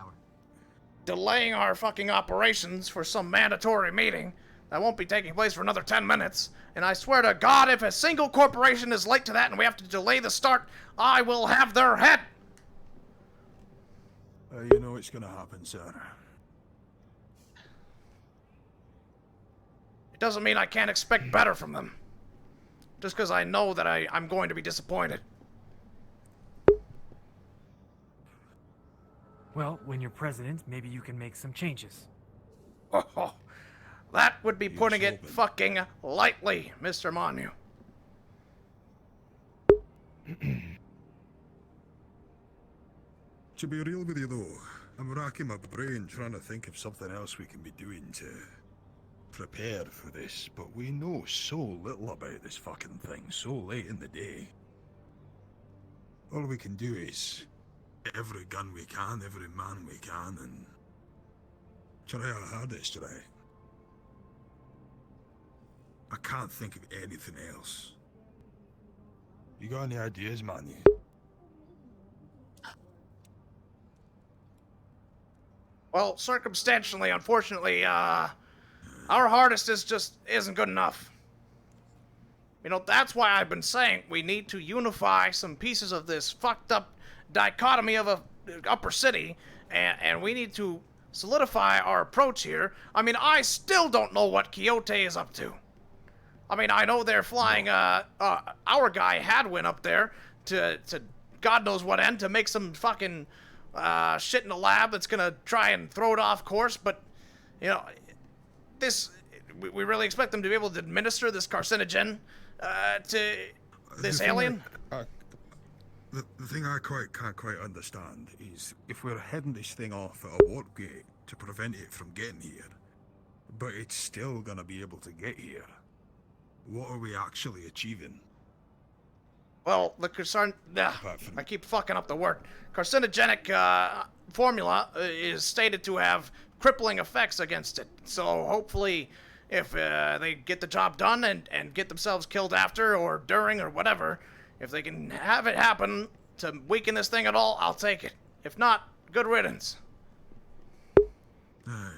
delaying our fucking operations for some mandatory meeting that won't be taking place for another 10 minutes. And I swear to God, if a single corporation is late to that and we have to delay the start, I will have their head. you know it's gonna happen, sir. It doesn't mean I can't expect better from them. Just because I know that I'm going to be disappointed. Well, when you're president, maybe you can make some changes. Oh, that would be putting it fucking lightly, Mr. Manu. To be real with you though, I'm racking my brain trying to think of something else we can be doing to prepare for this, but we know so little about this fucking thing so late in the day. All we can do is get every gun we can, every man we can, and try our hardest, right? I can't think of anything else. You got any ideas, man? Well, circumstantially, unfortunately, our hardest isn't good enough. You know, that's why I've been saying we need to unify some pieces of this fucked up dichotomy of a upper city, and we need to solidify our approach here. I mean, I still don't know what Quixote is up to. I mean, I know they're flying, our guy Hadwin up there to God knows what end to make some fucking shit in the lab that's gonna try and throw it off course, but, you know, we really expect them to be able to administer this carcinogen to this alien? The thing I can't quite understand is if we're heading this thing off at a warp gate to prevent it from getting here, but it's still gonna be able to get here, what are we actually achieving? Well, the I keep fucking up the word. Carcinogenic formula is stated to have crippling effects against it. So hopefully, if they get the job done and get themselves killed after or during or whatever, if they can have it happen to weaken this thing at all, I'll take it. If not, good riddance.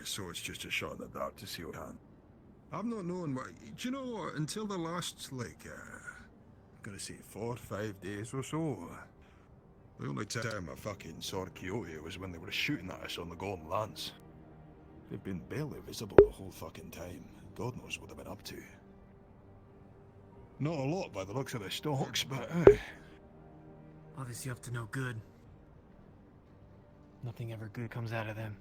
So it's just a shot in the dark to see what happens. I've not known what. Do you know what? Until the last, like, I'm gonna say 4 or 5 days or so, the only time I fucking saw Quixote was when they were shooting at us on the Golden Lance. They've been barely visible the whole fucking time. God knows what they've been up to. Not a lot by the looks of the stocks, but Obviously up to no good. Nothing ever good comes out of them.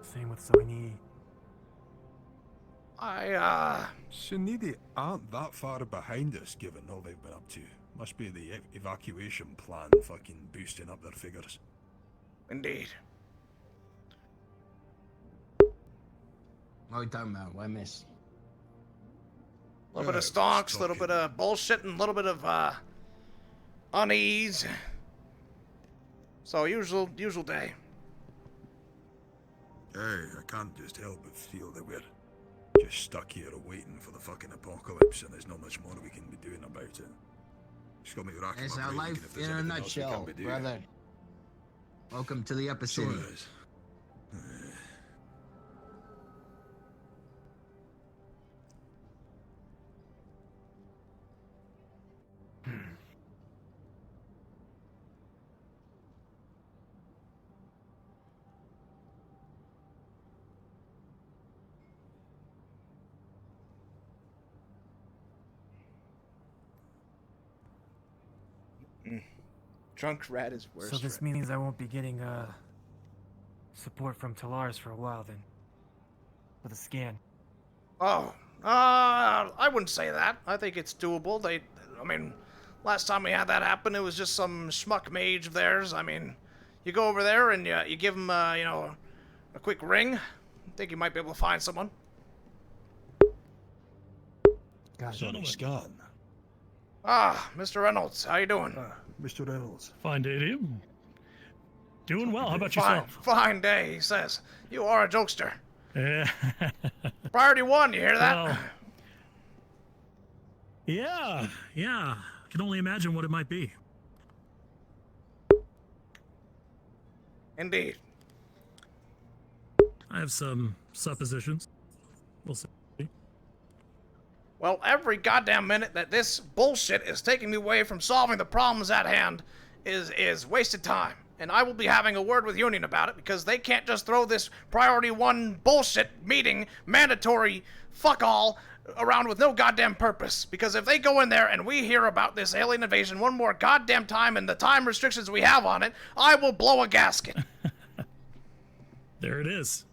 Same with Soini. Sunidi aren't that far behind us given all they've been up to. Must be the evacuation plan fucking boosting up their figures. Indeed. What are we talking about? What I miss? A little bit of stonks, a little bit of bullshit, and a little bit of unease. So usual day. Hey, I can't just help but feel that we're just stuck here waiting for the fucking apocalypse, and there's not much more we can be doing about it. Just got me racking It's my our brain life thinking if there's in a anything else we nutshell, can be doing. brother. Welcome to the upper So city. it is. Drunk rat is worse. So this means I won't be getting support from Talars for a while then. For the scan. Oh, I wouldn't say that. I think it's doable. I mean, last time we had that happen, it was just some schmuck mage of theirs. I mean, you go over there and you give them, you know, a quick ring. I think you might be able to find someone. Sonic scan. Ah, Mr. Reynolds, how you doing? Mr. Reynolds. Fine day to you. Doing well. How about Fine, yourself? fine day, he says. You are a jokester. Yeah. Priority 1, you hear that? Well, yeah. I can only imagine what it might be. Indeed. I have some suppositions. We'll see. Well, every goddamn minute that this bullshit is taking me away from solving the problems at hand is wasted time. And I will be having a word with Union about it because they can't just throw this priority 1 bullshit meeting, mandatory fuck all, around with no goddamn purpose. Because if they go in there and we hear about this alien invasion one more goddamn time and the time restrictions we have on it, I will blow a gasket. There it is.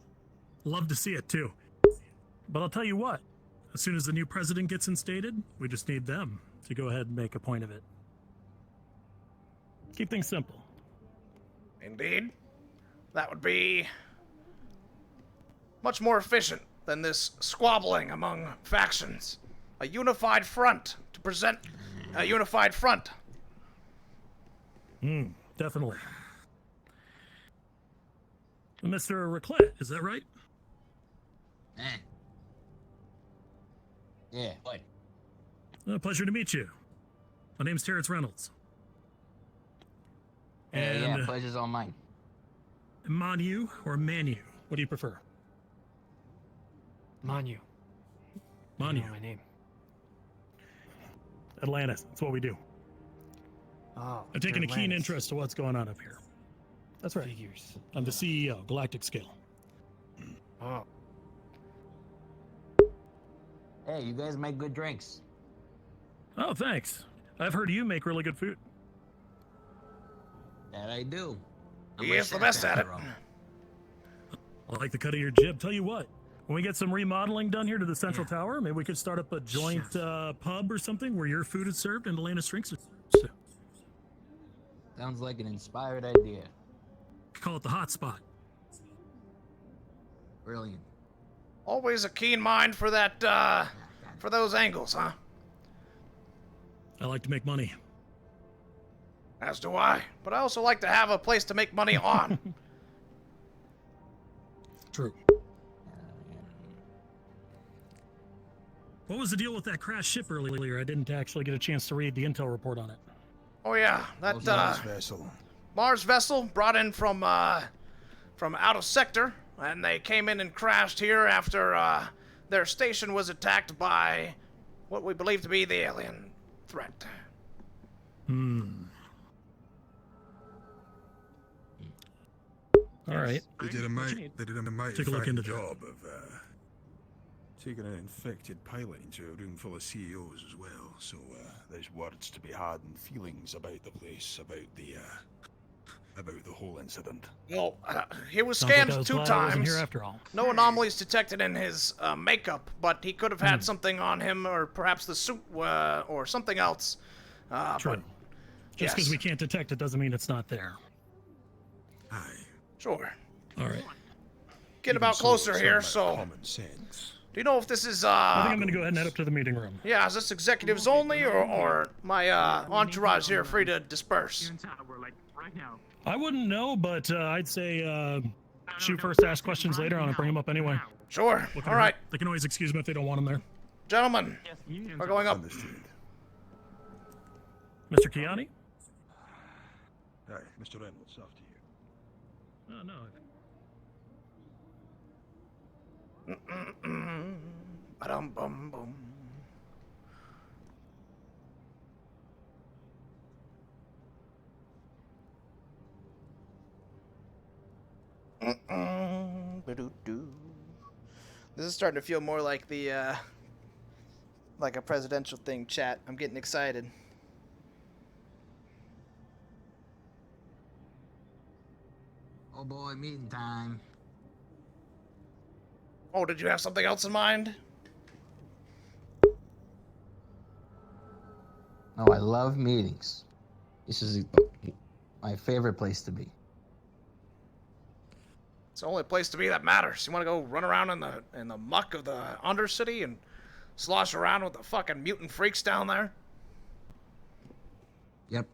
Love to see it too. But I'll tell you what, as soon as the new president gets instated, we just need them to go ahead and make a point of it. Keep things simple. Indeed. That would be much more efficient than this squabbling among factions. A unified front to present a unified front. Definitely. Mr. Raclette, is that right? Yeah, what? Pleasure to meet you. My name's Terrence Reynolds. Yeah, pleasure's all mine. Manu or Manu? What do you prefer? Manu. Manu. You know my name. Atlantis. That's what we do. Oh, I'm taking a keen Atlantis. interest to what's going on up here. That's right. Figures. I'm the CEO, Galactic Scale. Oh. Hey, you guys make good drinks. Oh, thanks. I've heard you make really good food. That I do. He is the best at it. I like the cut of your jib. Tell you what, when we get some remodeling done here to the Central Tower, maybe we could start up a joint pub or something where your food is served and Elena's drinks are served. Sounds like an inspired idea. Call it the hot spot. Brilliant. Always a keen mind for that, for those angles, huh? I like to make money. As do I. But I also like to have a place to make money on. True. What was the deal with that crash ship earlier? I didn't actually get a chance to read the intel report on it. Oh yeah, that Mars vessel. Mars vessel brought in from out of sector, and they came in and crashed here after their station was attacked by what we believe to be the alien threat. All right. They did a mighty Take a look fine into that. job of taking an infected pilot into a room full of CEOs as well. So there's words to be had and feelings about the place, about the whole incident. Well, he was Sounds like scanned I was 2 glad I wasn't times. here after all. No anomalies detected in his makeup, but he could have had something on him, or perhaps the suit, or something else. True. But, Just because yes. we can't detect it doesn't mean it's not there. Aye. Sure. All right. Get about closer here, so. Common sense. Do you know if this is, I think I'm gonna go ahead and head up to the meeting room. Yeah, is this executives only, or my entourage here free to disperse? I wouldn't know, but I'd say shoot first, ask questions later on, and bring them up anyway. Sure. Look, All right. They can always excuse them if they don't want them there. Gentlemen, we're going up. Understood. Mr. Kiani? Aye, Mr. Reynolds, after you. Oh, no. Ba-dum-bum-bum. Ba-doo-doo. This is starting to feel more like the like a presidential thing, chat. I'm getting excited. Oh boy, meeting time. Oh, did you have something else in mind? Oh, I love meetings. This is my favorite place to be. It's the only place to be that matters. You want to go run around in the muck of the Undercity and slosh around with the fucking mutant freaks down there? Yep.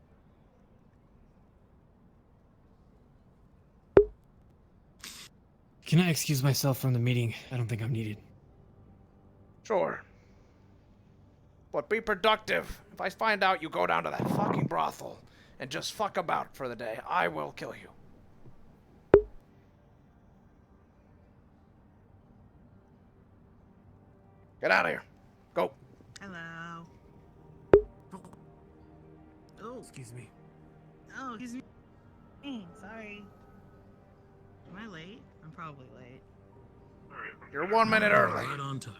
Can I excuse myself from the meeting? I don't think I'm needed. Sure. But be productive. If I find out you go down to that fucking brothel and just fuck about for the day, I will kill you. Get out of here. Go. Hello. Oh. Excuse me. Oh, excuse me. Sorry. Am I late? I'm probably late. You're 1 minute early. Right on time.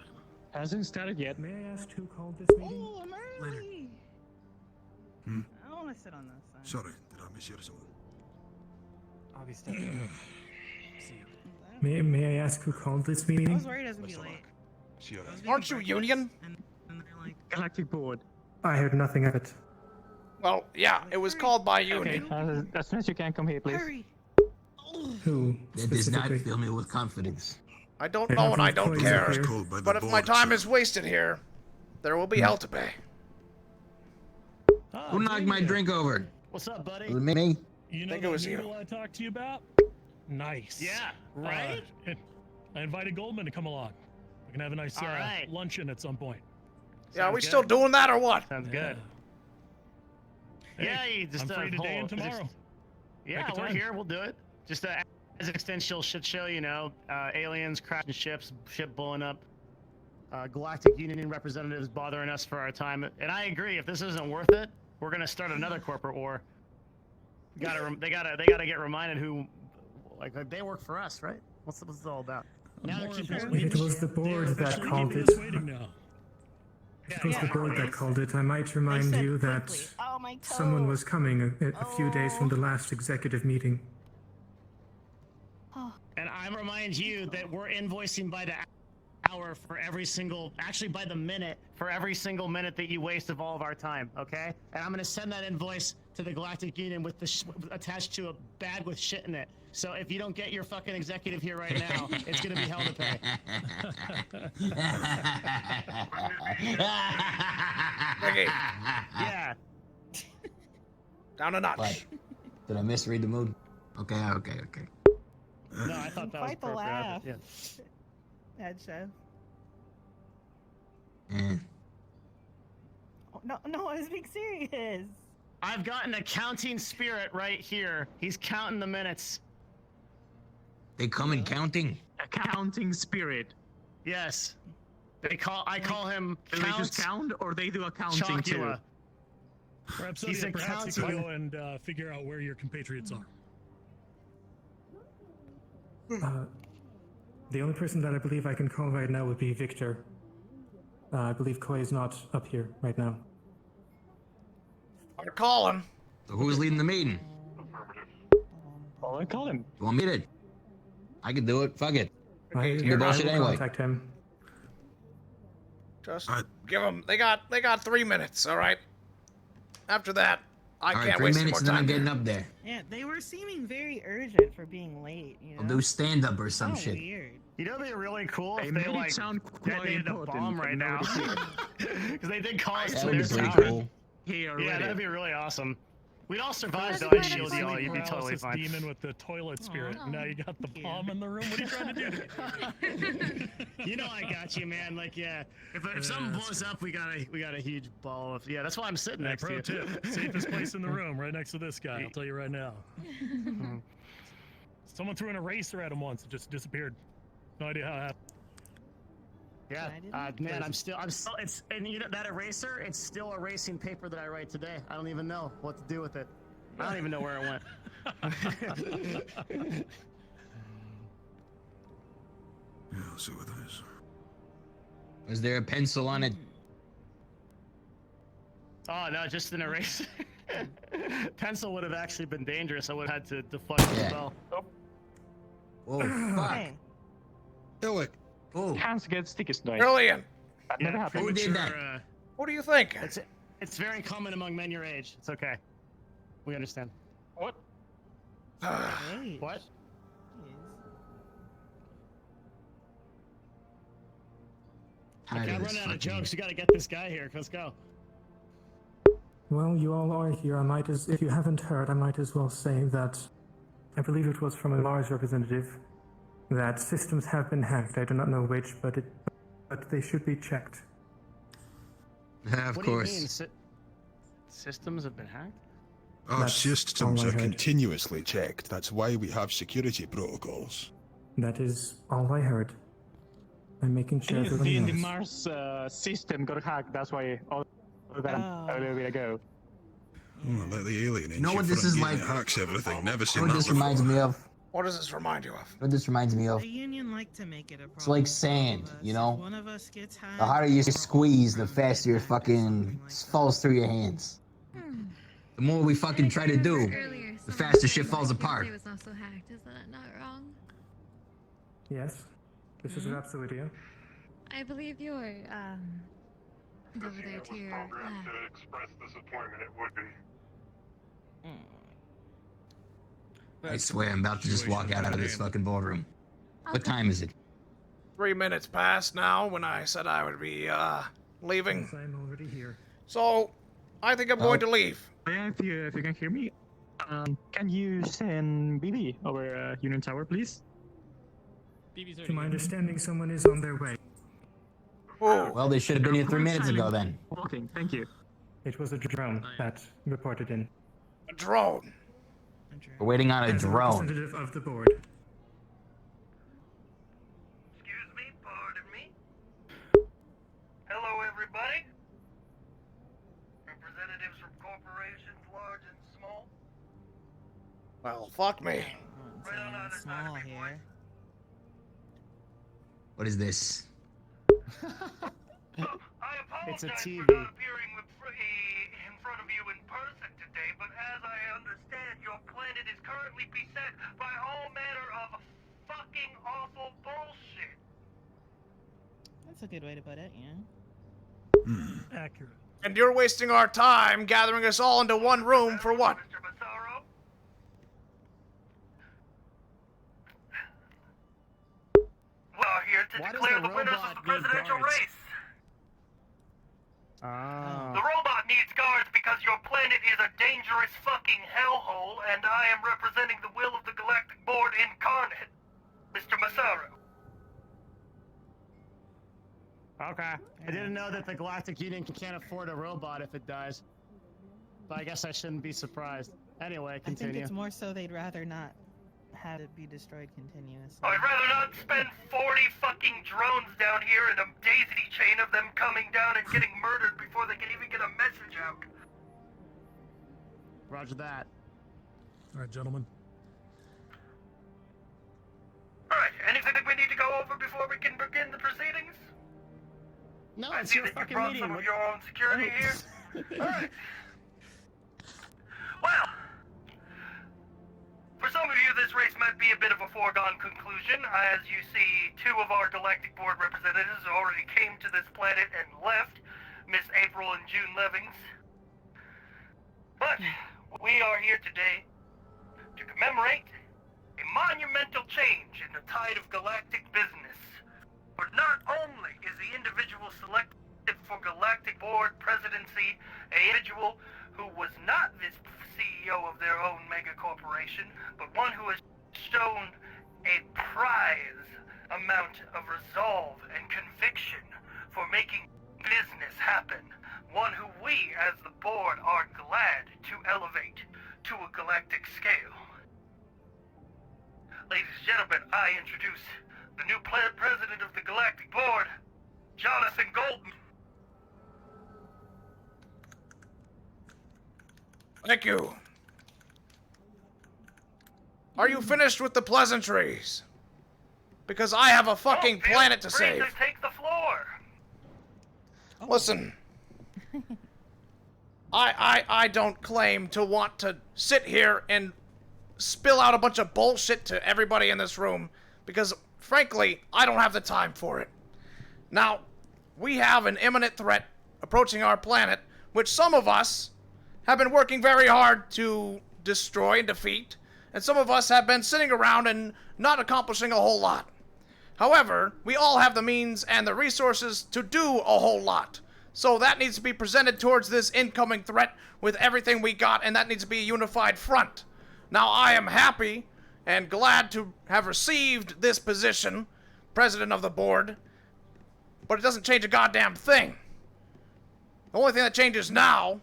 Hasn't started yet. May I ask who called this meeting? Oh, I'm early. Hmm? I don't want to sit on this side. Sorry, did I miss your zone? I'll be stepping. See you. May I ask who called this meeting? I was worried I was gonna be late. Aren't you union? And they're like, Galactic Board. I heard nothing of it. Well, yeah, it was called by union. As soon as you can, come here, please. hurry. Who? That does not specifically? fill me with confidence. I don't I know and I haven't don't told you care. here. Called by the But if my board, time sir. is wasted here, there will be hell to pay. Who knocked my drink over? What's up, buddy? Was it me? You know Think it the was you. noodle I talked to you about? Nice. Yeah, right? I invited Goldman to come along. We can have a nice All right. luncheon at some point. Yeah, are we Sounds still good. doing that or what? Sounds good. Yeah, Hey, you just I'm free today and whole- tomorrow. Yeah, Make a we're time. here. We'll do it. Just as existential shit show, you know, aliens crashing ships, ship blowing up, Galactic Union representatives bothering us for our time. And I agree. If this isn't worth it, we're gonna start another corporate war. They gotta get reminded who, like they work for us, right? What's it all about? Now they're More keeping importantly, It was the board that officially called keeping it. us waiting now. If it was the board that called it, I might They remind said you that quickly. Oh, my someone toe. was coming a few days from the last executive meeting. Oh, And I remind you that we're invoicing by the hour for every single, actually by the minute, for every single minute that you waste of all of our time, okay? And I'm gonna send that invoice to the Galactic Union with the attached to a bag with shit in it. So if you don't get your fucking executive here right now, it's gonna be hell to pay. Ricky, Yeah. down a notch. What? Did I misread the mood? Okay. No, I thought that was Quite the appropriate. laugh. Yeah. Head chef. Eh. Oh, no, I was being serious. I've got an accounting spirit right here. He's counting the minutes. They come in counting. Accounting spirit. Yes. I call him Do they just count, or they do accounting too? Chocula. Perhaps, He's a perhaps you can counselor. go and figure out where your compatriots are. The only person that I believe I can call right now would be Victor. I believe Koi is not up here right now. I'm calling. So who's leading the meeting? I call him. You want me to? I can do it. Fuck it. I Do bullshit will anyway. contact him. Just give them. They got 3 minutes. All right. After that, I All right, can't 3 waste any minutes more and then I'm time. getting here. up there. Yeah, they were seeming very urgent for being late. You know. I'll do stand up or some so shit. Weird. You know, it'd be really cool They if made they it like sound quite detonated a important, bomb right but now. nobody Because they did call us That to would their be pretty tower. cool. Here Yeah, already. that'd be really awesome. We'd all survive though. That's I'd shield kind you of all. You'd be totally Paralysis fine. demon with the toilet spirit. Aw. Now you got the bomb in the room. What are you trying to do? You know I got you, man. Like, yeah. If something blows up, we got a huge ball of. Yeah, that's why I'm sitting Hey, next pro to you. tip: safest place in the room, right next to this guy. I'll tell you right now. Someone threw an eraser at him once. It just disappeared. No idea how it happened. Yeah, man, I'm still, it's, and you know, that eraser, it's still erasing paper that I write today. I don't even know what to do with it. I don't even know where it went. Yeah, I'll see what it is. Was there a pencil on it? Oh, no, just an eraser. Pencil would have actually been dangerous. I would have had to deflect the Yeah. spell. Oh, fuck. Hey. Illic. Oh. Hands get sticky tonight. Brilliant. That never happened. Who did that? What do you think? It's very common among men your age. It's okay. We understand. What? Hey. What? I can't run out of jokes. You gotta get this guy here. Let's go. Well, you all are here. If you haven't heard, I might as well say that I believe it was from a Mars representative that systems have been hacked. I do not know which, but they should be checked. Of What course. do you mean? Systems have been hacked? Our That's systems all I are heard. continuously checked. That's why we have security protocols. That is all I heard. I'm making sure everybody The knows. Mars system got hacked. That's why all of that a little bit ago. Oh, let the alien in. Know what this is like? Hacks everything. Never You seen know what that this before. reminds me of? What does this remind you of? What this reminds me of? The union like to make it a problem. It's like sand, for all of you us. know? If one of us gets hacked, The harder you we're all squeeze, the gonna faster get it hacked or fucking something like that. falls through your hands. The more we fucking try to do, the faster shit falls apart. was also hacked. Is that not wrong? Yes, this is Rhapsodia. I believe you're over there to your left. To express disappointment, it would be. I swear I'm about to just walk out of this fucking boardroom. What time is it? 3 minutes past now when I said I would be leaving. Yes, I'm already here. So I think I'm going to leave. Yeah, if you can hear me, can you send BB over Union Tower, please? BB's To my already understanding, someone is on their way. Oh, Well, they should have been here 3 minutes ago then. Walking, thank you. It was a drone that reported in. a drone. We're waiting on a As drone. representative of the board. Excuse me, pardon me. Hello, everybody. Representatives from corporations large and small. Well, fuck me. Right on either side Small of me, boys. here. What is this? I It's a apologize TV. for not appearing in front of you in person today, but as I understand, your planet is currently beset by all manner of fucking awful bullshit. That's a good way to put it, yeah. Accurate. And you're wasting our time gathering us all into one room for what? Mr. Massaro? We are here to Why does declare the the winners robot of the need presidential guards? race. Ah. The robot needs guards because your planet is a dangerous fucking hellhole, and I am representing the will of the Galactic Board incarnate, Mr. Massaro. Okay. I didn't know that the Galactic Union can't afford a robot if it dies. But I guess I shouldn't be surprised. Anyway, I think continue. it's more so they'd rather not have it be destroyed continuously. I'd rather not spend 40 fucking drones down here and a daisy chain of them coming down and getting murdered before they can even get a message out. Roger that. All right, gentlemen. Alright, anything we need to go over before we can begin the proceedings? No, I it's see your that you fucking brought meeting. some of your own security here. Alright. Well, for some of you, this race might be a bit of a foregone conclusion. As you see, 2 of our Galactic Board representatives already came to this planet and left, Miss April and June Levings. But we are here today to commemorate a monumental change in the tide of galactic business. For not only is the individual selected for Galactic Board presidency an individual who was not the CEO of their own mega corporation, but one who has shown a prize amount of resolve and conviction for making business happen. One who we, as the board, are glad to elevate to a galactic scale. Ladies and gentlemen, I introduce the new president of the Galactic Board, Jonathan Golden. Thank you. Are you finished with the pleasantries? Because I have a fucking planet to Free save. to take the floor. Listen. I don't claim to want to sit here and spill out a bunch of bullshit to everybody in this room, because frankly, I don't have the time for it. Now, we have an imminent threat approaching our planet, which some of us have been working very hard to destroy and defeat, and some of us have been sitting around and not accomplishing a whole lot. However, we all have the means and the resources to do a whole lot. So that needs to be presented towards this incoming threat with everything we got, and that needs to be a unified front. Now, I am happy and glad to have received this position, president of the board, but it doesn't change a goddamn thing. The only thing that changes now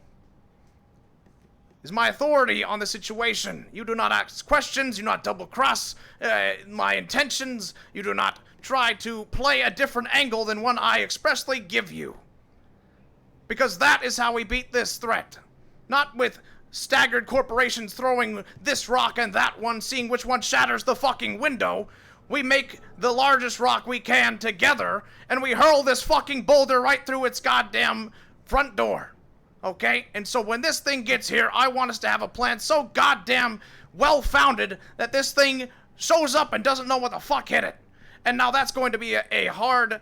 is my authority on the situation. You do not ask questions, you do not double-cross my intentions, you do not try to play a different angle than one I expressly give you. Because that is how we beat this threat. Not with staggered corporations throwing this rock and that one, seeing which one shatters the fucking window. We make the largest rock we can together, and we hurl this fucking boulder right through its goddamn front door. Okay? And so when this thing gets here, I want us to have a plan so goddamn well-founded that this thing shows up and doesn't know what the fuck hit it. And now that's going to be a hard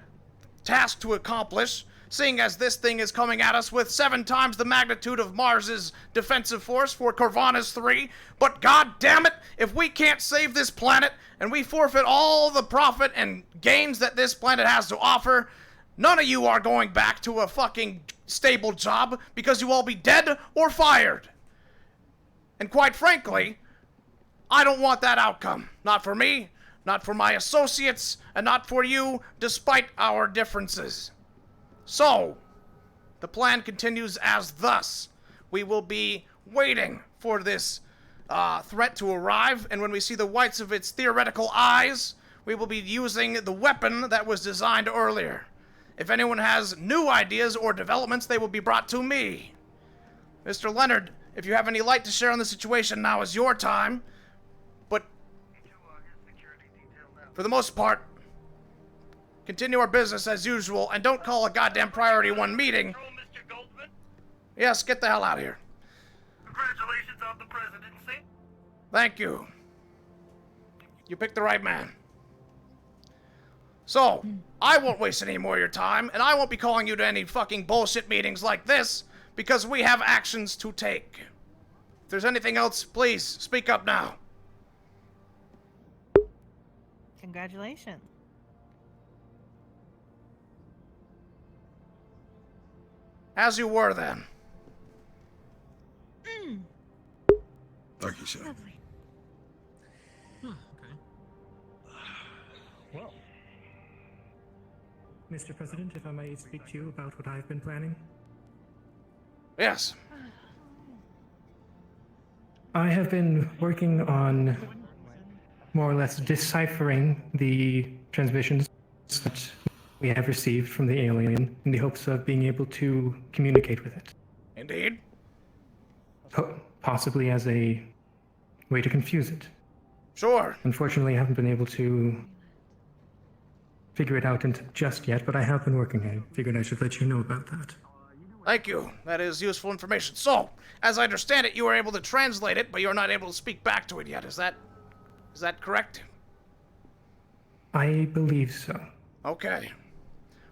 task to accomplish, seeing as this thing is coming at us with 7 times the magnitude of Mars's defensive force for Corvana's 3. But god damn it, if we can't save this planet and we forfeit all the profit and gains that this planet has to offer, none of you are going back to a fucking stable job because you all be dead or fired. And quite frankly, I don't want that outcome. Not for me, not for my associates, and not for you, despite our differences. So, the plan continues as thus. We will be waiting for this threat to arrive, and when we see the whites of its theoretical eyes, we will be using the weapon that was designed earlier. If anyone has new ideas or developments, they will be brought to me. Mr. Leonard, if you have any light to share on the situation, now is your time. But for the most part, continue our business as usual, and don't call a goddamn priority 1 meeting. Yes, get the hell out of here. Congratulations on the presidency. Thank you. You picked the right man. So, I won't waste any more of your time, and I won't be calling you to any fucking bullshit meetings like this, because we have actions to take. If there's anything else, please, speak up now. Congratulations. As you were, then. Thank you, sir. Lovely. Well, Mr. President, if I may speak to you about what I've been planning. Yes. I have been working on more or less deciphering the transmissions that we have received from the alien in the hopes of being able to communicate with it. Indeed. Possibly as a way to confuse it. Sure. Unfortunately, I haven't been able to figure it out just yet, but I have been working. I figured I should let you know about that. Thank you. That is useful information. So, as I understand it, you were able to translate it, but you're not able to speak back to it yet. Is that correct? I believe so. Okay.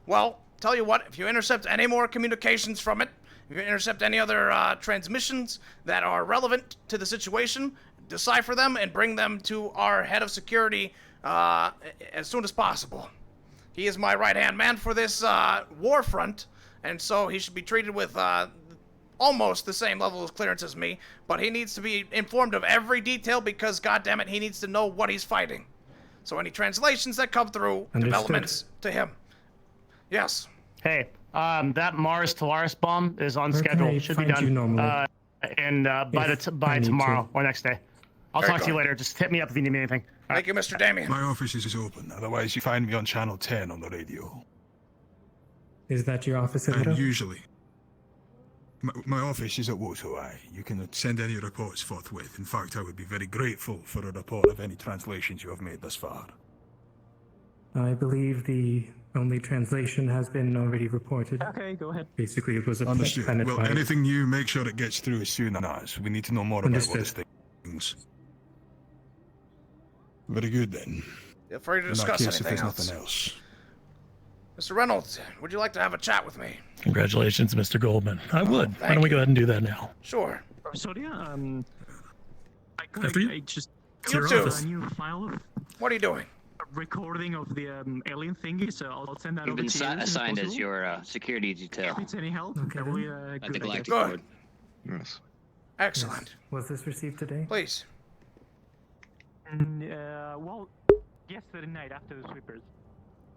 Well, tell you what, if you intercept any more communications from it, if you intercept any other transmissions that are relevant to the situation, decipher them and bring them to our head of security as soon as possible. He is my right-hand man for this war front, and so he should be treated with almost the same level of clearance as me, but he needs to be informed of every detail because, goddammit, he needs to know what he's fighting. So any translations that come through, developments to him. Yes. Hey, that Mars Talaris bomb is on Where can schedule. I Should be find you done. normally? By need tomorrow to. or next day. I'll Very talk to you good. later. Just hit me up if you need me anything. Thank you, Mr. Damien. My office is open. Otherwise, you find me on channel 10 on the radio. Is that your office, And Edo? usually, my office is at Wotoai. You can send any reports forthwith. In fact, I would be very grateful for a report of any translations you have made thus far. I believe the only translation has been already reported. Okay, go ahead. Basically, it was a Understood. Well, planet-wide. anything new, make sure it gets through as soon as. We need to know more about what Understood. this thing means. Very good then. Feel free to In that discuss case, if anything there's else. nothing else. Mr. Reynolds, would you like to have a chat with me? Congratulations, Mr. Goldman. I would. Why thank don't we you. go ahead and do that now? Sure. Sorry, After you. I just It's your got office. a new file of What are you doing? a recording of the alien thingy, so I'll send that You've over been to you. as soon assigned as possible. your security detail If it's any help, Okay, that will be at the good, I Galactic guess. Board. Yes. Excellent. Was this received today? Please. Well, yesterday night after the sweepers.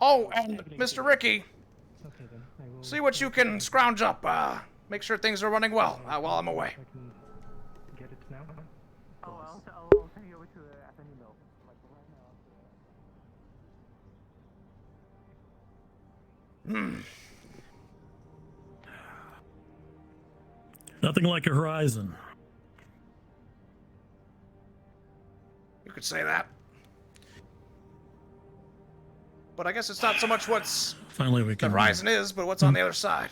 Oh, and Mr. Ricky, Okay then. I will see what you can scrounge up. Make sure things are running well while I'm away. I can get it now. Oh, I'll send you over to an email. Like right now. Nothing like a horizon. You could say that. But I guess it's not so much what's Finally, we the can. horizon is, but what's on the other side.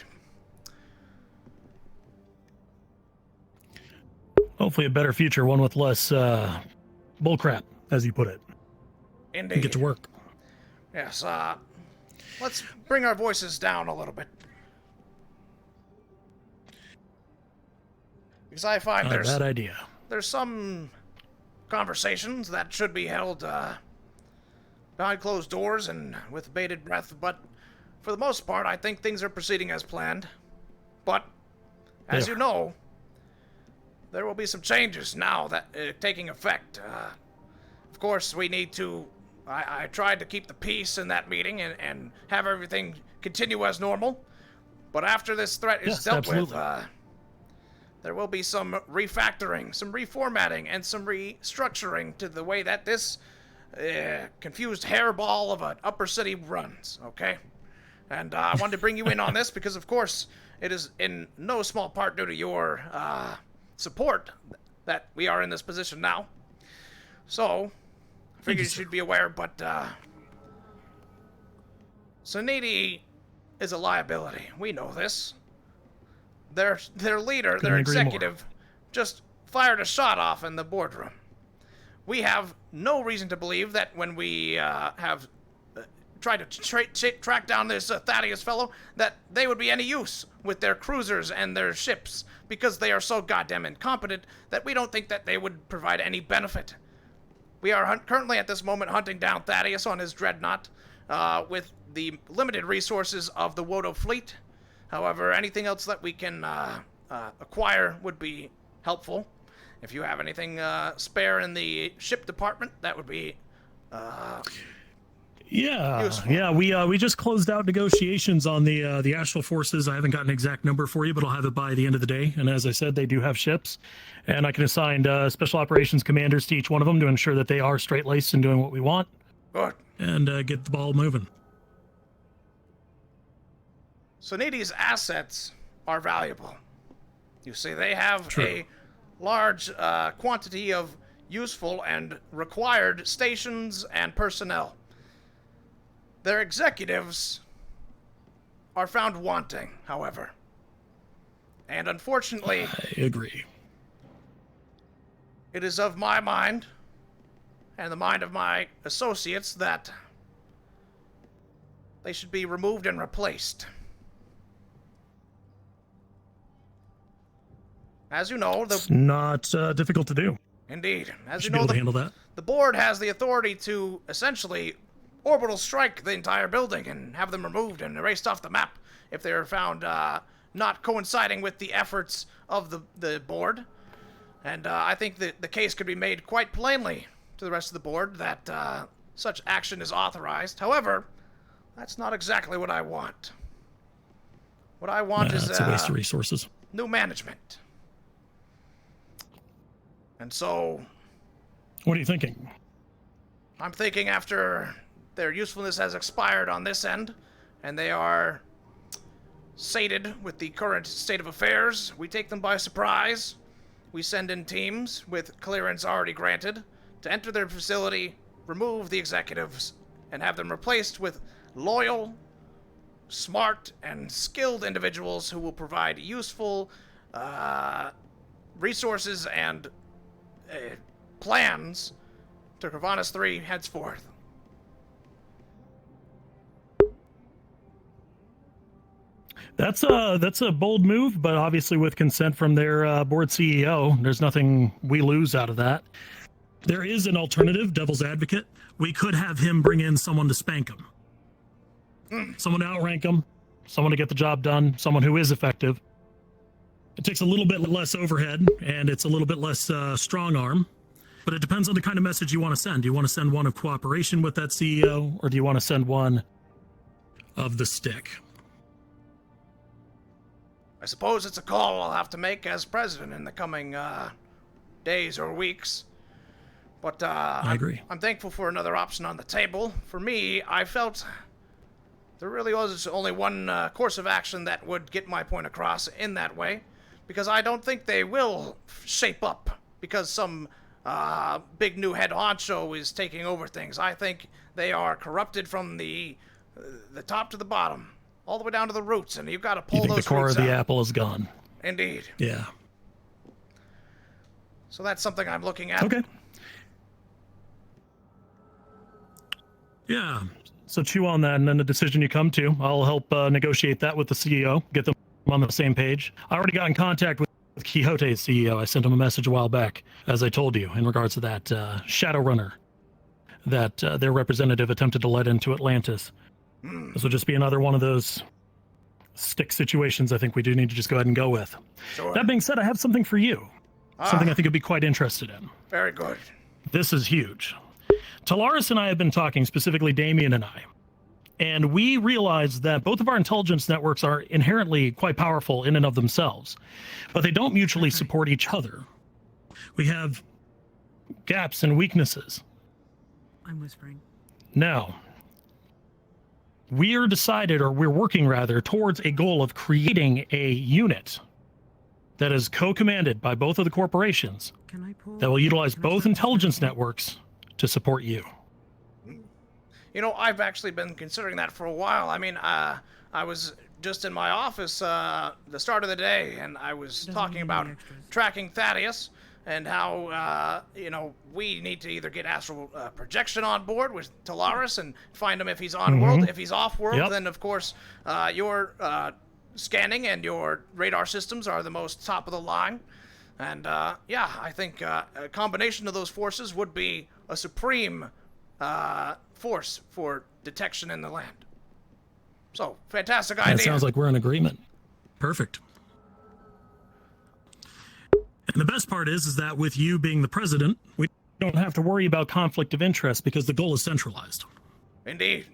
Hopefully, a better future, one with less bullcrap, as you put it. Indeed. And get to work. Yes, let's bring our voices down a little bit. Because I find Not a there's bad idea. there's some conversations that should be held behind closed doors and with bated breath, but for the most part, I think things are proceeding as planned. But, as Yeah. you know, there will be some changes now that taking effect. Of course, we need to... I tried to keep the peace in that meeting and have everything continue as normal, but after this threat is Yes, dealt absolutely. with, there will be some refactoring, some reformatting, and some restructuring to the way that this confused hairball of an upper city runs, okay? And I wanted to bring you in on this because, of course, it is in no small part due to your support that we are in this position now. So, I figured you should be aware, but Suniti is a liability. We know this. Their leader, their Couldn't agree more. executive, just fired a shot off in the boardroom. We have no reason to believe that when we have tried to track down this Thaddeus fellow, that they would be any use with their cruisers and their ships, because they are so goddamn incompetent that we don't think that they would provide any benefit. We are currently at this moment hunting down Thaddeus on his dreadnought with the limited resources of the Wodo fleet. However, anything else that we can acquire would be helpful. If you have anything spare in the ship department, that would be Yeah, useful. yeah. We just closed out negotiations on the Astral forces. I haven't got an exact number for you, but I'll have it by the end of the day. And as I said, they do have ships, and I can assign special operations commanders to each one of them to ensure that they are straight laced and doing what we want. Good. And get the ball moving. Suniti's assets are valuable. You see, they have True. a large quantity of useful and required stations and personnel. Their executives are found wanting, however. And unfortunately, I agree. it is of my mind and the mind of my associates that they should be removed and replaced. As you know, It's not difficult to do. Indeed. As you Should be know, able to handle that. the board has the authority to essentially orbital strike the entire building and have them removed and erased off the map if they are found not coinciding with the efforts of the board. And I think that the case could be made quite plainly to the rest of the board that such action is authorized. However, that's not exactly what I want. What I want is it's a waste of resources. new management. And so, What are you thinking? I'm thinking after their usefulness has expired on this end, and they are sated with the current state of affairs, we take them by surprise. We send in teams with clearance already granted to enter their facility, remove the executives, and have them replaced with loyal, smart, and skilled individuals who will provide useful resources and plans to Corvallis 3 henceforth. That's a bold move, but obviously with consent from their board CEO, there's nothing we lose out of that. There is an alternative, devil's advocate. We could have him bring in someone to spank him. Someone to outrank him, someone to get the job done, someone who is effective. It takes a little bit less overhead, and it's a little bit less strong arm, but it depends on the kind of message you want to send. Do you want to send one of cooperation with that CEO, or do you want to send one of the stick? I suppose it's a call I'll have to make as president in the coming days or weeks. But I agree. I'm thankful for another option on the table. For me, I felt there really was only one course of action that would get my point across in that way, because I don't think they will shape up because some big new head honcho is taking over things. I think they are corrupted from the top to the bottom, all the way down to the roots, and you've got to pull You think those the core roots of the out. apple is gone? Indeed. Yeah. So that's something I'm looking at. Okay. Yeah. So chew on that, and then the decision you come to, I'll help negotiate that with the CEO, get them on the same page. I already got in contact with Quixote's CEO. I sent him a message a while back, as I told you, in regards to that Shadowrunner that their representative attempted to let into Atlantis. This will just be another one of those stick situations I think we do need to just go ahead and go with. Sure. That being said, I have something for you. Something I think you'd be quite interested in. Very good. This is huge. Talaris and I have been talking, specifically Damien and I, and we realized that both of our intelligence networks are inherently quite powerful in and of themselves, but they don't mutually support each other. We have gaps and weaknesses. I'm whispering. Now, we're working rather towards a goal of creating a unit that is co-commanded by both of the corporations that will utilize both intelligence networks to support you. You know, I've actually been considering that for a while. I mean, I was just in my office the start of the day, and I was talking about tracking Thaddeus and how, you know, we need to either get astral projection on board with Talaris and find him if he's on world. If he's off world, then, of course, your scanning and your radar systems are the most top of the line. And, yeah, I think a combination of those forces would be a supreme force for detection in the land. So, fantastic idea. That sounds like we're in agreement. Perfect. And the best part is that with you being the president, we don't have to worry about conflict of interest because the goal is centralized. Indeed.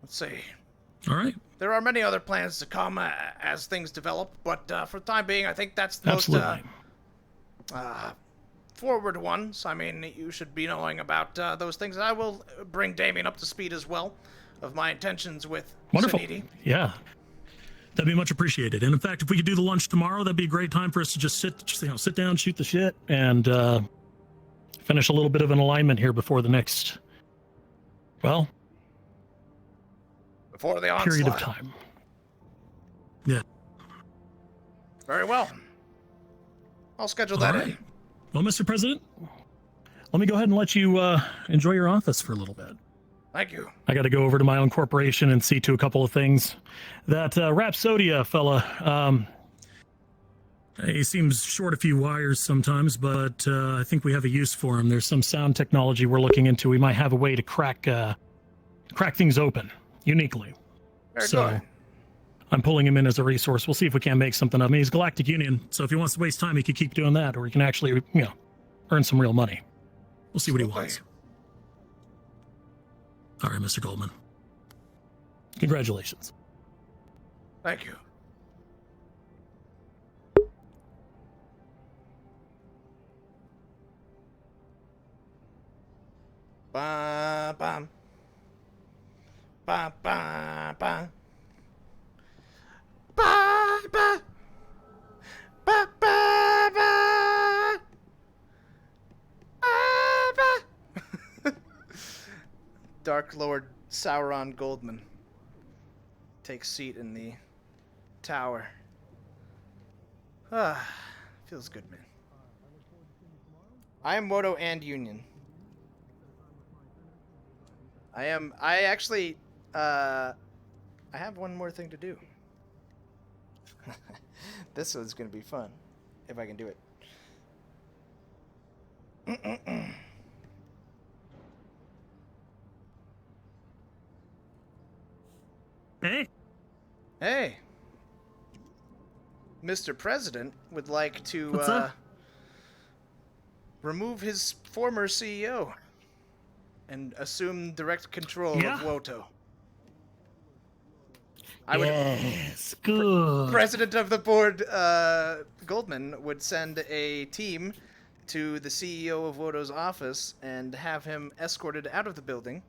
Let's see. All right. There are many other plans to come as things develop, but for the time being, I think that's the most forward ones. I mean, you should be knowing about those things. I will bring Damien up to speed as well of my intentions with Wonderful. Saniti. Yeah. That'd be much appreciated. And in fact, if we could do the lunch tomorrow, that'd be a great time for us to just sit down, shoot the shit, and finish a little bit of an alignment here before the next, well, before the onslaught. Period of time. Yeah. Very well. I'll schedule that in. Well, Mr. President, let me go ahead and let you enjoy your office for a little bit. Thank you. I got to go over to my own corporation and see to a couple of things. That Rhapsodia fella, he seems short a few wires sometimes, but I think we have a use for him. There's some sound technology we're looking into. We might have a way to crack things open uniquely. Very good. I'm pulling him in as a resource. We'll see if we can't make something of him. He's Galactic Union, so if he wants to waste time, he could keep doing that, or he can actually, earn some real money. We'll see what he wants. All right, Mr. Goldman. Congratulations. Thank you. Ba bam. Ba ba ba. Ba ba. Ba ba ba. Ba. Dark Lord Sauron Goldman takes seat in the tower. Ah, feels good, man. I am Wodo and Union. I actually, I have one more thing to do. This one's gonna be fun, if I can do it. Hey. Hey. Mr. President would like to, What's up? remove his former CEO and assume direct control Yeah. of Woto. Yes, good. President of the board, Goldman, would send a team to the CEO of Woto's office and have him escorted out of the building,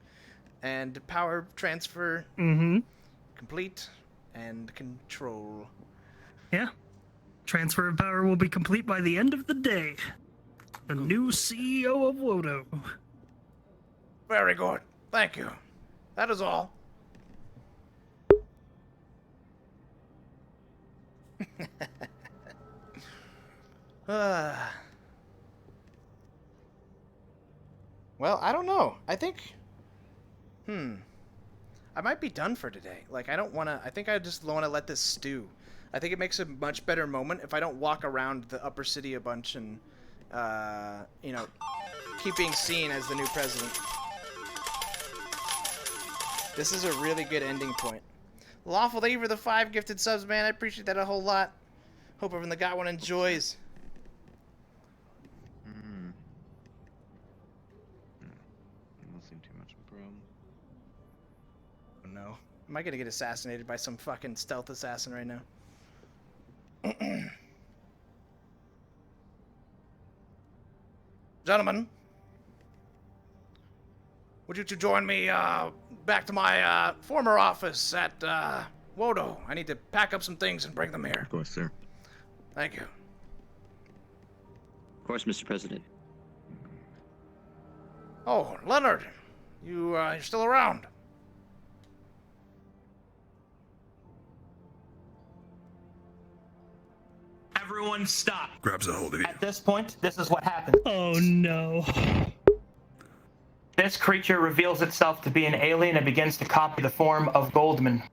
and power transfer complete and control. Yeah. Transfer of power will be complete by the end of the day. The new CEO of Wodo. Very good. Thank you. That is all. Well, I don't know. I think... I might be done for today. Like, I don't want to... I think I just want to let this stew. I think it makes a much better moment if I don't walk around the upper city a bunch and, you know, keep being seen as the new president. This is a really good ending point. Lawful, thank you for the 5 gifted subs, man. I appreciate that a whole lot. Hope everyone that got one enjoys. Don't seem too much of a problem. Oh no. Am I gonna get assassinated by some fucking stealth assassin right now? Gentlemen, would you two join me back to my former office at Wodo? I need to pack up some things and bring them here. Of course, sir. Thank you. Of course, Mr. President. Oh, Leonard, you're still around. Everyone stop. Grabs a hold of you. At this point, this is what happens. Oh no. This creature reveals itself to be an alien and begins to copy the form of Goldman.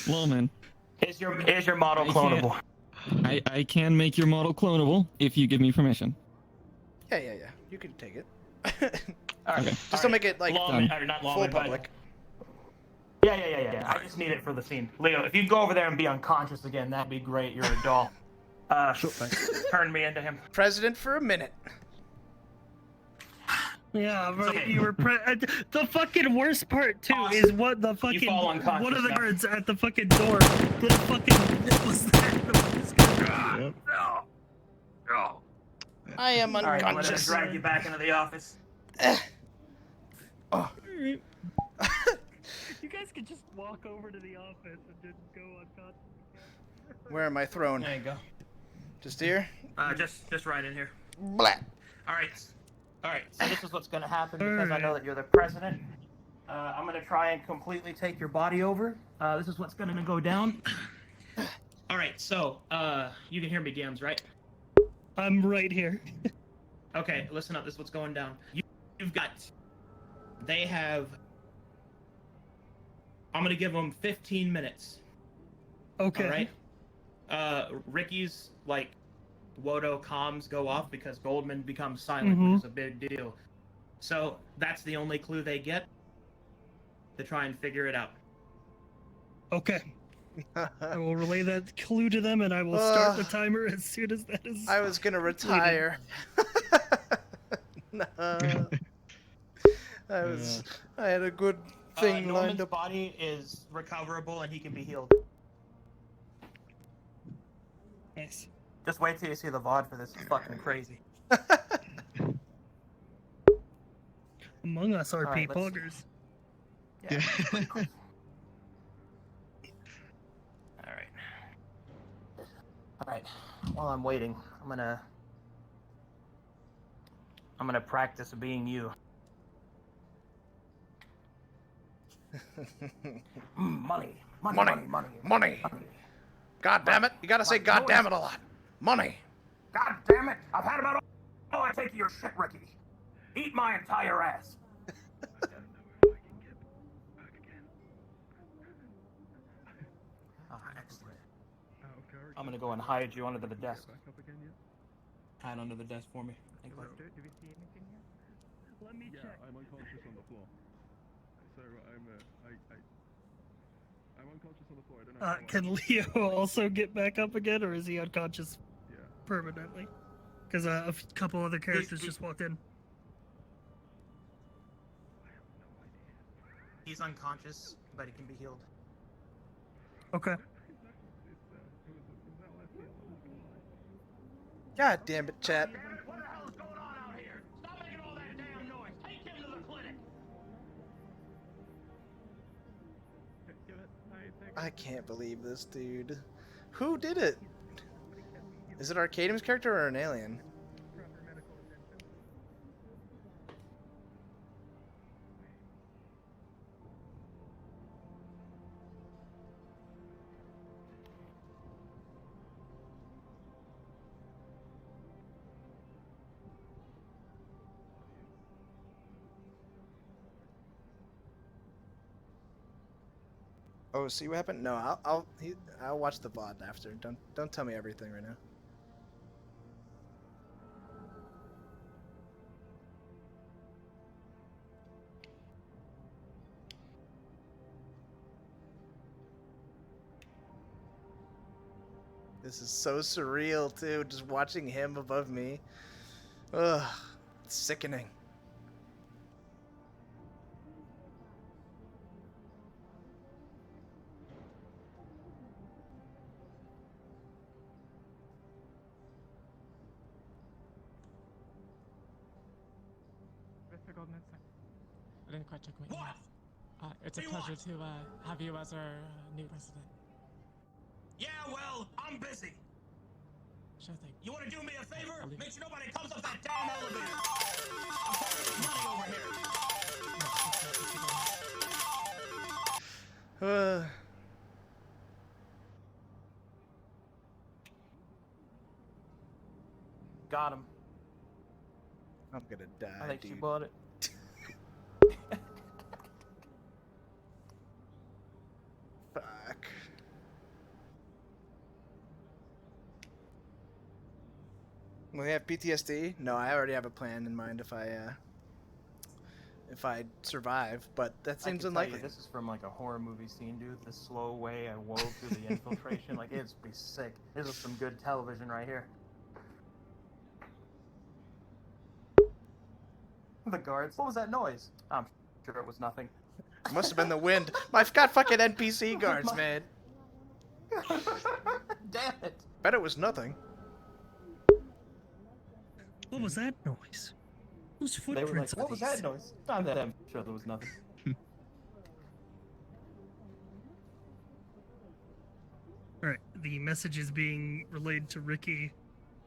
Lawman. Is your model clonable? I can make your model clonable if you give me permission. Yeah. You can take it. Alright. Just don't make it like Lawman, or not full Lawman, but- public. Yeah. I just need it for the scene. Leo, if you go over there and be unconscious again, that'd be great. You're a doll. Turn me into him. President for a minute. Yeah, but okay. you were the fucking worst part too is what the fucking fall unconscious one of the now. guards at the fucking door did a fucking what was that? No. I am All right, I'm gonna unconscious. drag you back into the office. You guys could just walk over to the office and just go unconscious. Where am I thrown? There you go. Just here? Just right in here. Blah. All right. So this is what's gonna happen because I know that you're the president. I'm gonna try and completely take your body over. This is what's gonna go down. All right. So you can hear me, Gams, right? I'm right here. Okay. Listen up. This is what's going down. You've got. They have. I'm gonna give them 15 minutes. Okay. All right. Ricky's like Wodo comms go off because Goldman becomes silent, which is a big deal. So that's the only clue they get to try and figure it out. Okay. I will relay that clue to them, and I will start the timer as soon as that is. I was gonna retire. No. I had a good thing lined Norman's up. body is recoverable and he can be healed. Nice. Just wait till you see the VOD for this. It's fucking crazy. Among Us RP All right, let's- poggers. Yeah. All right. While I'm waiting, I'm gonna practice being you. Money. Money. God damn it. You gotta say God damn it a lot. Money. God damn it! I've had about all I take of your shit, Ricky. Eat my entire ass. Ah, excellent. I'm gonna go and hide you under the desk. Hide under the desk for me. Thank you. Do we see anything yet? Let me check. I'm unconscious on the floor. So I'm unconscious on the floor. I don't know. Can Leo also get back up again, or is he unconscious permanently? Because a couple other characters just walked in. He's unconscious, but he can be healed. Okay. God damn it, chat. What the hell is going on out here? Stop making all that damn noise. Take him to the clinic. I can't believe this, dude. Who did it? Is it Arcadium's character or an alien? Oh, see what happened? No, I'll watch the VOD after. Don't tell me everything right now. This is so surreal too, just watching him above me. Ugh, it's sickening. I didn't quite check my email. It's a pleasure to have you as our new resident. Yeah, well, I'm busy. Sure thing. You want to do me a favor? Make sure nobody comes up that damn elevator. I'm talking money over here. Got him. I'm gonna die, I think dude. she bought it. Fuck. Will he have PTSD? No, I already have a plan in mind if I survive, but that seems unlikely. This is from like a horror movie scene, dude. The slow way I wove through the infiltration, like it's be sick. This is some good television right here. The guards. What was that noise? I'm sure it was nothing. Must have been the wind. I've got fucking NPC guards, man. Damn it. Bet it was nothing. What was that noise? Whose They were like, footprints what are was these? that noise? Not that I'm sure there was nothing. Alright, the message is being relayed to Ricky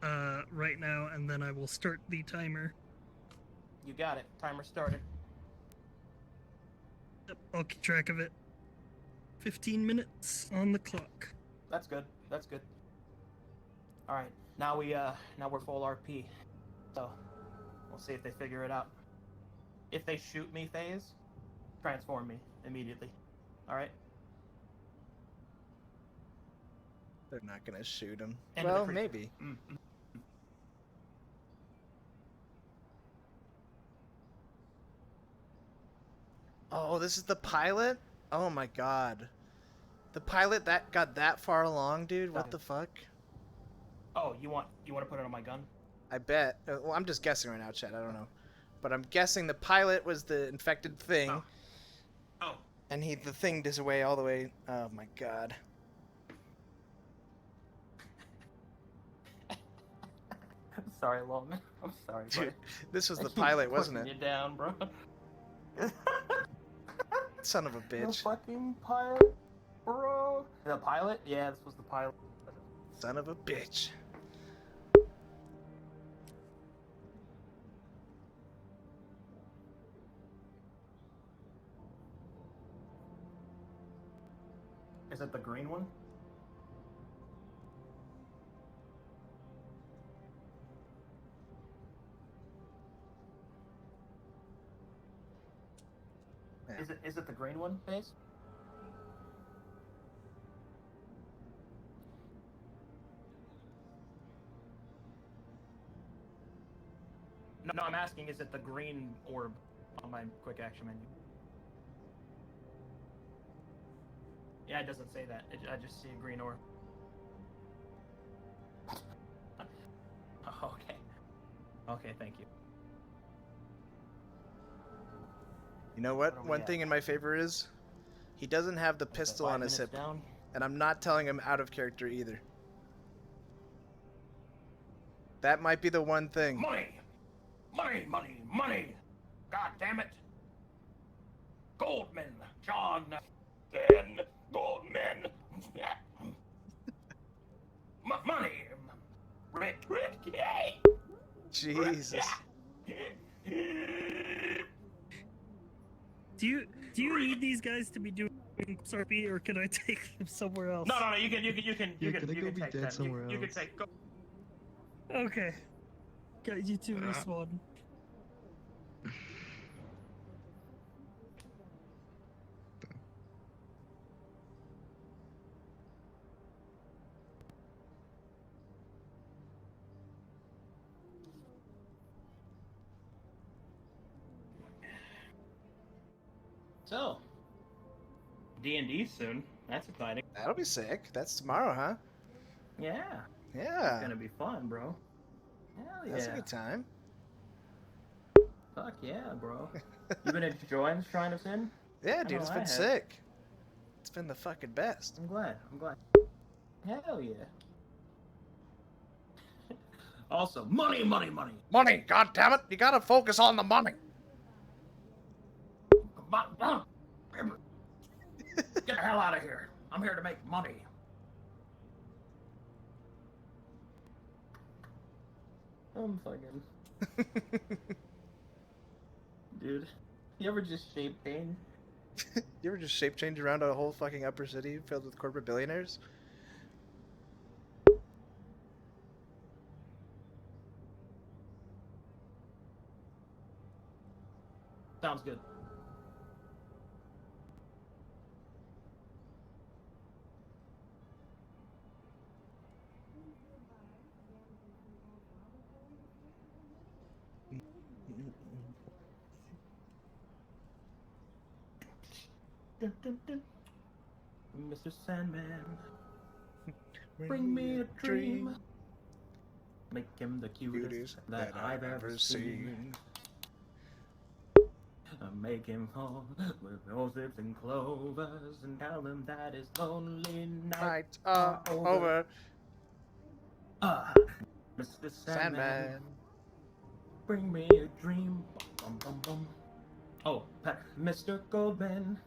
right now, and then I will start the timer. You got it. Timer started. Yep, I'll keep track of it. 15 minutes on the clock. That's good. That's good. All right. Now we're full RP. So we'll see if they figure it out. If they shoot me, Phase, transform me immediately. All right. They're not gonna shoot him. End of the Well, creature. maybe. Oh, this is the pilot? Oh my god. The pilot that got that far along, dude? What the fuck? Oh, you want to put it on my gun? I bet. Well, I'm just guessing right now, Chad. I don't know. But I'm guessing the pilot was the infected thing. Oh. And the thing does away all the way. Oh my god. I'm sorry, Lawlman. I'm sorry, Dude, buddy. this was I the keep pilot, wasn't putting it? You down, bro. Son of a The bitch. fucking pilot, bro. The pilot? Yeah, this was the pilot. Son of a bitch. Is it the green one? Is it the green one, base? No, I'm asking, is it the green orb on my quick action menu? Yeah, it doesn't say that. I just see a green orb. Okay. Okay, thank you. You know what? What are we One at? thing in my favor is he doesn't have the pistol 5 on his minutes hip. down? And I'm not telling him out of character either. That might be the one thing. Money! Money, money, money! God damn it! Goldman, John, and Goldman. Money! Rick, yay! Jesus. Do you need these guys to be doing Sarpy, or can I take them somewhere else? No, you can Yeah, can I go be take dead them. somewhere You can else? take. Go. Okay. Got you two respawn. So, D&D soon. That's exciting. That'll be sick. That's tomorrow, huh? Yeah. Yeah. It's gonna be fun, bro. Hell yeah. That's a good time. Fuck yeah, bro. You been enjoying Shrine of Sin? Yeah, I dude, know it's I been have. sick. It's been the fucking best. I'm glad. Hell yeah. Also, money, money, money. Money, god damn it! You gotta focus on the money. Get the hell out of here! I'm here to make money. I'm fucking. Dude, you ever just shape pain? You ever just shape change around a whole fucking upper city filled with corporate billionaires? Sounds good. Dun, dun, dun. Mr. Sandman, bring me a dream. Make him the cutest that I've ever seen. Make him fall with roses and clovers and tell him that his lonely nights are over. Mr. Sandman, bring me a dream. Bum, bum, bum. Oh, Mr. Goldman,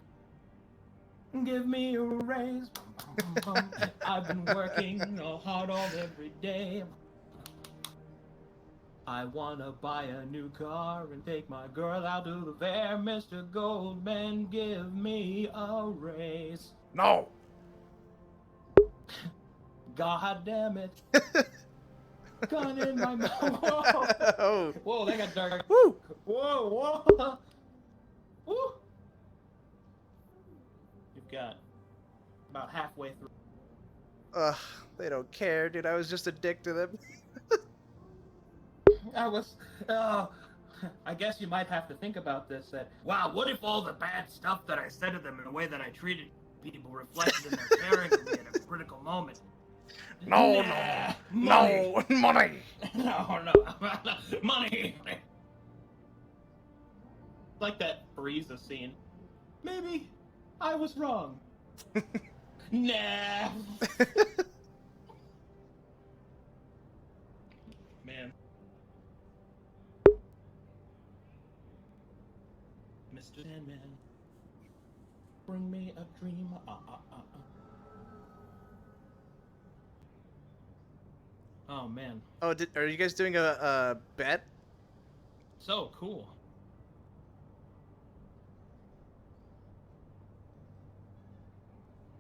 give me a raise. Bum, bum, bum. I've been working hard all every day. I wanna buy a new car and take my girl out to the fair. Mr. Goldman, give me a raise. No. God damn it. Gun in my mouth. Whoa. Whoa, that got dark. Woo. Whoa. Woo. You've got about halfway through. Ugh, they don't care, dude. I was just a dick to them. I guess you might have to think about this. That wow, what if all the bad stuff that I said to them in the way that I treated people reflected in their caring for me at a critical moment? No, Money. no, money. No, money. Like that Frieza scene. Maybe I was wrong. Nah. Man. Mr. Sandman, bring me a dream. Oh man. Oh, are you guys doing a bet? So cool.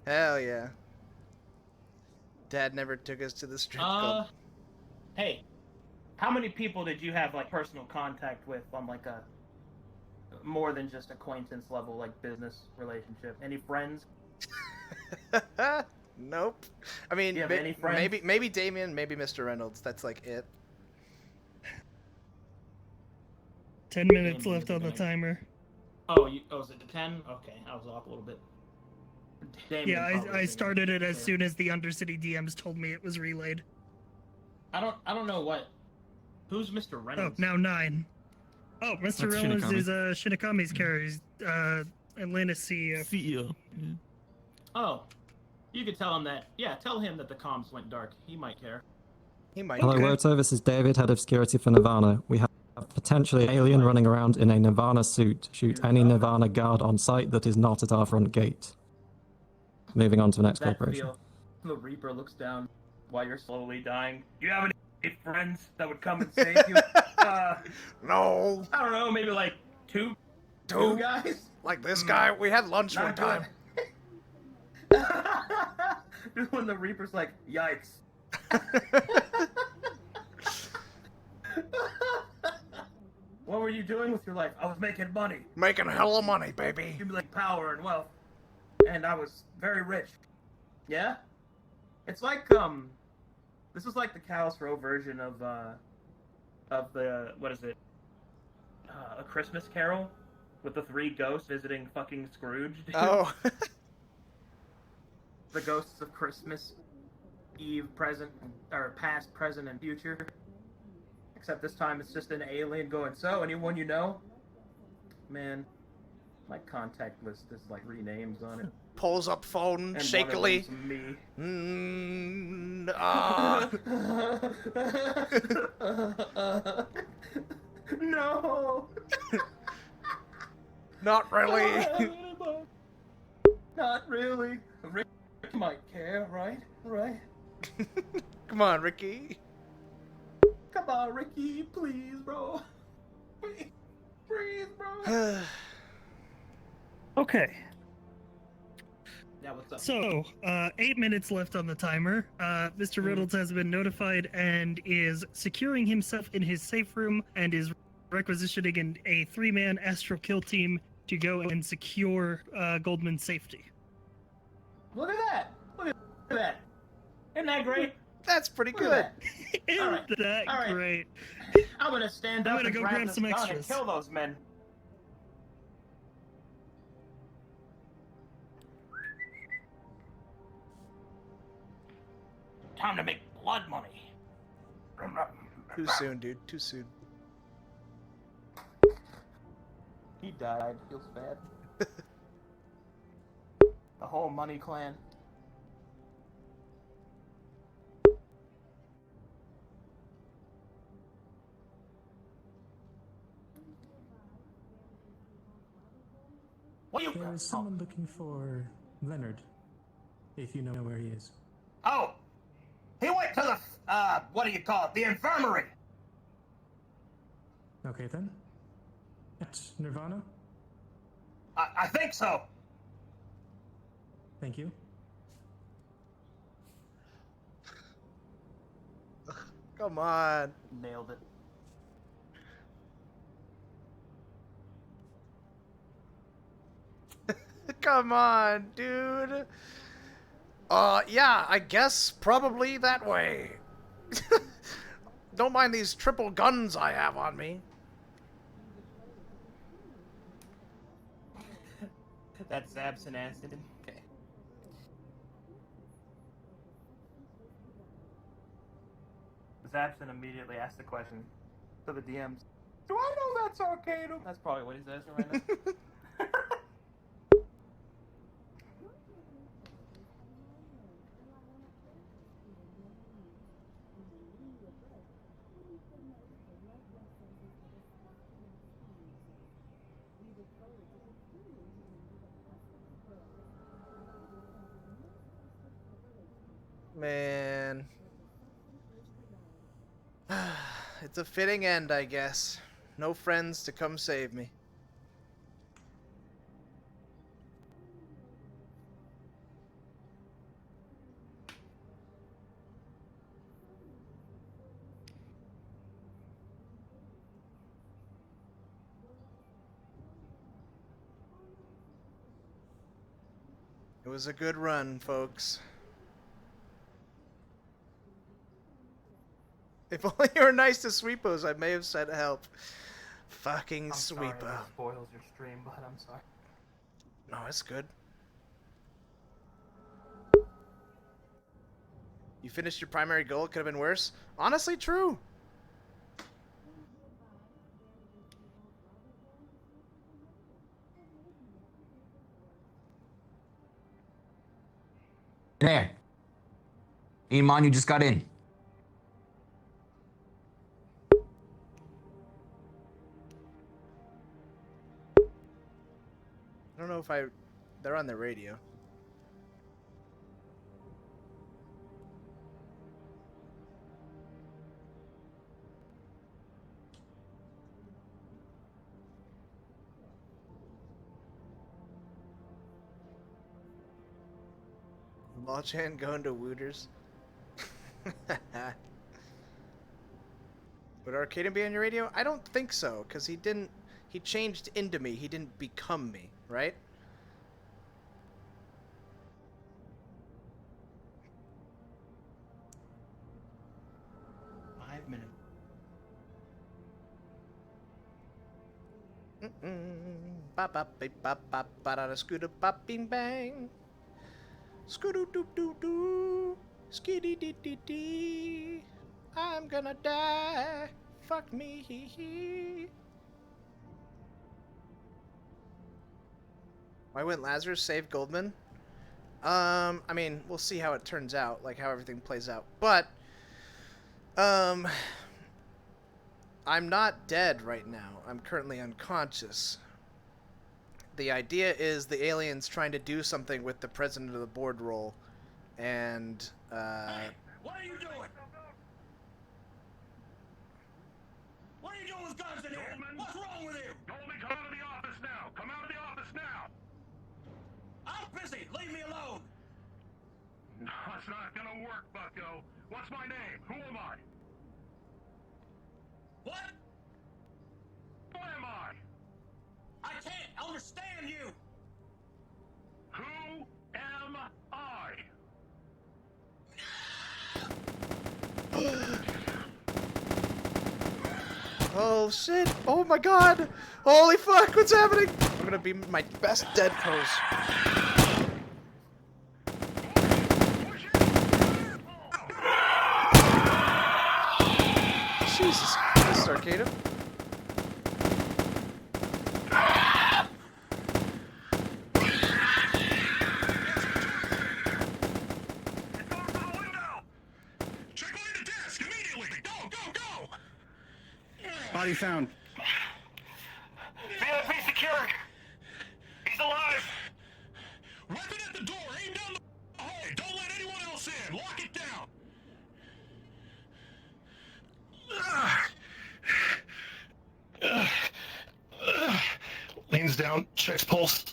Hell yeah. Dad never took us to the strip club. Hey, how many people did you have like personal contact with on like a more than just acquaintance level, like business relationship. Any friends? Nope. I mean, Do you have any friends? maybe Damien, maybe Mr. Reynolds. That's like it. 10 minutes Damien left isn't on the gonna- timer. Oh, is it to 10? Okay, I was off a little bit. Damien Yeah, probably I isn't started it gonna as care. soon as the Undercity DMs told me it was relayed. I don't know what. Who's Mr. Oh, Reynolds? now 9. Oh, Mr. That's Reynolds Shinigami. is Shinigami's character. He's Atlantis CEO. CEO. Yeah. Oh, you could tell him that. Yeah, tell him that the comms went dark. He might care. He might. Hello, Woto. This is David, head of security for Nirvana. We have potentially an alien running around in a Nirvana suit. Shoot any Nirvana guard on site that is not at our front gate. Moving on to the next That corporation. feel. The Reaper looks down while you're slowly dying. Do you have any friends that would come and save you? No. I don't know, maybe like two guys? Like this guy. We had lunch one Not time. good. When the Reaper's like, yikes. What were you doing with your life? I was making money. Making hella money, baby. Accumulating power and wealth. And I was very rich. Yeah? It's like, this is like the Callous Row version of the, what is it? A Christmas Carol? With the 3 ghosts visiting fucking Scrooge. Dude. Oh. The ghosts of Christmas Eve, present, or past, present, and future. Except this time it's just an alien going, so, anyone you know? Man, my contact list is like 3 names on it. Pulls up phone And shakily. one of them's me. No! Not really. Not really. Rick might care, right? Right? Come on, Ricky. Come on, Ricky, please, bro. Please, bro. Okay. Now what's up? So, 8 minutes left on the timer. Mr. Reynolds has been notified and is securing himself in his safe room and is requisitioning a 3-man astral kill team to go and secure Goldman's safety. Look at that! Look at that! Isn't that great? That's pretty Look good. at Isn't All right. that All right. great? I'm gonna stand I'm up gonna and go grab grab this some gun extras. and kill those men. Time to make blood money. Too soon, dude. Too soon. He died. Feels bad. The whole money clan. What are you? There is someone looking for Leonard, if you know where he is. Oh! He went to the, what do you call it? The infirmary! Okay then. At Nirvana? I think so. Thank you. Come on. Nailed it. Come on, dude. Yeah, I guess probably that way. Don't mind these triple guns I have on me. That's absent acid. Okay. Zabson immediately asked the question to the DMs. Do I know that's Arcado? That's probably what he says right now. Man. It's a fitting end, I guess. No friends to come save me. It was a good run, folks. If only you were nice to Sweepos, I may have said help. Fucking I'm sorry Sweepo. this spoils your stream, but I'm sorry. No, it's good. You finished your primary goal, it could have been worse. Honestly, true. There. Iman, you just got in. I don't know if they're on the radio. Lawchan going to Wooters. Would Arcaden be on your radio? I don't think so, because he changed into me. He didn't become me, right? Bop bop bop bop bop ba da scooter bop bing bang. Scooter doo doo doo. Skiddy dee dee dee. I'm gonna die. Fuck me hee hee. Why wouldn't Lazarus save Goldman? I mean, we'll see how it turns out, like how everything plays out. But I'm not dead right now. I'm currently unconscious. The idea is the alien's trying to do something with the president of the board role, and What are you doing? What are you doing with guns in here? What's wrong with you? Lawlman, come out of the office now! Come out of the office now! I'm busy. Leave me alone. That's not gonna work, bucko. What's my name? Who am I? What? Who am I? I can't understand you. Who am I? oh shit! Oh my god! Holy fuck! What's happening? I'm gonna be my best dead pose. Jesus Christ, Arcada. Body found. VIP secured. He's alive. Weapon at the door. Aim down the hallway. Don't let anyone else in. Lock it down. Leans down. Checks pulse.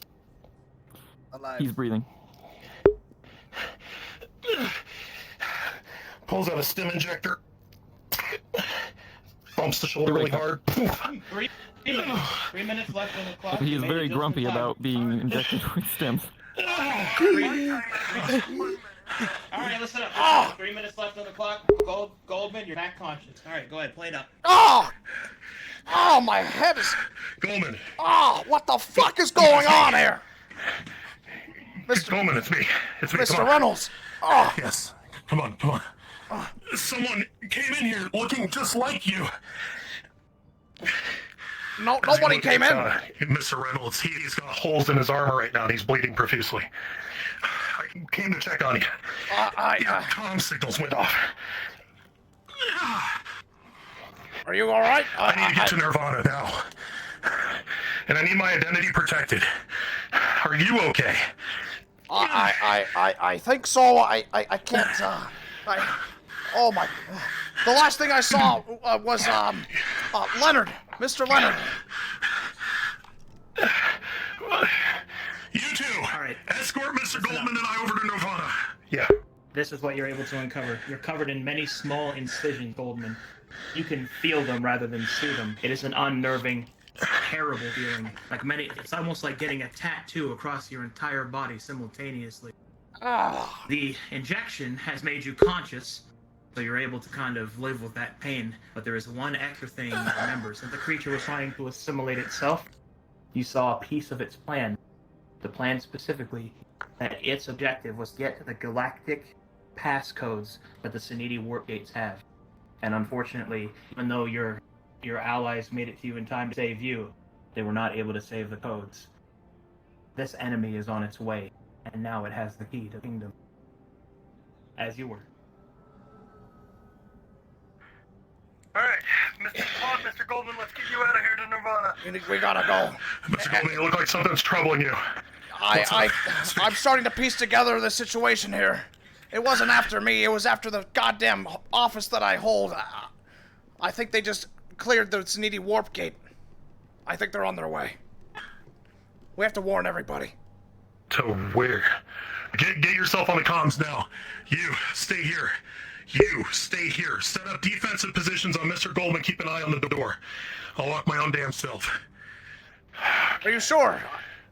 Alive. He's breathing. Pulls out a stim injector. Bumps the shoulder really hard. 3 minutes left on the clock. He You is made very it just grumpy in time. about being injected with stems. Alright, listen up. 3 minutes left on the clock. Goldman, you're back conscious. Alright, go ahead, play it up. Oh! Oh, my head is... Goldman. Oh, what the fuck is going on here? Mr. Goldman, it's me. It's me. Mr. Reynolds. Oh. Yes. Come on, come on. Someone came in here looking just like you. No, nobody came in. Mr. Reynolds, he's got holes in his armor right now and he's bleeding profusely. I came to check on you. Your comm signals went off. Are you all right? I need to get to Nirvana now. And I need my identity protected. Are you okay? I think so. I can't. Oh my! The last thing I saw was Leonard, Mr. Leonard. You two. All right. Escort Mr. Goldman and I over to Nirvana. Yeah. This is what you're able to uncover. You're covered in many small incisions, Goldman. You can feel them rather than see them. It is an unnerving, terrible feeling. It's almost like getting a tattoo across your entire body simultaneously. The injection has made you conscious, so you're able to kind of live with that pain. But there is one extra thing you remember. Since the creature was trying to assimilate itself, you saw a piece of its plan. The plan specifically, that its objective was to get to the galactic passcodes that the Saniti warp gates have. And unfortunately, even though your allies made it to you in time to save you, they were not able to save the codes. This enemy is on its way, and now it has the key to the kingdom. As you were. Alright, Mr. Pod, Mr. Goldman, let's get you out of here to Nirvana. We gotta go. Mr. Goldman, you look like something's troubling you. I'm starting to piece together the situation here. It wasn't after me, it was after the goddamn office that I hold. I think they just cleared the Saniti warp gate. I think they're on their way. We have to warn everybody. To where? Get yourself on the comms now. You, stay here. You, stay here. Set up defensive positions on Mr. Goldman. Keep an eye on the door. I'll lock my own damn self. Are you sure?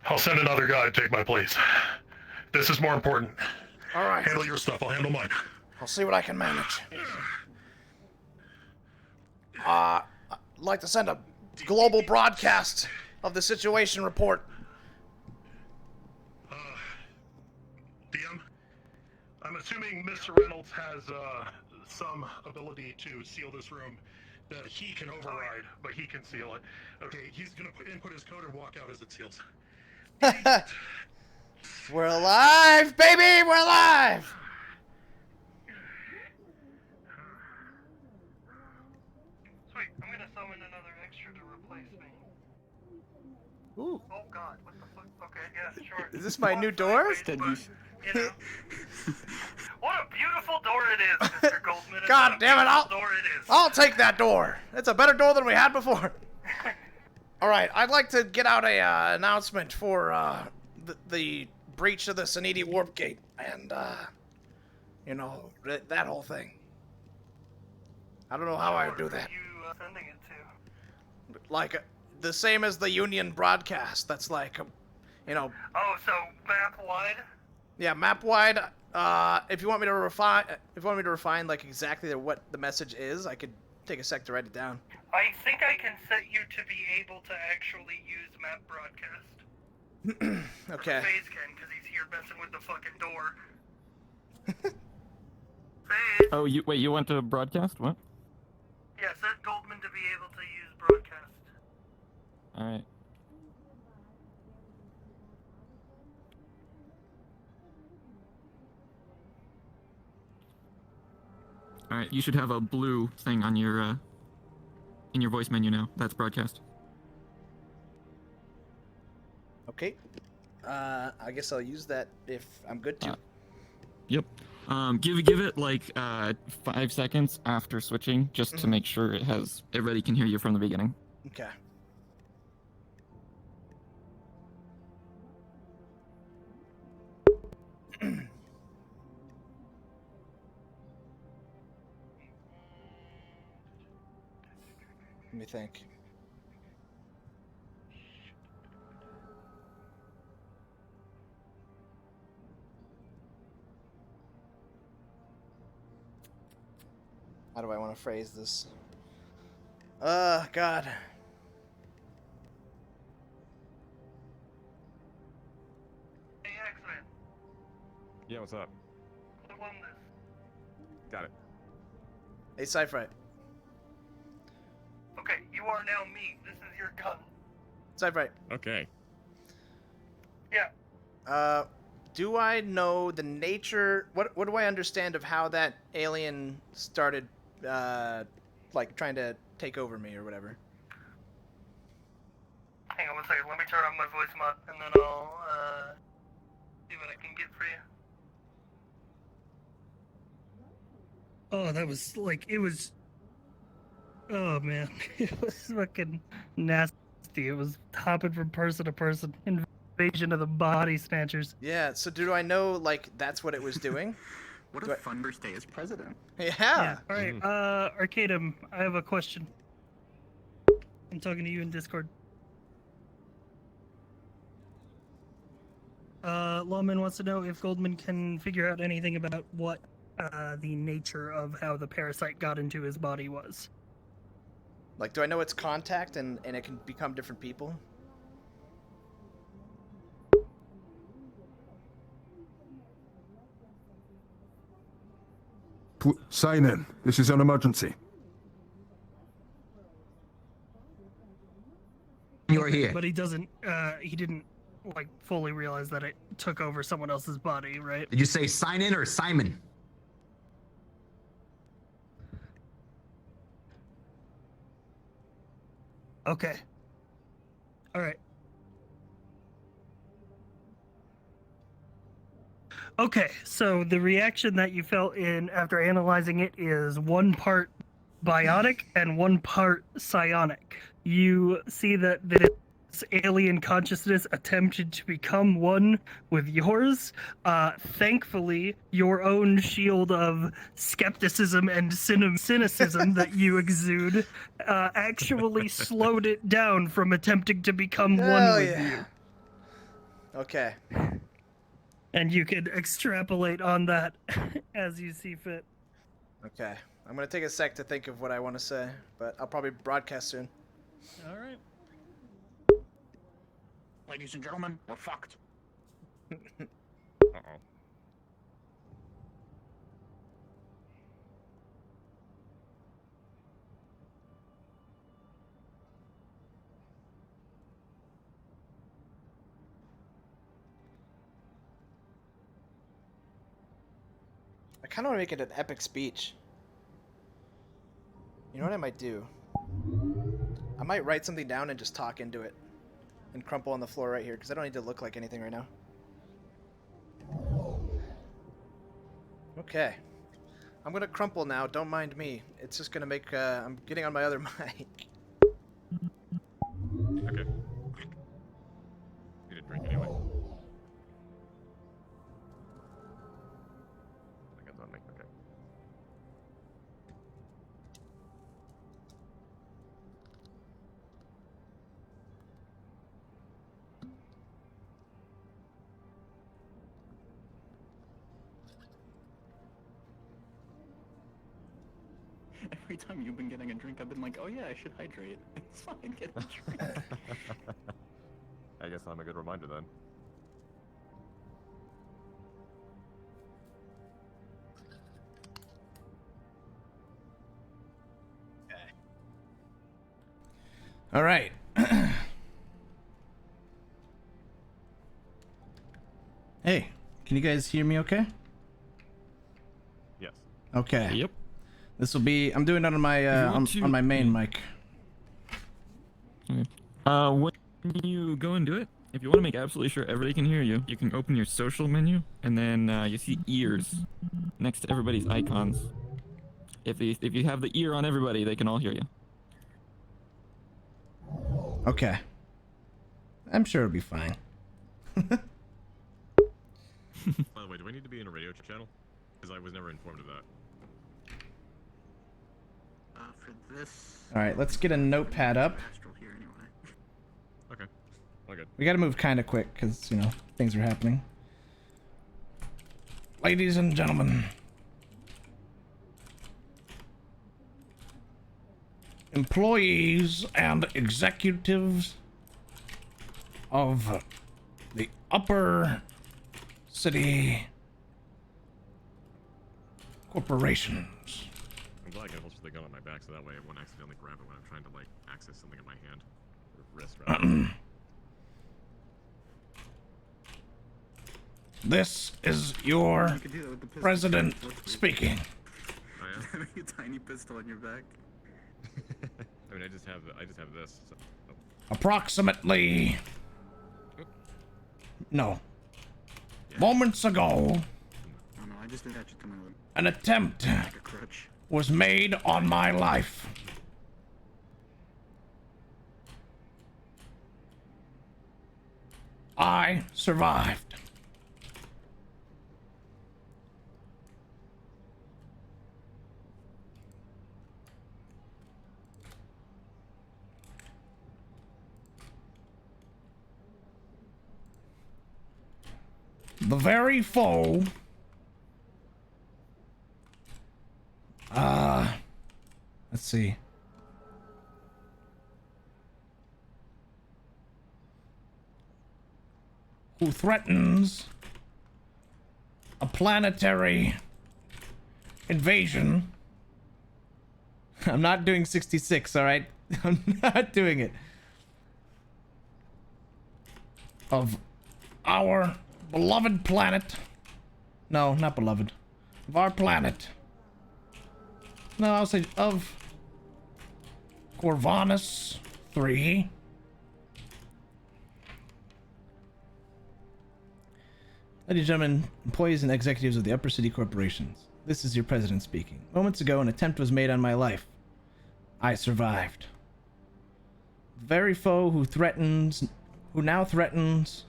I'll send another guy to take my place. This is more important. All right. Handle your stuff. I'll handle mine. I'll see what I can manage. I'd like to send a global broadcast of the situation report. DM, I'm assuming Mr. Reynolds has some ability to seal this room that he can override, but he can seal it. Okay, he's gonna input his code and walk out as it seals. We're alive, baby! We're alive! Sweet, I'm gonna summon another extra to replace me. Ooh. Oh god, what the fuck? Okay, yeah, sure. Is this my new door? You know. What a beautiful door it is, Mr. Goldman. God damn it! I'll I'll take that door. It's a better door than we had before. All right, I'd like to get out a announcement for the breach of the Saniti warp gate and you know that whole thing. I don't know how I would do that. you sending it to? Like the same as the Union broadcast. That's like, you know. Oh, so map wide? Yeah, map wide. If you want me to refine like exactly what the message is, I could take a sec to write it down. I think I can set you to be able to actually use map broadcast. Okay. FaZe can, because he's here messing with the fucking door. Oh, you went to broadcast? What? Yeah, set Goldman to be able to use broadcast. Alright. Alright, you should have a blue thing on your, in your voice menu now. That's broadcast. Okay. I guess I'll use that if I'm good to. Yep. Give it like 5 seconds after switching, just to make sure everybody can hear you from the beginning. Okay. Let me think. How do I want to phrase this? God. Hey, X-Men. Yeah, what's up? Who won this? Got it. Hey, Cypher. Okay, you are now me. This is your gun. Cypher. Okay. Yeah. Do I know the nature? What do I understand of how that alien started, like trying to take over me or whatever? Hang on one second. Let me turn on my voice mod, and then I'll see what I can get for you. Oh, that was like, it was. Oh man, it was fucking nasty. It was hopping from person to person. Invasion of the body snatchers. Yeah, so do I know, like, that's what it was doing? What a fun first day as president. Yeah. All right, Arcadum, I have a question. I'm talking to you in Discord. Lawman wants to know if Goldman can figure out anything about what the nature of how the parasite got into his body was. Like, do I know its contact and it can become different people? Sign in. This is an emergency. You are here. But he doesn't, he didn't, like, fully realize that it took over someone else's body, right? Did you say sign in or Simon? Okay. Alright. Okay, so the reaction that you felt in after analyzing it is 1 part biotic and 1 part psionic. You see that this alien consciousness attempted to become one with yours. Thankfully, your own shield of skepticism and cynicism that you exude actually slowed it down from attempting to become one Hell with yeah. you. Okay. And you can extrapolate on that as you see fit. Okay. I'm gonna take a sec to think of what I want to say, but I'll probably broadcast soon. All right. Ladies and gentlemen, we're fucked. Uh-oh. I kind of want to make it an epic speech. You know what I might do? I might write something down and just talk into it. And crumple on the floor right here, because I don't need to look like anything right now. Okay. I'm gonna crumple now, don't mind me. It's just gonna make, I'm getting on my other mic. Okay. Need a drink anyway. I got that mic, okay. Every time you've been getting a drink, I've been like, oh yeah, I should hydrate. It's fine, get a drink. I guess I'm a good reminder then. All right. Hey, can you guys hear me okay? Yes. Okay. Yep. This will be, I'm doing it on my, on my main mic. Okay. When you go and do it, if you want to make absolutely sure everybody can hear you, you can open your social menu, and then you see ears next to everybody's icons. If you have the ear on everybody, they can all hear you. Okay. I'm sure it'll be fine. By the way, do I need to be in a radio channel? Because I was never informed of that. For this... All right, let's get a notepad up. Here anyway. Okay. All good. We gotta move kind of quick, because, you know, things are happening. Ladies and gentlemen. Employees and executives of the Upper City Corporations. I'm glad I can holster the gun on my back so that way I won't accidentally grab it when I'm trying to, like, access something in my hand. Or wrist, rather. This is your You can do that with the pistol. president speaking. Oh, Having a tiny pistol on your back. I mean, I just have this. So. Oh. Approximately... No. Moments ago, Oh no, I just think that should come out an attempt like a crutch. was made on my life. I survived. the very foe. Let's see. Who threatens a planetary invasion. I'm not doing 66, alright? I'm not doing it. Of our beloved planet. No, not beloved. Of our planet. No, I'll say of Corvanus 3. Ladies and gentlemen, employees and executives of the Upper City Corporations. This is your president speaking. Moments ago, an attempt was made on my life. I survived. The very foe who now threatens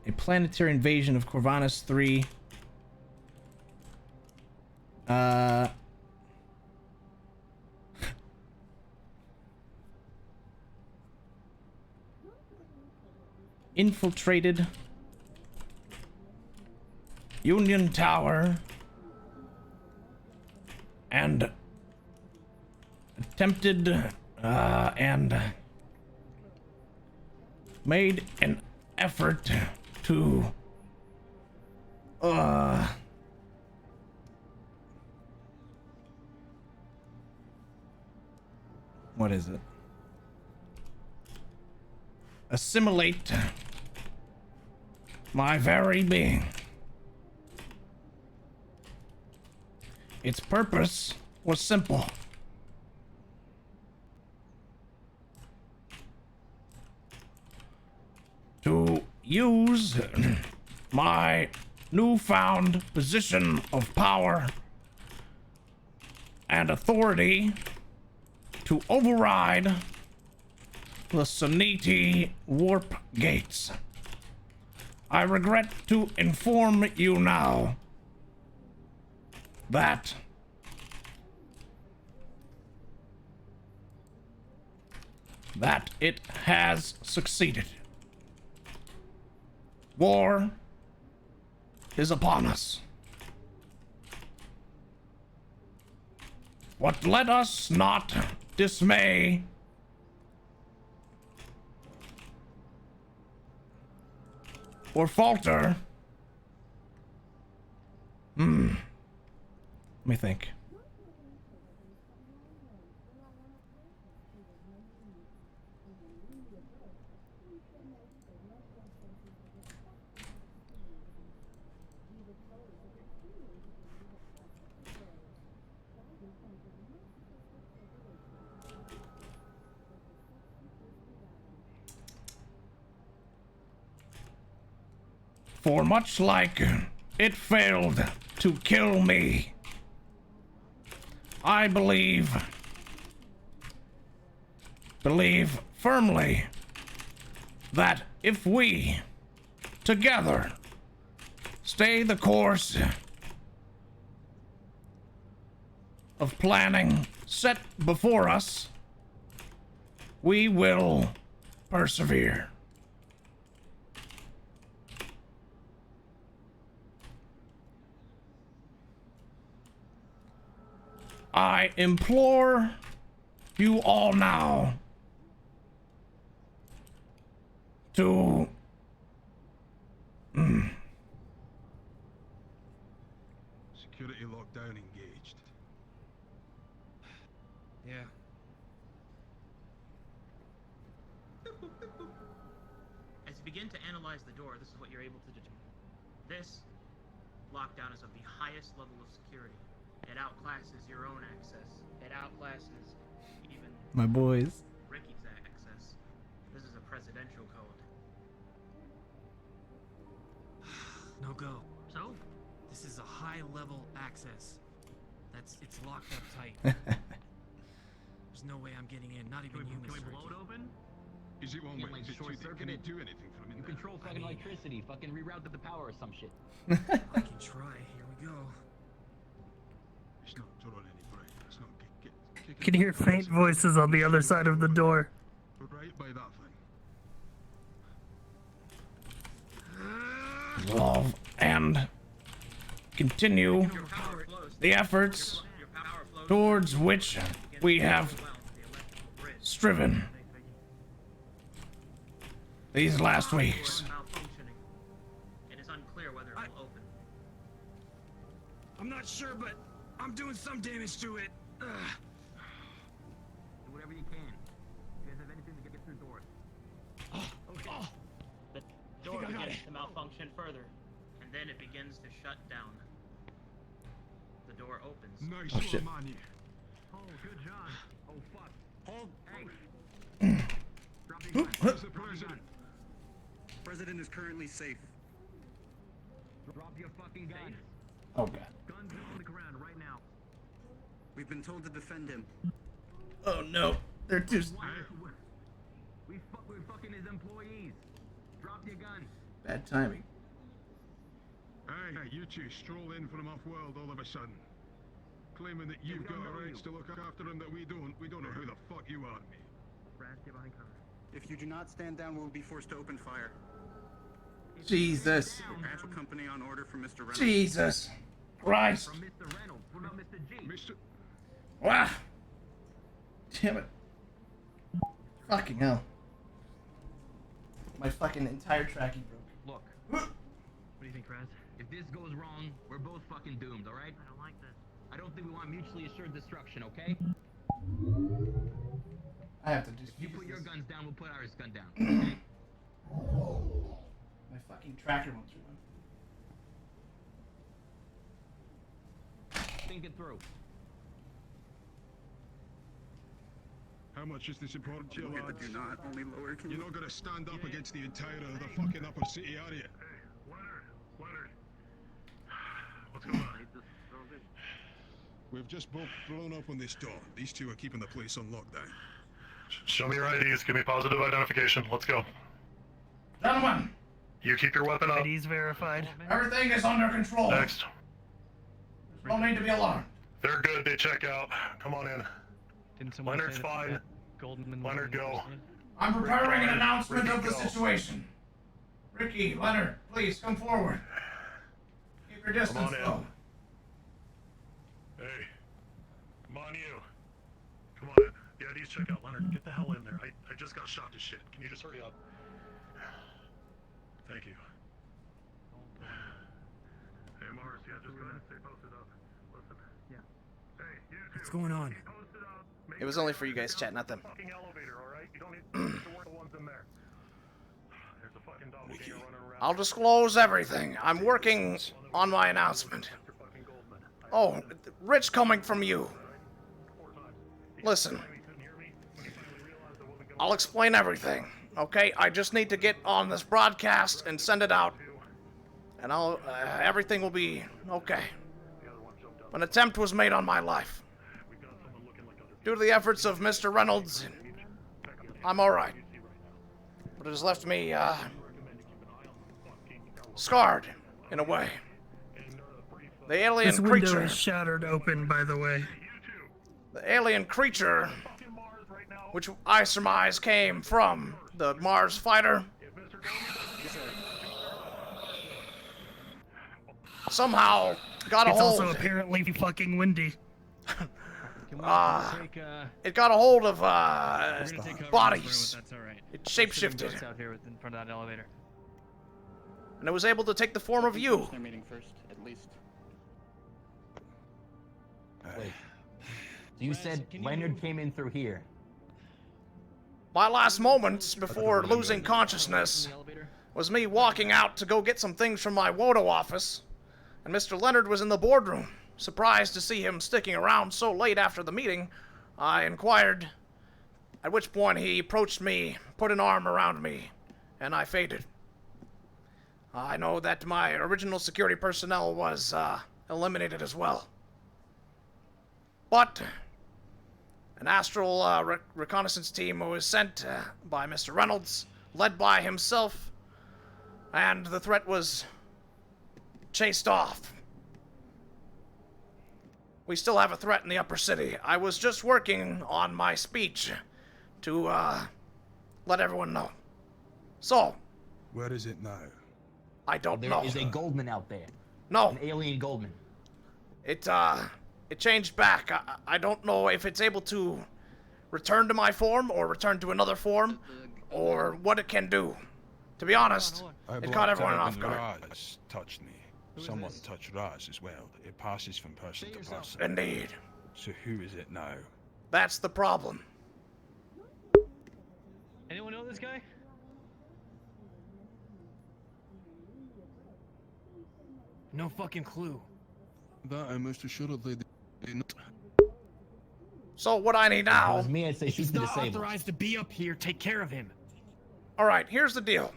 a planetary invasion of Corvanus 3. Infiltrated Union Tower and attempted and made an effort to what is it? Assimilate my very being. Its purpose was simple. To use my newfound position of power and authority to override the Saniti warp gates. I regret to inform you now that it has succeeded. War is upon us. But let us not dismay or falter. Let me think. For much like it failed to kill me, I believe firmly that if we together stay the course of planning set before us, we will persevere. I implore you all now to Security lockdown engaged. Yeah. As you begin to analyze the door, this is what you're able to determine. This lockdown is of the highest level of security. It outclasses your own access. It outclasses even my boys. Ricky's access. This is a presidential code. No go. So? This is a high-level access. It's locked up tight. There's no way I'm getting in. Not even you, Can we Mr. blow it open? Is it one Can't, way? like, Is it short 2D? circuit Can you it? do anything from in You there? control fucking electricity. Fucking reroute the power or some shit. I can try. Here we go. It's not drawing any breath. It's not kick You can hear faint voices on the other side of the door. Right by that thing. resolve and continue the efforts towards which we have striven these last weeks. It is unclear whether it will open. I'm not sure, but I'm doing some damage to it. Do whatever you can. You guys have anything to get through doors? Okay. The door begins to malfunction further, and then it begins to shut down. The door opens. Nice Oh, shit. one, man. Oh, good job. Oh, fuck. Hold. Where's the president? President is currently safe. Drop your fucking gun. Oh god. Guns on the ground right now. We've been told to defend him. Oh no. They're just We're fucking his employees. Drop your gun. bad timing. Hey, you two stroll in from off-world all of a sudden, claiming that you've got rights to look after him that we don't. We don't know who the fuck you are, mate. If you do not stand down, we'll be forced to open fire. Jesus. Actual company on order from Mr. Reynolds. Jesus Christ. From Mr. Reynolds. What about Mr. G? Mr. Wow. Damn it. Fucking hell. My fucking entire tracking broke. Look. What do you think, Raz? If this goes wrong, we're both fucking doomed, alright? I don't like this. I don't think we want mutually assured destruction, okay? I have to just. If you put your guns down, we'll put ours gun down, okay? My fucking tracker won't run. Think it through. How much is this important to you, Look at lads? the do not, only lower. Can You're not gonna stand up against the entire of the fucking upper city, are you? Leonard. What's going on? We've just both blown up on this door. These two are keeping the place on lockdown. Show me your IDs. Give me positive identification. Let's go. Gentlemen, You keep your weapon up. ID's verified. everything is under control. Next. There's no need to be alarmed. They're good. They check out. Come on in. Didn't someone Leonard's say that fine. Goldman Leonard, go. I'm preparing an announcement Ricky, of the go. situation. Ricky, Leonard, please come forward. Keep your distance, on in. though. Hey. Come on, you. Come on in. The IDs check out. Leonard, get the hell in there. I just got shot to shit. Can you just hurry up? Thank you. Hey, Mars, yeah, just go ahead and stay posted up. Listen. Yeah. Hey, you two. What's going on? Stay posted up. Make It was sure only for you you're guys, chat, not them. fucking elevator, all right? You don't need to worry the ones in there. There's a fucking doppelganger running around. I'll disclose everything. I'm working on my announcement. Oh, Rich coming from you. Listen. I'll explain everything, okay? I just need to get on this broadcast and send it out. And everything will be okay. An attempt was made on my life. Due to the efforts of Mr. Reynolds, I'm alright. But it has left me, scarred, in a way. The alien This window creature. is shattered open, by the way. The alien creature, which I surmise came from the Mars fighter, somehow got a It's hold. also apparently fucking windy. It got a hold of We're gonna take cover in this bodies. room, if that's all right. It There's shapeshifted, boats out here in front of that elevator. and it was able to take the form of you. They're meeting first, at least. Wait. So you said Leonard came in through here. My last moments before losing consciousness was me walking out to go get some things from my Wodo office, and Mr. Leonard was in the boardroom. Surprised to see him sticking around so late after the meeting, I inquired, at which point he approached me, put an arm around me, and I faded. I know that my original security personnel was eliminated as well. But an astral reconnaissance team was sent by Mr. Reynolds, led by himself, and the threat was chased off. We still have a threat in the upper city. I was just working on my speech to let everyone know. So, Where is it now? I don't There know. is a Goldman out there. No. An alien Goldman. It changed back. I don't know if it's able to return to my form or return to another form or what it can do. To be honest, it caught everyone off guard. Raz touched me. Someone touched Raz as well. It passes from person to person. Indeed. So who is it now? That's the problem. Anyone know this guy? No fucking clue. That I most assuredly did not. So what I need now... If it was me, I'd say shoot He's the not disabled. authorized to be up here. Take care of him. Alright, here's the deal.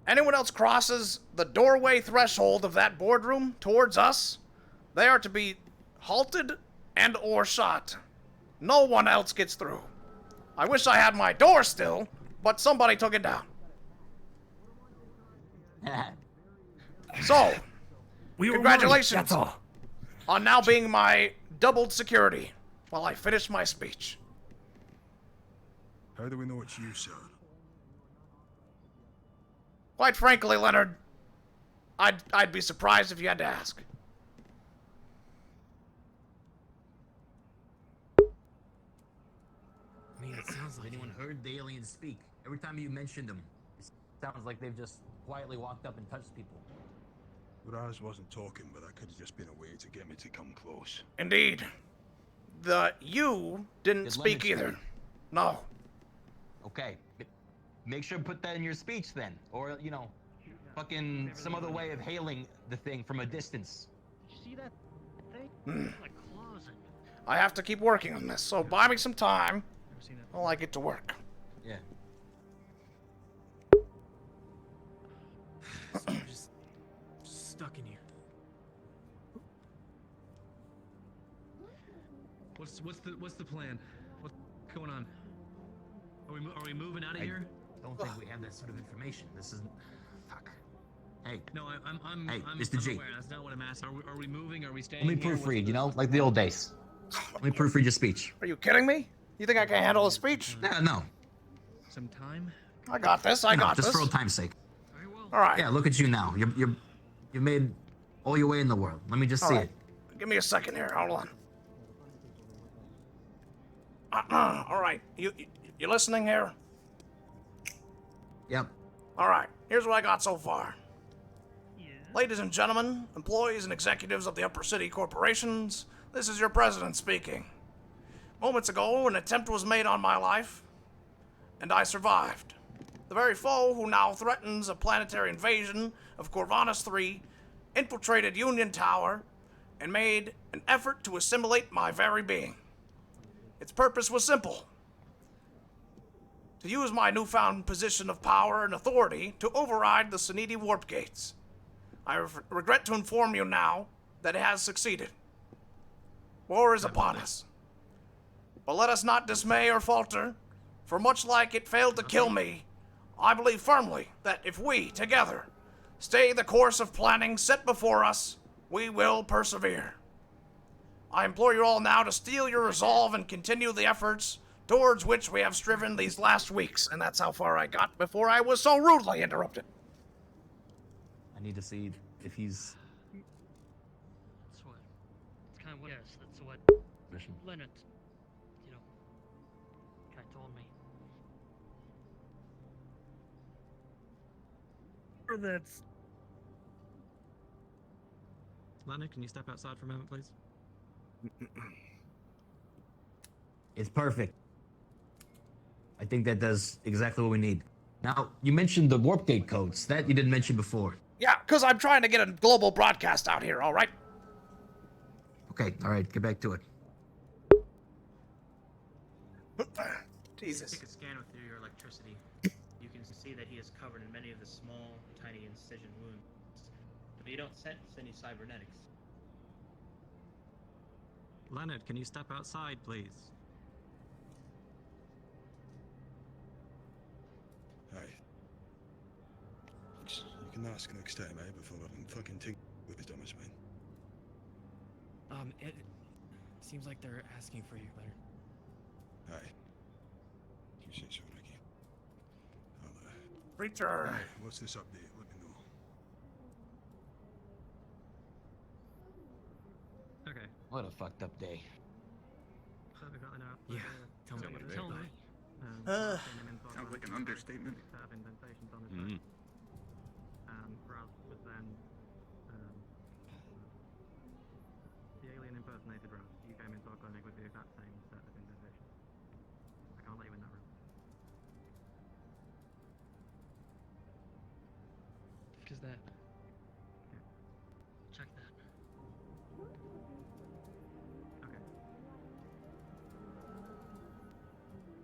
Anyone else crosses the doorway threshold of that boardroom towards us, they are to be halted and or shot. No one else gets through. I wish I had my door still, but somebody took it down. So, congratulations on now being my doubled security while I finish my speech. How do we know it's you, sir? Quite frankly, Leonard, I'd be surprised if you had to ask. I mean, it sounds like anyone heard the aliens speak. Every time you mentioned them, it sounds like they've just quietly walked up and touched people. Raz wasn't talking, but that could have just been a way to get me to come close. Indeed. You didn't speak either. No. Okay. Make sure to put that in your speech then. Or, you know, fucking some other way of hailing the thing from a distance. Did you see that thing? Like claws in it. I have to keep working on this, so buy me some time while I get to work. Yeah. So we're just stuck in here. What's the plan? What's going on? Are we moving out of here? I don't think we have that sort of information. This is... Fuck. Hey. No, I'm Hey, I'm Mr. G. aware. That's not what I'm asking. Are we moving? Are we staying Let me here? proofread, you know, like the old days. Let me proofread your speech. Are you kidding me? You think I can handle a speech? Yeah, no. Some time? I got this. I got just this. for old time's sake. All right. Yeah, look at you now. You made all your way in the world. Let me just All see right. it. Give me a second here. Hold on. All right. You listening here? Yep. All right. Here's what I got so far. Ladies and gentlemen, employees and executives of the Upper City Corporations, this is your president speaking. Moments ago, an attempt was made on my life, and I survived. The very foe who now threatens a planetary invasion of Corvanus 3 infiltrated Union Tower and made an effort to assimilate my very being. Its purpose was simple: to use my newfound position of power and authority to override the Sanidi warp gates. I regret to inform you now that it has succeeded. War is upon us. But let us not dismay or falter, for much like it failed to kill me, I believe firmly that if we, together, stay the course of planning set before us, we will persevere. I implore you all now to steel your resolve and continue the efforts towards which we have striven these last weeks, and that's how far I got before I was so rudely interrupted. I need to see if he's... That's what. It's kind of what. Yes, that's what. Mission. Leonard, you know, guy told me. Or that's Leonard, can you step outside for a moment, please? It's perfect. I think that does exactly what we need. Now, you mentioned the warp gate codes. That you didn't mention before. Yeah, because I'm trying to get a global broadcast out here, all right? Okay, all right, get back to it. Jesus. Take a scan with your electricity. You can see that he is covered in many of the small, tiny incision wounds. But you don't sense any cybernetics. Leonard, can you step outside, please? Aye. You can ask next time, eh? Before I can fucking think with his dumbass man. It seems like they're asking for you, Leonard. Aye. You say so, Ricky. Preacher. Aye, what's this update? Let me know. Okay. What a fucked up day. So we got enough. Yeah, tell me. Tell me. Sounds like an understatement. Indentations on his Mm. Raz was then the alien impersonated Raz. You came into our clinic with the exact same set of indentations. I can't let you in that room. What is that? Check that. Okay.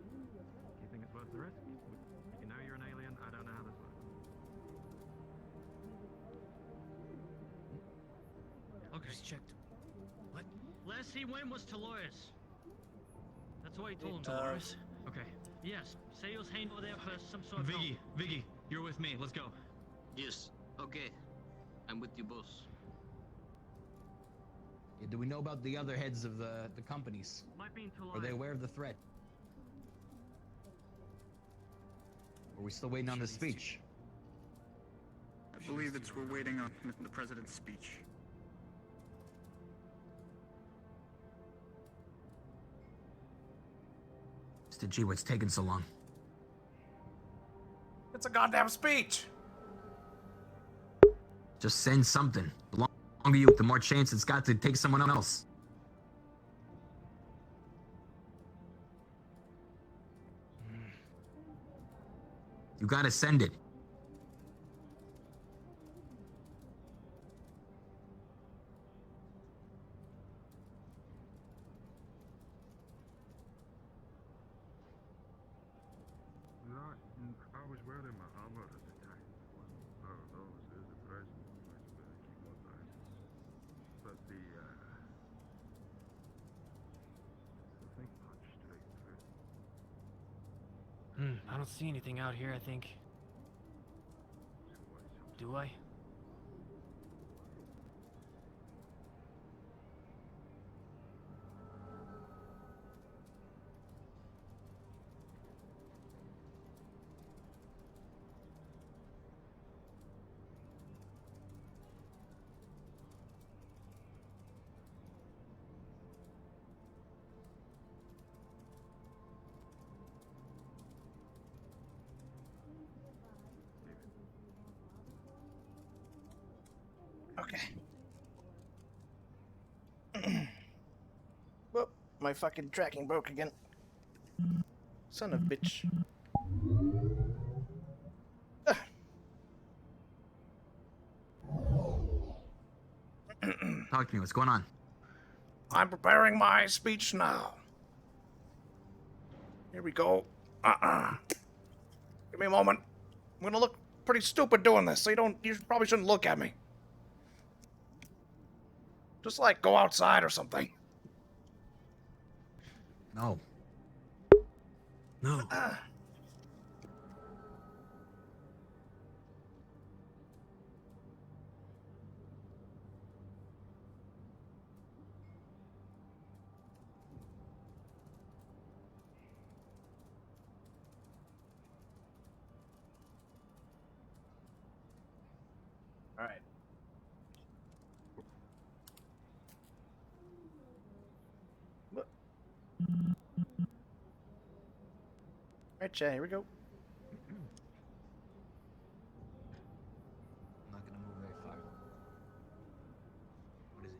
Do you think it's worth the risk? You know you're an alien. I don't know how this works. Okay. Just checked. What? Last he went was to Loris. That's what he told him. To Loris? Okay. Yes. Say he was hanging over there for some sort of. Viggy, you're with me. Let's go. Yes. Okay. I'm with you, boss. Yeah, do we know about the other heads of the companies? Might be into Are they aware of the threat? Are we still waiting on the speech? I believe we're waiting on the president's speech. Mr. G, what's taking so long? It's a goddamn speech. Just send something. The longer you wait, the more chance it's got to take someone else. You gotta send it. I was wearing my armor at the time. I don't know, there's a present. I better keep my glasses. But the thing punched straight through. I don't see anything out here, I think. Do I? Okay. Whoop, my fucking tracking broke again. Son of a bitch. Talk to me, what's going on? I'm preparing my speech now. Here we go. Give me a moment. I'm gonna look pretty stupid doing this, so you probably shouldn't look at me. Just like go outside or something. No. No. All right. Alright, Jay, here we go. I'm not gonna move very far. What is it?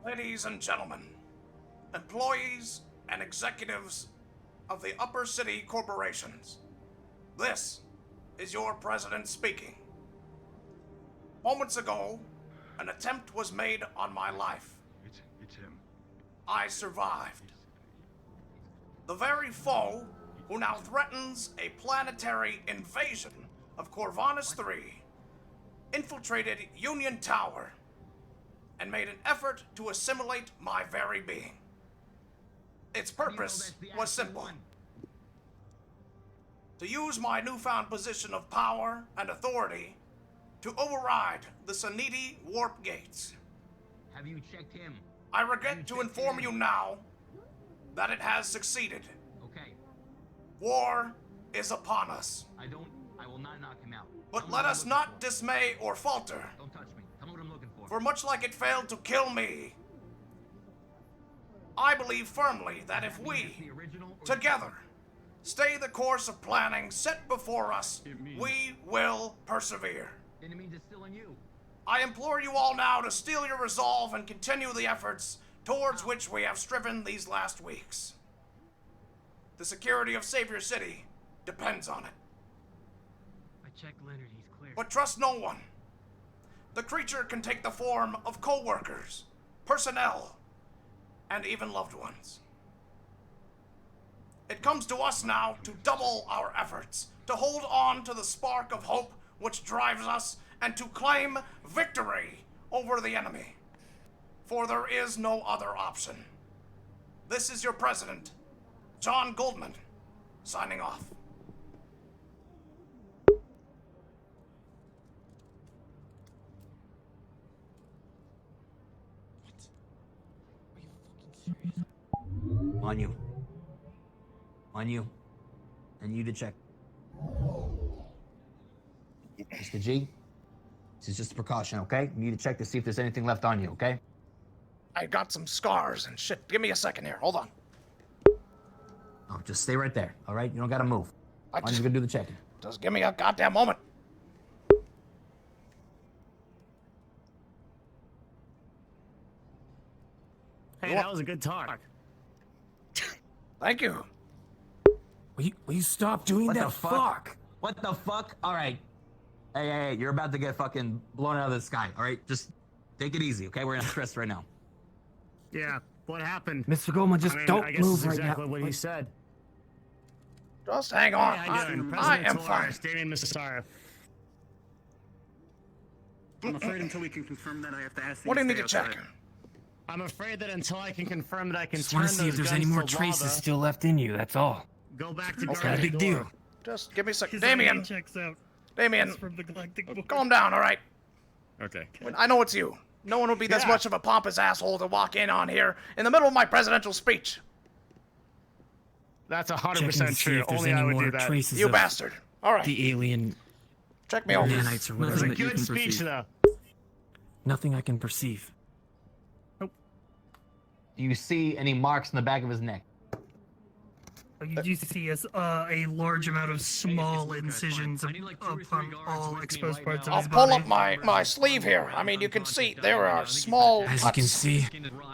Ladies and gentlemen, employees and executives of the Upper City Corporations, this is your president speaking. Moments ago, an attempt was made on my life. It's him. I survived. The very foe who now threatens a planetary invasion of Corvinus 3 infiltrated Union Tower and made an effort to assimilate my very being. Its purpose was simple. to use my newfound position of power and authority to override the Saniti warp gates. Have you checked him? I regret to inform you now that it has succeeded. Okay. War is upon us. I will not knock him out. But let us not dismay or falter. Don't touch me. Tell me what I'm looking for. For much like it failed to kill me, I believe firmly that if we, together, stay the course of planning set before us, we will persevere. Then it means it's still on you. I implore you all now to steel your resolve and continue the efforts towards which we have striven these last weeks. The security of Savior City depends on it. I checked Leonard, he's clear. But trust no one. The creature can take the form of co-workers, personnel, and even loved ones. It comes to us now to double our efforts, to hold on to the spark of hope which drives us, and to claim victory over the enemy. For there is no other option. This is your president, John Goldman, signing off. On you. On you. And you to check. Mr. G, this is just a precaution, okay? You need to check to see if there's anything left on you, okay? I got some scars and shit. Give me a second here. Hold on. Oh, just stay right there, all right? You don't gotta move. I'm just gonna do the checking. Just give me a goddamn moment. Hey, that was a good talk. Thank you. Will you stop doing What that? the fuck? What the fuck? All right. Hey, you're about to get fucking blown out of the sky, all right? Just take it easy, okay? We're in stress right now. Yeah, what happened? Mr. Goldman, just don't I guess move it's right exactly now. what he said. Just hang on. Hey, how you doing? I am President fine. Solaris, Damien Mississara. I'm afraid until we can confirm that, I have to ask. What do you need to check? I'm afraid that until I can confirm that I can Just turn want to see if those there's any guns more to traces lava, still left in you, that's all. go back to It's guard not a the big door. deal. Just give me a second. His ID Damien. checks out. Damien. It's from the Galactic Board. Calm down, all right? Okay. I know it's you. No one would be this Yeah. much of a pompous asshole to walk in on here in the middle of my presidential speech. That's Checking to 100% see true. if there's Only any I would more do that. traces You of bastard. All right. the alien Check me over. nanites or It was whatever. a good speech, though. Nothing I can perceive. Do you see any marks in the back of his neck? You do see a large amount of small incisions upon all exposed parts of I'll his pull body. up my sleeve here. I mean, you can see there are small As you can cuts see,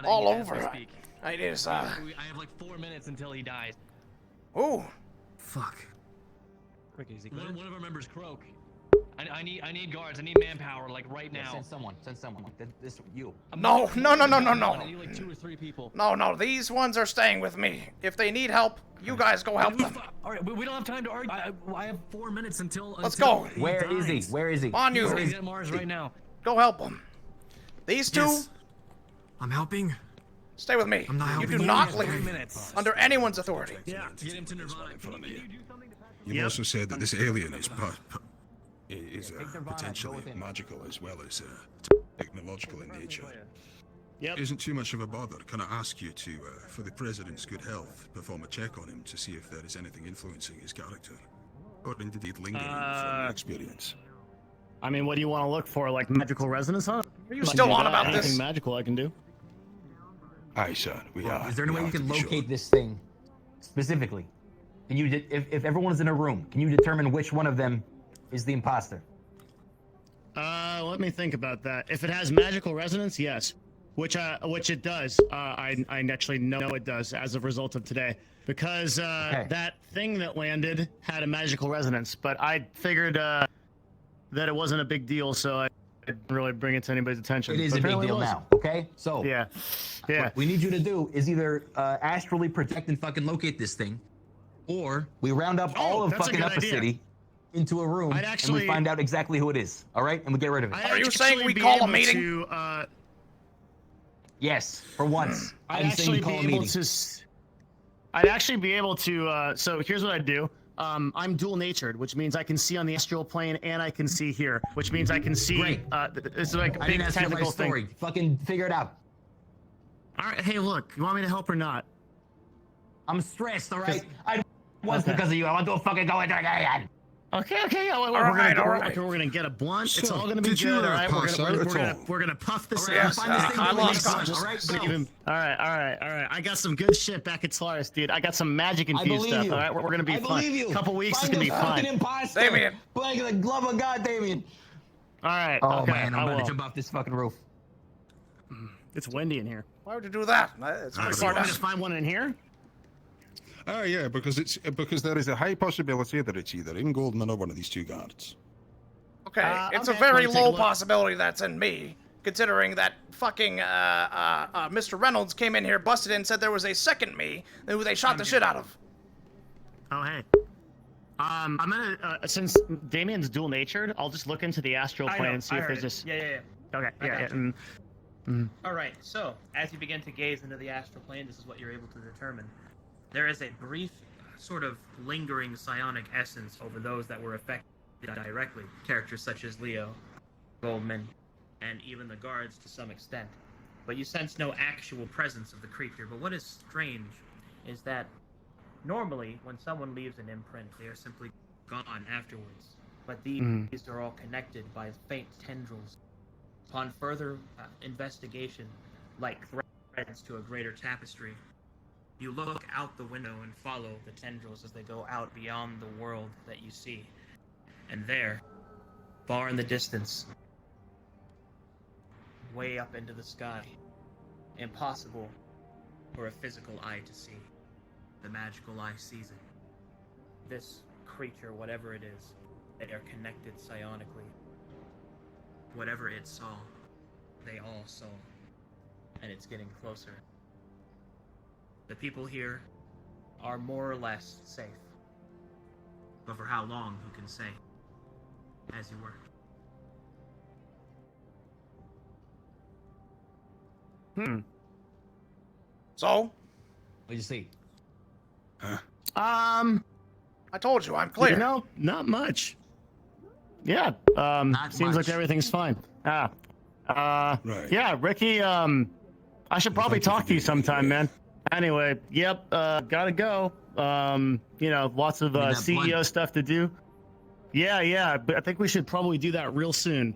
all over. It is, I have like 4 minutes until he dies. Ooh. Fuck. One of our members croak. I need guards. I need manpower, like right Yeah, now. send someone. This you. No. I need like 2 or 3 people. No, these ones are staying with me. If they need help, you guys go help them. All right, we don't have time to argue. I have 4 minutes until. Let's go. Where is he? Where is he? On you. He's at Mars right now. Go help them. These two, Yes. I'm helping. stay with me. I'm not You helping do you. not Yeah, leave 3 minutes. under anyone's authority. Yeah, get him to Nirvana. You've also said that this alien is Nirvana, potentially go with him. magical as well as technological in nature. Yep. Isn't too much of a bother. Can I ask you to, for the president's good health, perform a check on him to see if there is anything influencing his character, or indeed lingering from your experience? I mean, what do you want to look for? Like magical resonance, huh? Are you still on about Anything this? magical I can do. Aye, sir. We are. Is there any we way are you to can be locate sure. this thing specifically? Can you, if everyone's in a room, can you determine which one of them is the imposter? Let me think about that. If it has magical resonance, yes. Which it does. I actually know it does as a result of today. Because that thing that landed had a magical resonance, but I figured that it wasn't a big deal, so I didn't really bring it to anybody's attention. It is But a big apparently it deal was. now, okay? So, Yeah. what we need you to do is either astrally protect and fucking locate this thing, or we round up all of that's a fucking good Upper idea. City into a room I'd and actually- we find out exactly who it is, all right? And we get rid of it. Are you saying we call a meeting? Yes, for once. I'd I'm saying we actually call be a able meeting. to. I'd actually be able to. So here's what I'd do. I'm dual natured, which means I can see on the astral plane and I can see here, which means I can see. Great. This is like a I big didn't ask you technical my thing. story. Fucking figure it out. All right, hey, look, you want me to help or not? I'm stressed, all right? I was because of you. I want to fucking go into it again. Okay, yeah, All right. we're gonna get a blunt. So, it's all gonna be did you good, all ever right? pass out at all? We're gonna puff this All right, out. find this thing I before lost we get consciousness. all right? Go. All right. I got some good shit back at Solaris, dude. I got some magic infused believe stuff. you. All right, we're gonna be I fun. believe you. Couple weeks Find is gonna the be fun. fucking imposter. Damien. Like the glove of God, Damien. All right. Oh okay, man, I'm I about will. to jump off this fucking roof. It's windy in here. Why would you do that? It's pretty You far want me down. to find one in here? Oh yeah, because there is a high possibility that it's either in Goldman or one of these two guards. Okay, it's a okay, very wanna take a low look? possibility that's in me, considering that fucking Mr. Reynolds came in here, busted in, said there was a second me who they shot the shit out of. Oh hey. I'm gonna since Damien's dual natured, I'll just look into the astral I plane know, and see I if heard there's it. this. Yeah. Okay. I Yeah. got you. Mm. All right. So, as you begin to gaze into the astral plane, this is what you're able to determine. There is a brief, sort of lingering psionic essence over those that were affected directly. Characters such as Leo, Goldman, and even the guards to some extent. But you sense no actual presence of the creature. But what is strange is that normally, when someone leaves an imprint, they are simply gone afterwards. But these are all connected by faint tendrils. Upon further investigation, like threads to a greater tapestry, you look out the window and follow the tendrils as they go out beyond the world that you see. And there, far in the distance, way up into the sky, impossible for a physical eye to see. The magical eye sees it. This creature, whatever it is, they are connected psionically. Whatever it saw, they all saw. And it's getting closer. The people here are more or less safe. But for how long, who can say? As you were. So? What'd you see? I told you, I'm clear. You know, not much. Yeah. Seems like everything's fine. Right. Yeah, Ricky. I should probably talk to you sometime, man. Anyway, yep. Gotta go. You know, lots of CEO stuff to do. Yeah. But I think we should probably do that real soon.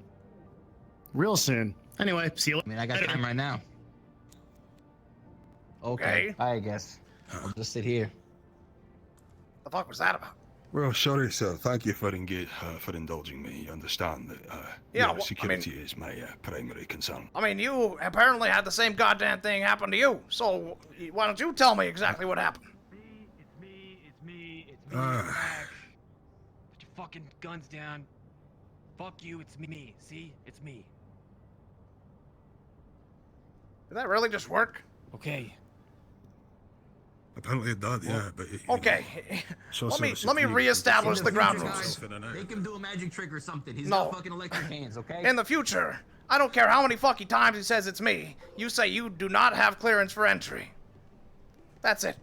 Anyway, see you later. I mean, I got time right now. Okay. I guess. I'll just sit here. The fuck was that about? Well, sorry, sir. Thank you for indulging me. You understand that Yeah, your well, security is my primary concern. I mean, you apparently had the same goddamn thing happen to you, so why don't you tell me exactly what happened? It's me. Ah. Put your fucking guns down. Fuck you, it's me. See? It's me. Did that really just work? Okay. Apparently it did, yeah. But Okay. So let me security- reestablish the ground rules. Guys, make him do a magic trick or something. He's No. got fucking electric hands, okay? In the future, I don't care how many fucking times he says it's me, you say you do not have clearance for entry. That's it.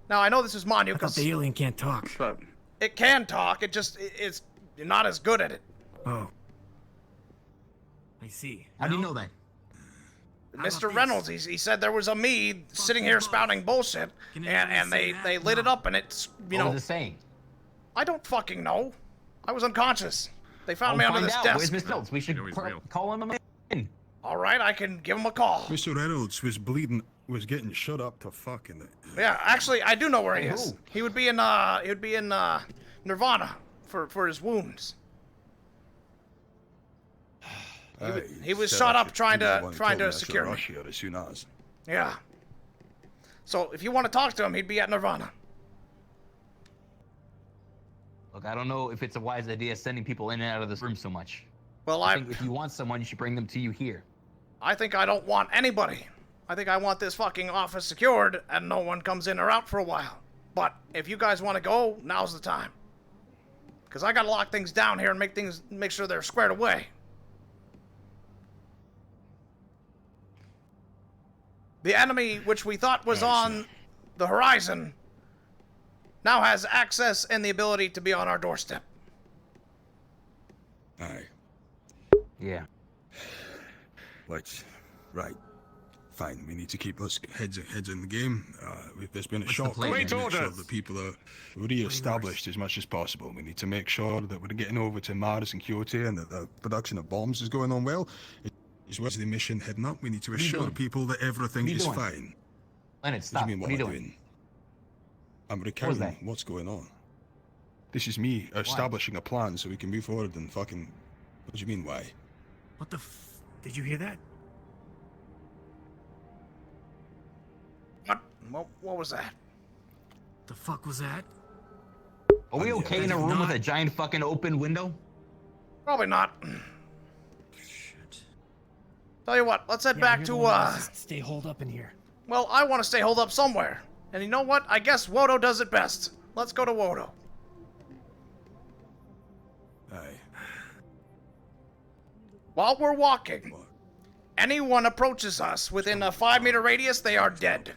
Now, I know this is Manu, I thought because the alien can't talk. but it can talk, it's you're not as good at it. Oh. I see. How do you know that? Mr. Reynolds, he said there was a me sitting here spouting bullshit, and they lit it up, and it's, you What know... was it saying? I don't fucking know. I was unconscious. They found me I'll under find this out. desk. Where's Miss Notes? We should call him in. All right, I can give him a call. Mr. Reynolds was getting shut up to fuck in the... Yeah, actually, I do know where he Hey, is. who? He would be in Nirvana for his wounds. He was shot up trying to secure me. Here as soon as. Yeah. So if you want to talk to him, he'd be at Nirvana. Look, I don't know if it's a wise idea sending people in and out of this room so much. Well, I think if you want someone, you should bring them to you here. I think I don't want anybody. I think I want this fucking office secured and no one comes in or out for a while. But if you guys want to go, now's the time. Because I got to lock things down here and make sure they're squared away. The enemy, which we thought was on the horizon, now has access and the ability to be on our doorstep. Aye. Yeah. Right. Fine. We need to keep us heads in the game. There's been a What's the shock. plan? We need to Great make sure orders. that people are re-established as much as possible. We need to make sure that we're getting over to Mars and Kyoto and that the production of bombs is going on well. As well as the mission heading up, we need to What are you assure doing? people that everything What are you is doing? fine. Leonard, stop. What do you mean, What are you am I doing? I'm was recounting that? what's going on. This is me establishing a plan so we can move forward and fucking... What do you mean, why? What the did you hear that? What was that? The fuck was that? Are we okay in a room with a giant fucking open window? Probably not. Tell you what, let's head back to, Stay holed up in here. Well, I want to stay holed up somewhere. And you know what? I guess Wodo does it best. Let's go to Wodo. Aye. While we're walking, anyone approaches us within a 5-meter radius, they are dead.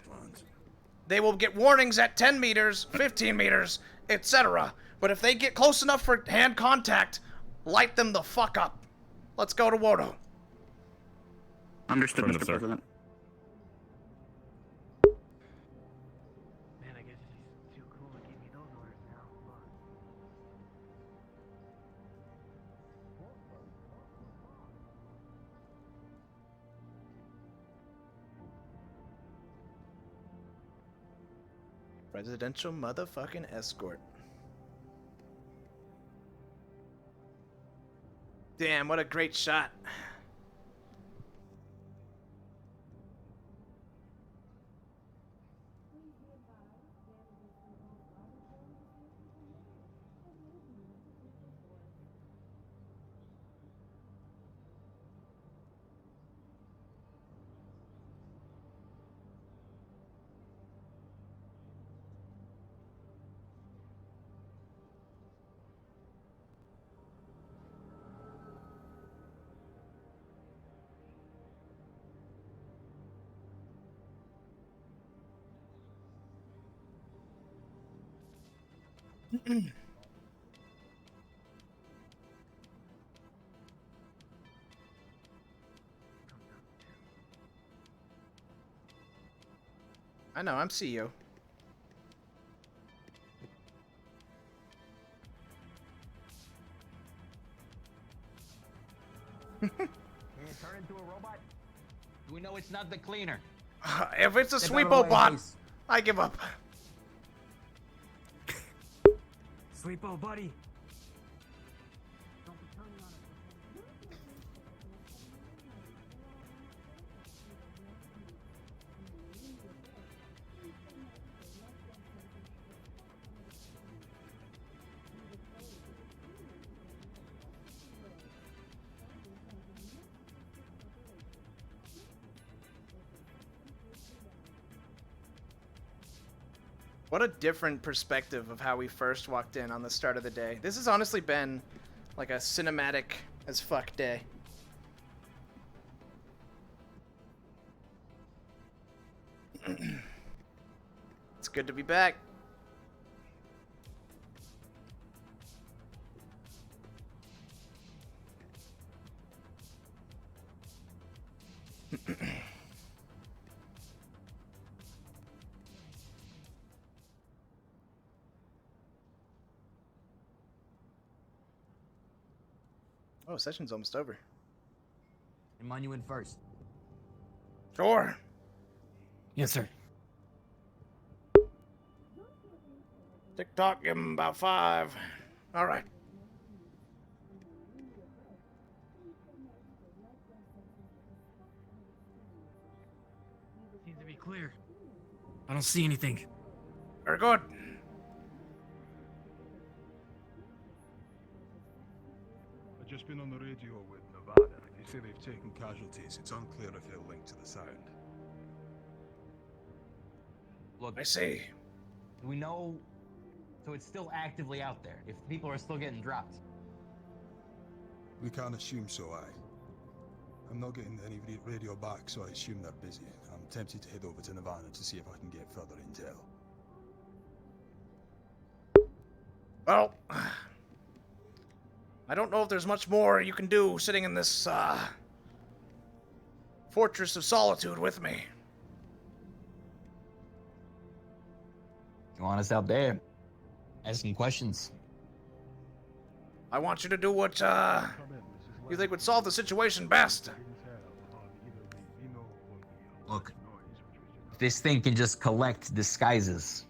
They will get warnings at 10 meters, 15 meters, etc. But if they get close enough for hand contact, light them the fuck up. Let's go to Wodo. Understood, Affirmative, Mr. sir. President. Man, I guess he's too cool to give me those orders now. Presidential motherfucking escort. Damn, what a great shot. I know, I'm CEO. Can you turn into a robot? Do we know it's not the cleaner? If it's a Step out of the sweepo way, bot, please. I give up. Sweepo, buddy. What a different perspective of how we first walked in on the start of the day. This has honestly been like a cinematic as fuck day. It's good to be back. Oh, session's almost over. Remind you in first. Sure. Yes, sir. TikTok, give him about 5. All right. Seems to be clear. I don't see anything. Very good. I've just been on the radio with Nevada. They say they've taken casualties. It's unclear if they're linked to the sound. Look, I see. Do we know? So it's still actively out there. If people are still getting dropped. We can't assume so, aye. I'm not getting any radio back, so I assume they're busy. I'm tempted to head over to Nirvana to see if I can get further intel. Well, I don't know if there's much more you can do sitting in this, fortress of solitude with me. You want us out there? Asking questions. I want you to do what, you think would solve the situation best. Look, this thing can just collect disguises.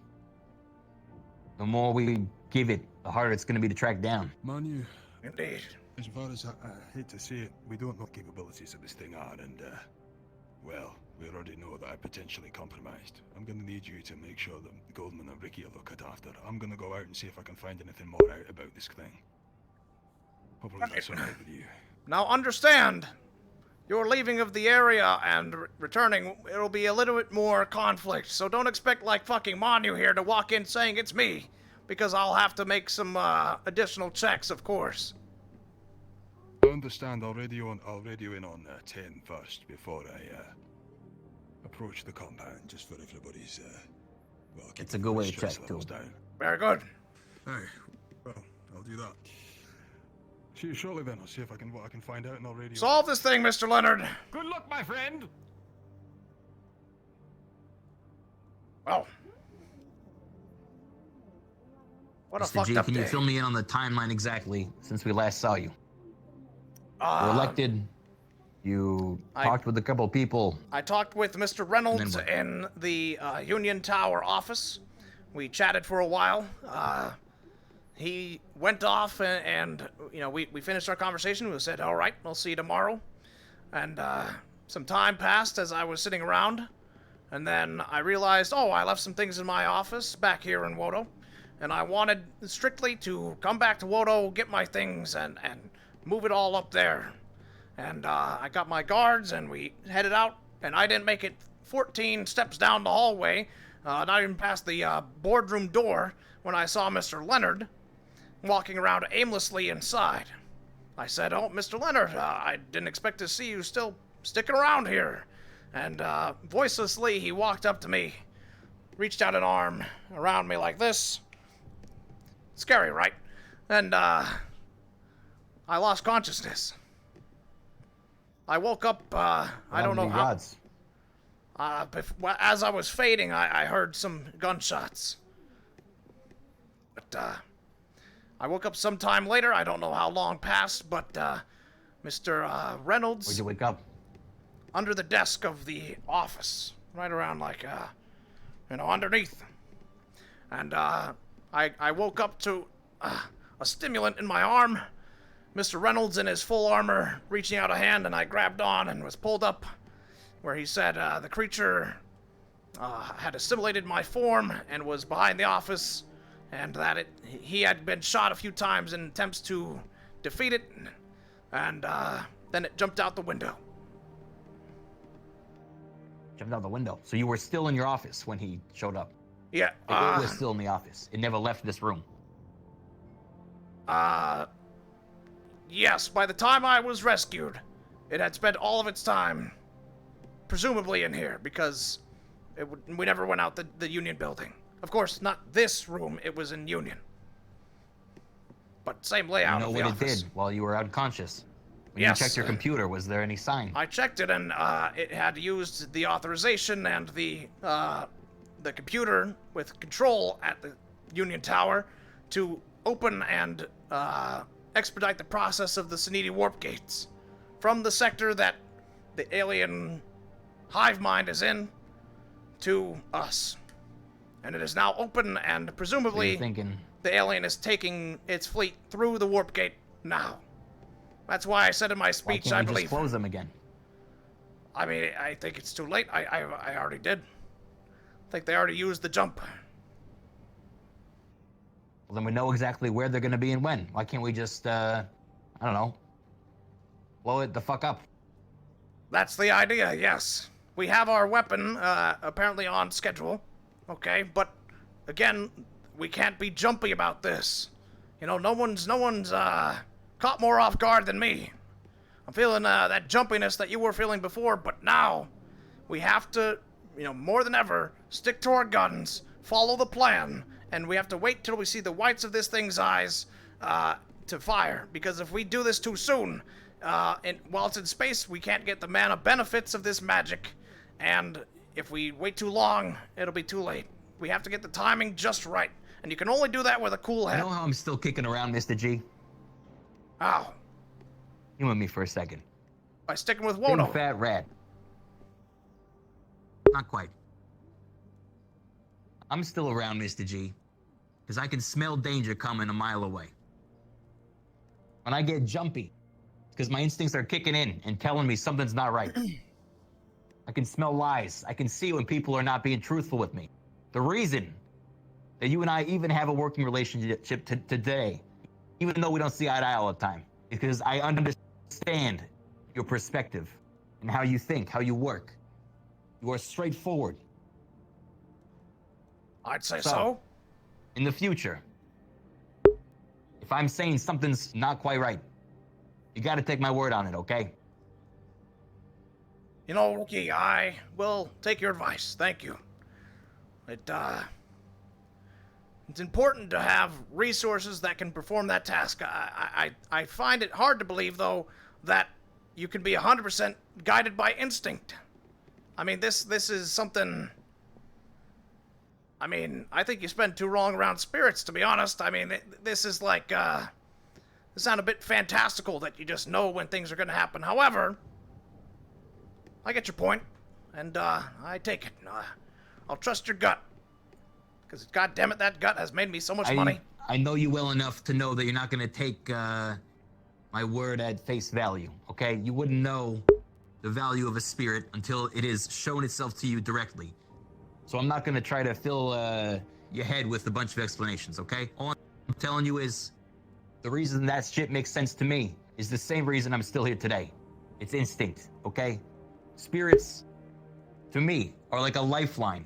The more we give it, the harder it's going to be to track down. Manu, Indeed. as far as I hate to say it, we don't know what capabilities of this thing are, and, well, we already know that I'm potentially compromised. I'm gonna need you to make sure that Goldman and Ricky are looked after. I'm gonna go out and see if I can find anything more out about this thing. Hopefully that's alright with you. Now understand, your leaving of the area and returning, it'll be a little bit more conflict, so don't expect like fucking Manu here to walk in saying it's me, because I'll have to make some, additional checks, of course. I understand. I'll radio in on 10 first before I approach the compound, just for everybody's well, It's a good way to check too. down. Very good. Aye, well, I'll do that. See you shortly then. I'll see if what I can find out, and I'll radio. Solve this thing, Mr. Leonard. Good luck, my friend. Oh. What a Mr. fucked G, up can you day. fill me in on the timeline exactly since we last saw you? You were Uh, elected. You talked with a couple of people. I talked with Mr. Reynolds And in the Union Tower office. We chatted for a while. He went off and you know, we finished our conversation. We said, all right, we'll see you tomorrow. And some time passed as I was sitting around. And then I realized, oh, I left some things in my office back here in Wodo. And I wanted strictly to come back to Wodo, get my things, and move it all up there. And I got my guards, and we headed out, and I didn't make it 14 steps down the hallway, not even past the boardroom door, when I saw Mr. Leonard walking around aimlessly inside. I said, oh, Mr. Leonard, I didn't expect to see you still sticking around here. And voicelessly, he walked up to me, reached out an arm around me like this. Scary, right? And I lost consciousness. I woke up, I don't know how. As I was fading, I heard some gunshots. But I woke up sometime later. I don't know how long passed, but Mr. Reynolds. Where'd you wake up? Under the desk of the office, right around like, you know, underneath. And I woke up to a stimulant in my arm. Mr. Reynolds in his full armor reaching out a hand, and I grabbed on and was pulled up where he said the creature had assimilated my form and was behind the office, and that he had been shot a few times in attempts to defeat it, and then it jumped out the window. Jumped out the window. So you were still in your office when he showed up? Yeah. It was still in the office. It never left this room. Yes, by the time I was rescued, it had spent all of its time, presumably in here, because we never went out the Union building. Of course, not this room, it was in Union. But same layout You know of the what office. it did while you were unconscious? When Yes. you checked your computer, was there any sign? I checked it, and it had used the authorization and the computer with control at the Union Tower to open and expedite the process of the Saniti warp gates from the sector that the alien hive mind is in to us. And it is now open, and presumably So you're thinking the alien is taking its fleet through the warp gate now. That's why I said in my why speech, can't I we believe. just close them again? I mean, I think it's too late. I already did. I think they already used the jump. Well, then we know exactly where they're going to be and when. Why can't we just, I don't know, blow it the fuck up? That's the idea, yes. We have our weapon, apparently on schedule. Okay, but again, we can't be jumpy about this. You know, no one's caught more off guard than me. I'm feeling that jumpiness that you were feeling before, but now we have to, you know, more than ever, stick to our guns, follow the plan, and we have to wait till we see the whites of this thing's eyes to fire. Because if we do this too soon, and while it's in space, we can't get the mana benefits of this magic, and if we wait too long, it'll be too late. We have to get the timing just right, and you can only do that with a cool head. You know how I'm still kicking around, Mr. G? How? Humor me for a second. By sticking with Big Wodo. fat rat. Not quite. I'm still around, Mr. G, because I can smell danger coming a mile away. When I get jumpy, it's because my instincts are kicking in and telling me something's not right. I can smell lies. I can see when people are not being truthful with me. The reason that you and I even have a working relationship today, even though we don't see eye to eye all the time, is because I understand your perspective and how you think, how you work. You are straightforward. I'd say so. In the future, if I'm saying something's not quite right, you gotta take my word on it, okay? You know, Rookie, I will take your advice. Thank you. It's important to have resources that can perform that task. I find it hard to believe, though, that you can be 100% guided by instinct. I mean, this is something... I mean, I think you spend too long around spirits, to be honest. I mean, this is like, this sounds a bit fantastical that you just know when things are going to happen. However, I get your point, and I take it. I'll trust your gut, because goddammit, that gut has made me so much money. I know you well enough to know that you're not going to take my word at face value, okay? You wouldn't know the value of a spirit until it is shown itself to you directly. So I'm not going to try to fill your head with a bunch of explanations, okay? All I'm telling you is the reason that shit makes sense to me is the same reason I'm still here today. It's instinct, okay? Spirits, to me, are like a lifeline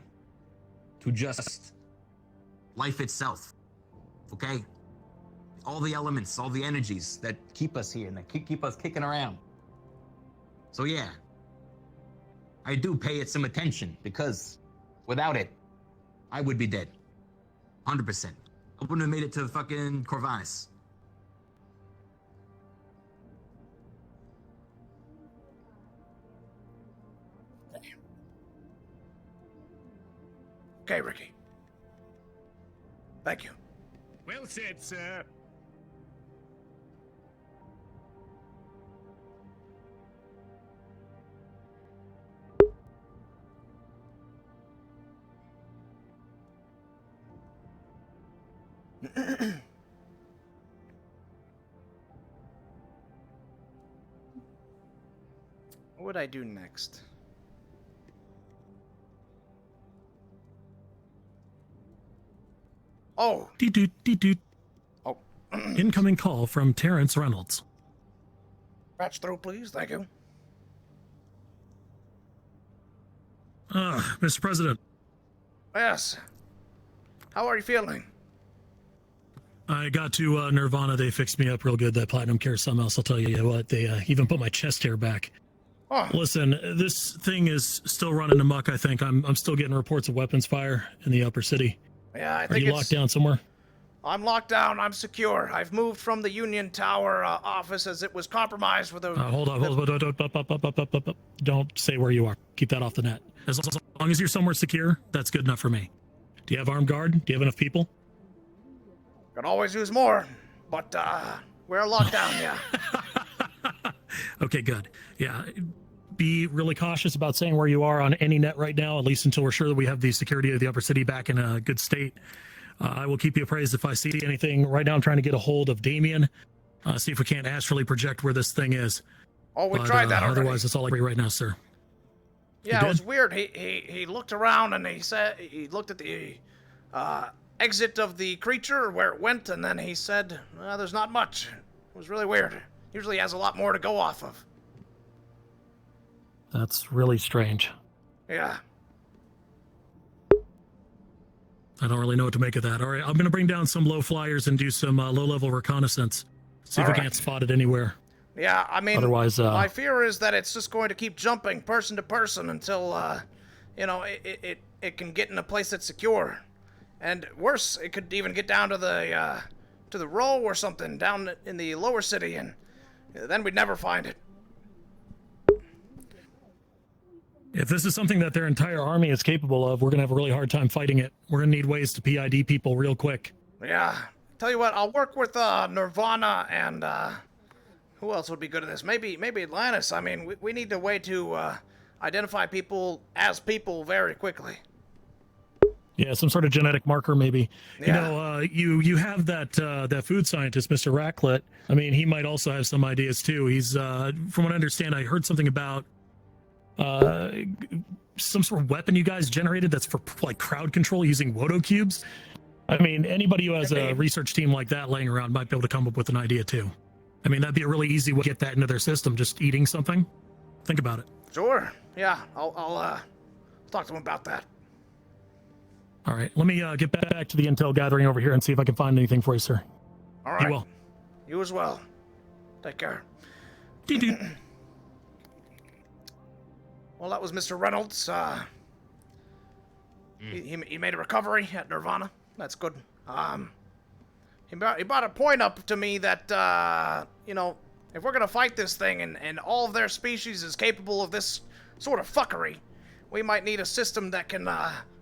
to just life itself, okay? All the elements, all the energies that keep us here and that keep us kicking around. So yeah, I do pay it some attention because without it, I would be dead. 100%. I wouldn't have made it to fucking Corvinus. Okay, Ricky. Thank you. Well said, sir. What would I do next? Oh. Dee-doot. Oh. Incoming call from Terrence Reynolds. Patch through, please. Thank you. Mr. President. Yes. How are you feeling? I got to Nirvana. They fixed me up real good. That Platinum Care something else. I'll tell you what. They even put my chest hair back. Oh. Listen, this thing is still running amok. I think I'm still getting reports of weapons fire in the upper city. Yeah, I Are think you locked down somewhere? I'm locked down. I'm secure. I've moved from the Union Tower office as it was compromised with a... Hold on. Don't say where you are. Keep that off the net. As long as you're somewhere secure, that's good enough for me. Do you have armed guard? Do you have enough people? Could always use more, but we're locked down, yeah. Okay, good. Yeah, be really cautious about saying where you are on any net right now, at least until we're sure that we have the security of the upper city back in a good state. I will keep you appraised if I see anything. Right now I'm trying to get a hold of Damien, see if we can't astrally project where this thing is. Oh, we tried that already. Otherwise, that's all I can right now, sir. Yeah, it was weird. He looked around and he said he looked at the exit of the creature where it went, and then he said, "There's not much." It was really weird. Usually has a lot more to go off of. That's really strange. Yeah. I don't really know what to make of that. All right, I'm going to bring down some low flyers and do some low-level reconnaissance. See if we can't spot it anywhere. Yeah, I mean, otherwise, my fear is that it's just going to keep jumping person to person until, you know, it can get in a place that's secure. And worse, it could even get down to the row or something down in the lower city, and then we'd never find it. If this is something that their entire army is capable of, we're going to have a really hard time fighting it. We're going to need ways to PID people real quick. Yeah. Tell you what, I'll work with Nirvana and who else would be good at this? Maybe Atlantis. I mean, we need a way to identify people as people very quickly. Yeah, some sort of genetic marker, maybe. Yeah. You know, you have that food scientist, Mr. Ratcliffe. I mean, he might also have some ideas too. He's, from what I understand, I heard something about some sort of weapon you guys generated that's for like crowd control using Wodo cubes. I mean, anybody who has a research team like that laying around might be able to come up with an idea too. I mean, that'd be a really easy way to get that into their system, just eating something. Think about it. Sure. Yeah, I'll talk to him about that. All right, let me get back to the intel gathering over here and see if I can find anything for you, sir. All right. You will. You as well. Take care. Well, that was Mr. Reynolds. He made a recovery at Nirvana. That's good. He brought a point up to me that, you know, if we're gonna fight this thing and all of their species is capable of this sort of fuckery, we might need a system that can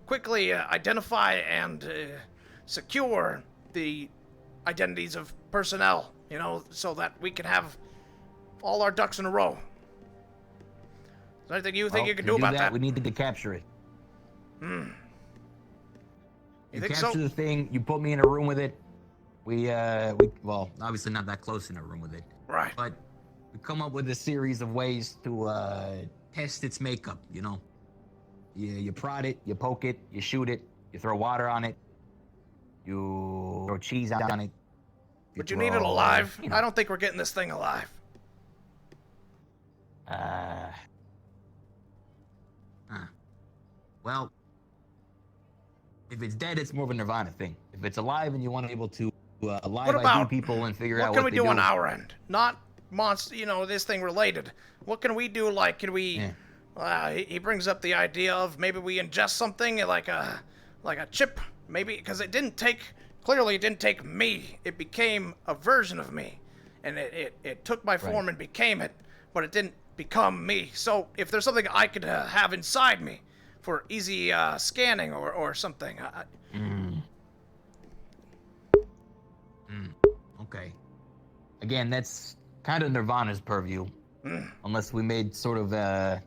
quickly identify and secure the identities of personnel, you know, so that we can have all our ducks in a row. Is there anything you think you can do about that? We need to capture it. You You think capture so? the thing, you put me in a room with it. We well, obviously not that close in a room with it. Right. But we come up with a series of ways to test its makeup, you know. You prod it, you poke it, you shoot it, you throw water on it, you throw cheese on it. But you need it alive. I don't think we're getting this thing alive. Well, if it's dead, it's more of a Nirvana thing. If it's alive and you want to be able to live ID people and figure out what can what we they do on our end? Not monster, you know, this thing related. What can we do? Like, can we? He brings up the idea of maybe we ingest something like a chip, maybe, because it didn't take. Clearly, it didn't take me. It became a version of me, and it took my form and became it, but it didn't become me. So if there's something I could have inside me for easy scanning or something. Okay. Again, that's kind of Nirvana's purview, unless we made sort of a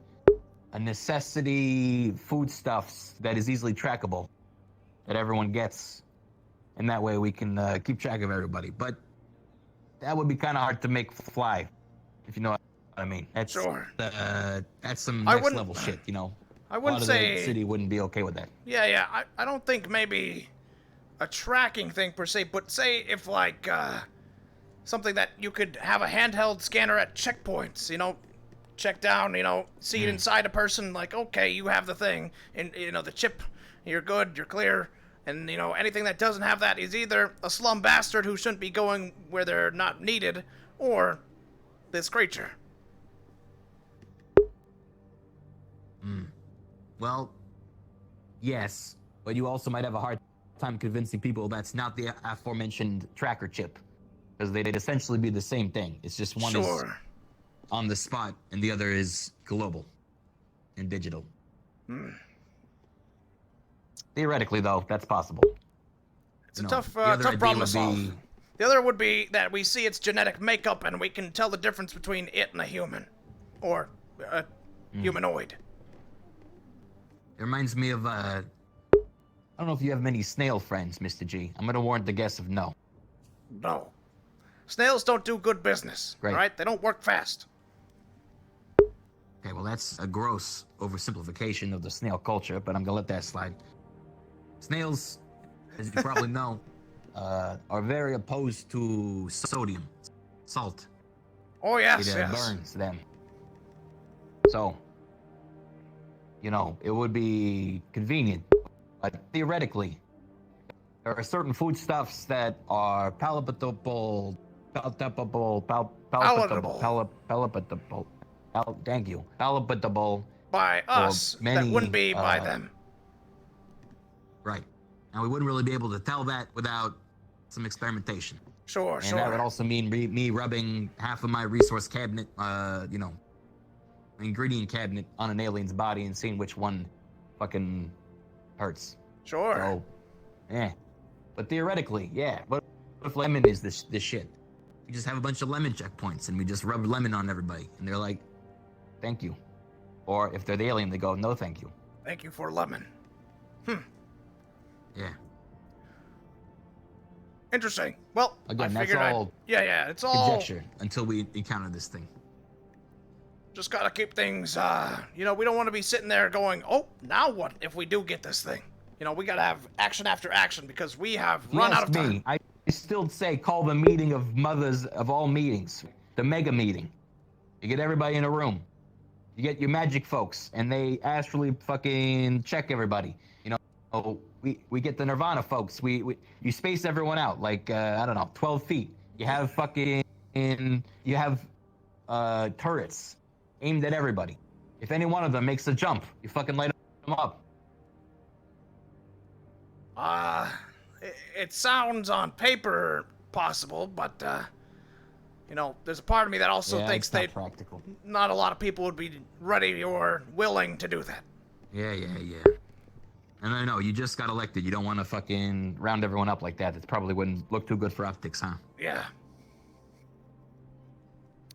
necessity foodstuffs that is easily trackable, that everyone gets, and that way we can keep track of everybody. But that would be kind of hard to make fly, if you know what I mean. That's that's some next level shit, you know. I wouldn't a lot say of the city wouldn't be okay with that. Yeah. I don't think maybe a tracking thing per se, but say if like something that you could have a handheld scanner at checkpoints, you know, check down, you know, see it inside a person, like, okay, you have the thing, and you know, the chip, you're good, you're clear, and you know, anything that doesn't have that is either a slum bastard who shouldn't be going where they're not needed, or this creature. Well, yes, but you also might have a hard time convincing people that's not the aforementioned tracker chip, because they'd essentially be the same thing. It's just one is on the spot and the other is global and digital. Theoretically, though, that's possible. It's a tough problem to solve. The other would be that we see its genetic makeup and we can tell the difference between it and a human, or a humanoid. It reminds me of, I don't know if you have many snail friends, Mr. G. I'm gonna warrant the guess of no. No. Snails don't do good business, right? They don't work fast. Okay, well, that's a gross oversimplification of the snail culture, but I'm gonna let that slide. Snails, as you probably know, are very opposed to sodium, salt. Oh, yes, It burns them. So, you know, it would be convenient, but theoretically, there are certain foodstuffs that are palatable, thank you, palatable by us, many, that wouldn't be by them. Right. and we wouldn't really be able to tell that without some experimentation. Sure, And that would also mean me rubbing half of my resource cabinet, ingredient cabinet on an alien's body and seeing which one fucking hurts. Sure. So, yeah. But theoretically, yeah. What if lemon is this shit? You just have a bunch of lemon checkpoints and we just rub lemon on everybody and they're like, thank you. Or if they're the alien, they go, no thank you. Thank you for lemon. Yeah. Interesting. Well, Again, I that's figured all it's all conjecture until we encounter this thing. just gotta keep things, we don't want to be sitting there going, oh, now what if we do get this thing? We gotta have action after action because we have run out of time. I still say call the meeting of mothers of all meetings, the mega meeting. You get everybody in a room. You get your magic folks, and they astrally fucking check everybody. We get the Nirvana folks. You space everyone out like I don't know, 12 feet. You have turrets aimed at everybody. If any one of them makes a jump, you fucking light them up. It sounds on paper possible, but there's a part of me that also thinks it's not practical. not a lot of people would be ready or willing to do that. Yeah. And I know, you just got elected. You don't want to fucking round everyone up like that. That probably wouldn't look too good for optics, huh? Yeah.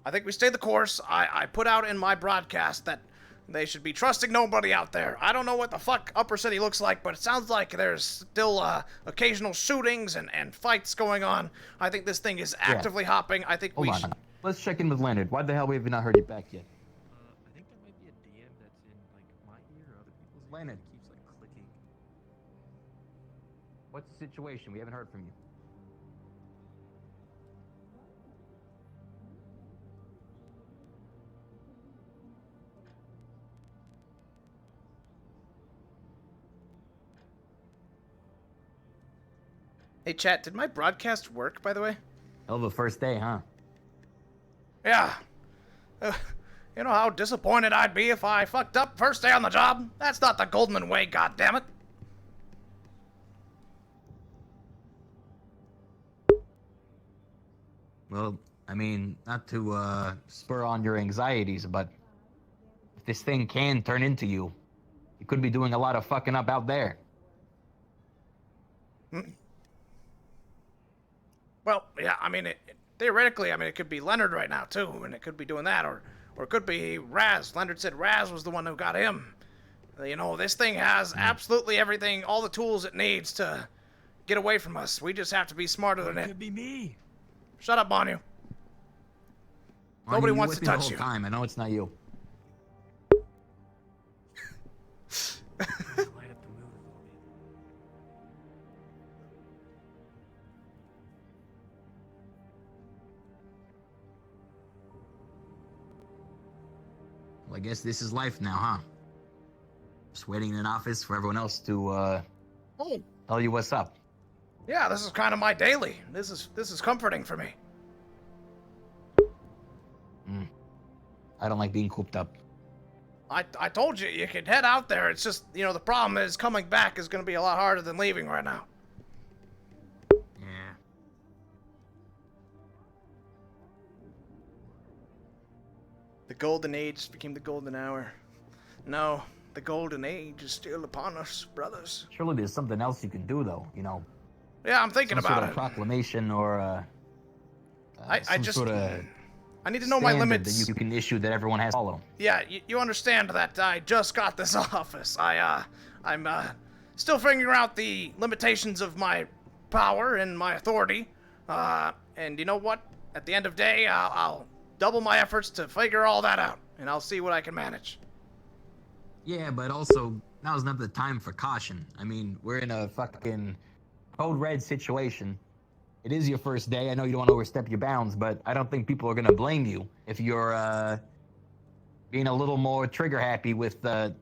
I think we stayed the course. I put out in my broadcast that they should be trusting nobody out there. I don't know what the fuck Upper City looks like, but it sounds like there's still occasional shootings and fights going on. I think this thing is actively hopping. I think Hold on. Let's check in with Leonard. Why the hell have we not heard you back yet? I think there might be a DM that's in like my ear or other people's ears. Leonard. Keeps like clicking. What's the situation? We haven't heard from you. Hey, chat, did my broadcast work, by the way? Hell of a first day, huh? Yeah. You know how disappointed I'd be if I fucked up first day on the job? That's not the Goldman way, goddammit. Well, I mean, not to spur on your anxieties, but if this thing can turn into you, you could be doing a lot of fucking up out there. Well, yeah, I mean, theoretically, it could be Leonard right now, too, and it could be doing that, or it could be Raz. Leonard said Raz was the one who got him. This thing has absolutely everything, all the tools it needs to get away from us. We just have to be smarter than it. Could be me. Shut up, Manu. Nobody wants to touch you. The whole time. I know it's not you. Well, I guess this is life now, huh? Just waiting in an office for everyone else to tell you what's up. Yeah, this is kind of my daily. This is comforting for me. I don't like being cooped up. I told you you could head out there. It's just, the problem is coming back is going to be a lot harder than leaving right now. Yeah. The golden age became the golden hour. No, the golden age is still upon us, brothers. Surely there's something else you can do, though. Yeah, I'm thinking some about sort it. of proclamation or I need to know my limits. That you can issue that everyone has to follow. Yeah, you understand that I just got this office. I'm still figuring out the limitations of my power and my authority. And you know what? At the end of the day, I'll double my efforts to figure all that out, and I'll see what I can manage. Yeah, but also, now's not the time for caution. We're in a fucking code red situation. It is your first day. I know you don't want to overstep your bounds, but I don't think people are going to blame you if you're being a little more trigger happy with the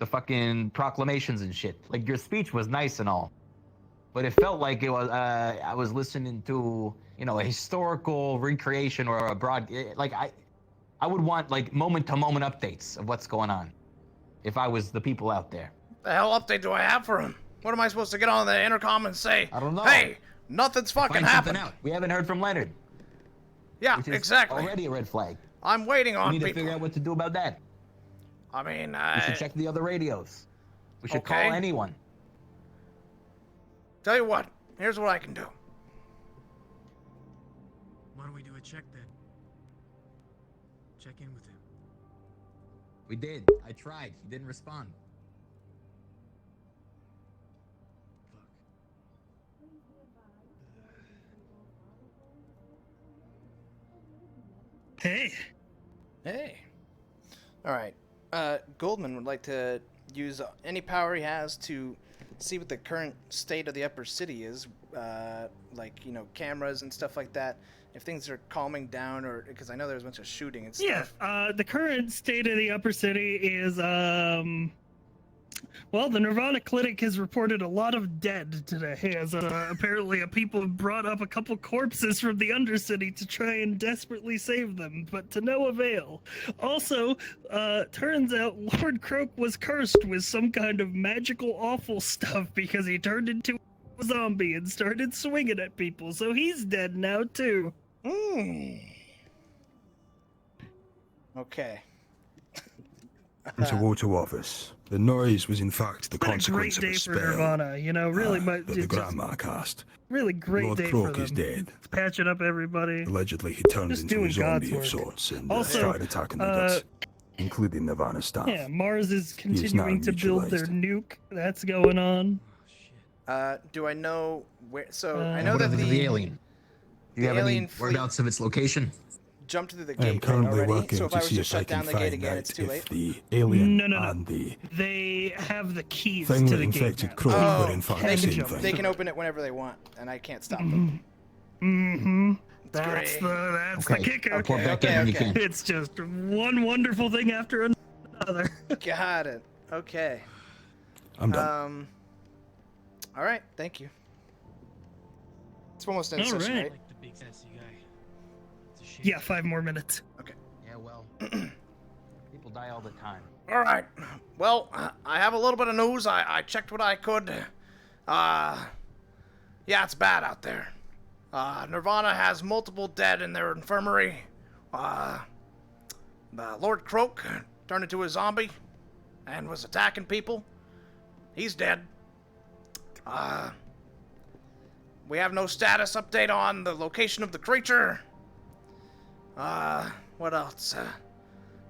fucking proclamations and shit. Like, your speech was nice and all, but it felt like it was I was listening to, a historical recreation or a broad, like I would want like moment to moment updates of what's going on if I was the people out there. The hell update do I have for him? What am I supposed to get on the intercom and say? I don't know. Hey, nothing's fucking Find something happened. out. We haven't heard from Leonard. Yeah, Which is exactly. already a red flag. I'm waiting on We need to people. figure out what to do about that. I mean, We should check the other radios. We should Okay. call anyone. Tell you what, here's what I can do. Why don't we do a check then? Check in with him. We did. I tried. He didn't respond. Hey. Hey. All right. Goldman would like to use any power he has to see what the current state of the upper city is, like, you know, cameras and stuff like that. If things are calming down, or because I know there's a bunch of shooting and stuff. Yeah, the current state of the upper city is, well, the Nirvana Clinic has reported a lot of dead today, as apparently people have brought up a couple corpses from the Undercity to try and desperately save them, but to no avail. Also, turns out Lord Croak was cursed with some kind of magical awful stuff because he turned into a zombie and started swinging at people, so he's dead now too. Okay. To Water Office. The noise was in fact the Been a consequence great of day a for spell Nirvana, you know, really much. that the Grandma cast. Really great Lord day Croak for is them. dead. It's patching up everybody. Allegedly, he turned Just into doing a zombie God's of work. sorts and Also, tried attacking the guts, including Nirvana staff. Yeah, Mars is He is now continuing to build their nuke. That's going on. Do I know where? So I Uh, know What that happened to the alien? Do you the have any alien fleet whereabouts of its location? jumped through the I am gate currently already. working So if to I was see to if I shut can down the gate find again, out it's too if late. the alien No. and the They have the keys thing to that the gate. infected now. Croak were in fact the Can same jump thing. They can open it whenever they want, and I can't stop them. Mm-hmm. That's great. the Okay, kicker. I'll report back in when you can. It's just one wonderful thing after another. Got it. Okay. I'm done. All right. Thank you. It's almost in All session, right. right? Like the big sassy guy. It's a shame. Yeah, 5 more minutes. Okay. Yeah, well, people die all the time. All right. Well, I have a little bit of news. I checked what I could. Yeah, it's bad out there. Nirvana has multiple dead in their infirmary. Lord Croak turned into a zombie and was attacking people. He's dead. We have no status update on the location of the creature. What else?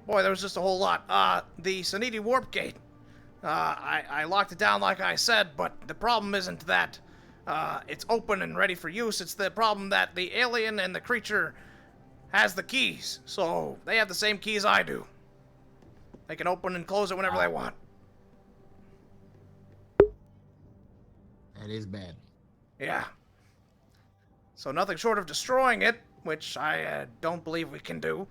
Boy, there was just a whole lot. The Saniti Warp Gate. I locked it down like I said, but the problem isn't that it's open and ready for use. It's the problem that the alien and the creature has the keys. So they have the same keys I do. They can open and close it whenever they want. That is bad. Yeah. So nothing short of destroying it, which I don't believe we can do,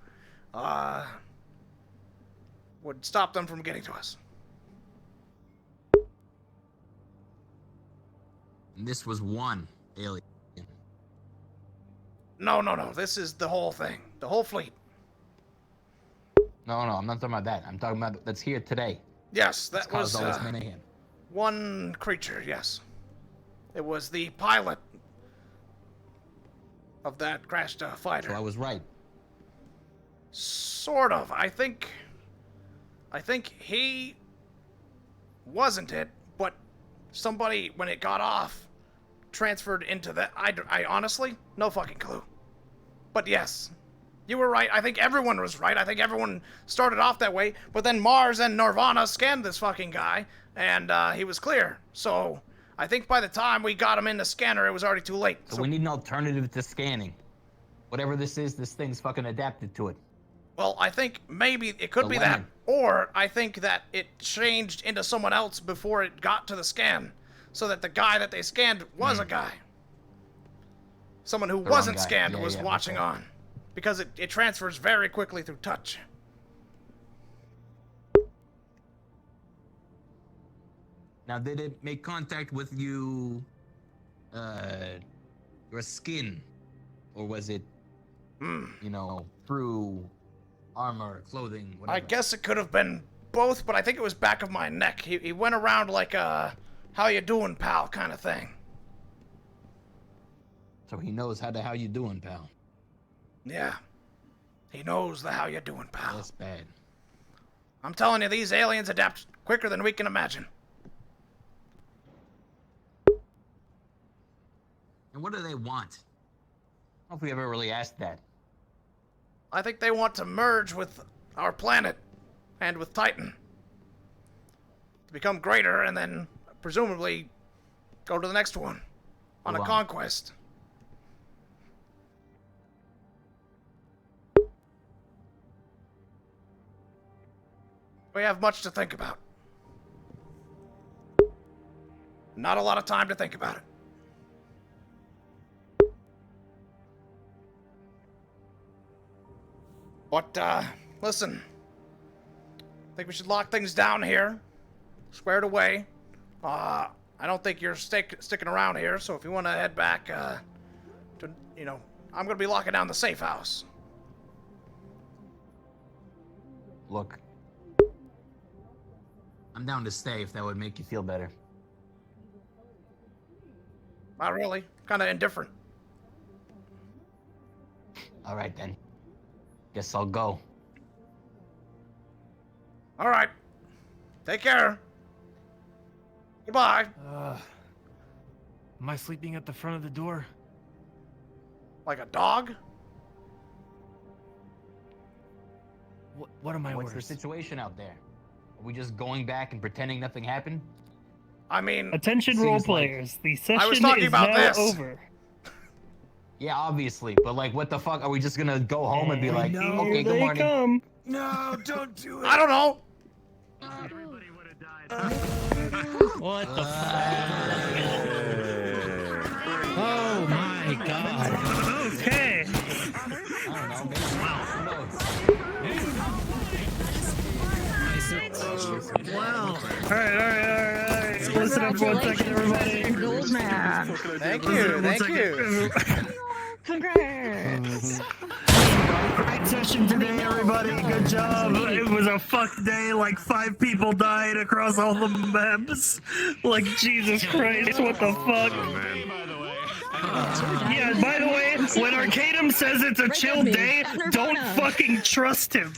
would stop them from getting to us. And this was one alien. No. This is the whole thing. The whole fleet. No, I'm not talking about that. I'm talking about that's here today. Yes, It's that caused was all this mayhem. one creature, yes. It was the pilot of that crashed fighter. So I was right. Sort of. I think he wasn't it, but somebody, when it got off, transferred into that. I honestly, no fucking clue. But yes, you were right. I think everyone was right. I think everyone started off that way, but then Mars and Nirvana scanned this fucking guy, and he was clear. So I think by the time we got him in the scanner, it was already too late. So we need an alternative to scanning. Whatever this is, this thing's fucking adapted to it. Well, I think maybe it could The be that. lemon. Or I think that it changed into someone else before it got to the scan. So that the guy that they scanned was a guy. Someone who The wasn't wrong guy. scanned Yeah, was yeah, watching okay. on. Because it transfers very quickly through touch. Now, did it make contact with you, your skin? Or was it, you know, through armor, clothing, whatever? I guess it could have been both, but I think it was back of my neck. He went around like how you doing, pal kind of thing. So he knows how you doing, pal. Yeah. He knows the how you doing, pal. That's bad. I'm telling you, these aliens adapt quicker than we can imagine. And what do they want? I don't know if we ever really asked that. I think they want to merge with our planet and with Titan. To become greater and then presumably go to the next one on a conquest. We have much to think about. Not a lot of time to think about it. But, listen. I think we should lock things down here. Squared away. I don't think you're sticking around here, so if you want to head back, to, you know, I'm going to be locking down the safe house. Look. I'm down to stay if that would make you feel better. Not really. Kind of indifferent. All right, then. Guess I'll go. All right. Take care. Goodbye. Am I sleeping at the front of the door? Like a dog? What am I What's the worth? situation out there? Are we just going back and pretending nothing happened? I mean... Attention role players. The session I was talking is about now this. over. Yeah, obviously. But like, what the fuck? Are we just gonna go home and be like, Here okay, good they morning? come. No, don't do it. I don't know. What the Oh my god. Okay. Wow. All right. Listen up for 1 second, everybody. Thank you. Congrats. Great session today, everybody. Good job. It was a fuck day. Like 5 people died across all the maps. Like Jesus Christ, what the fuck? Yeah, by the way, when Arcadum says it's a chill day, don't fucking trust him.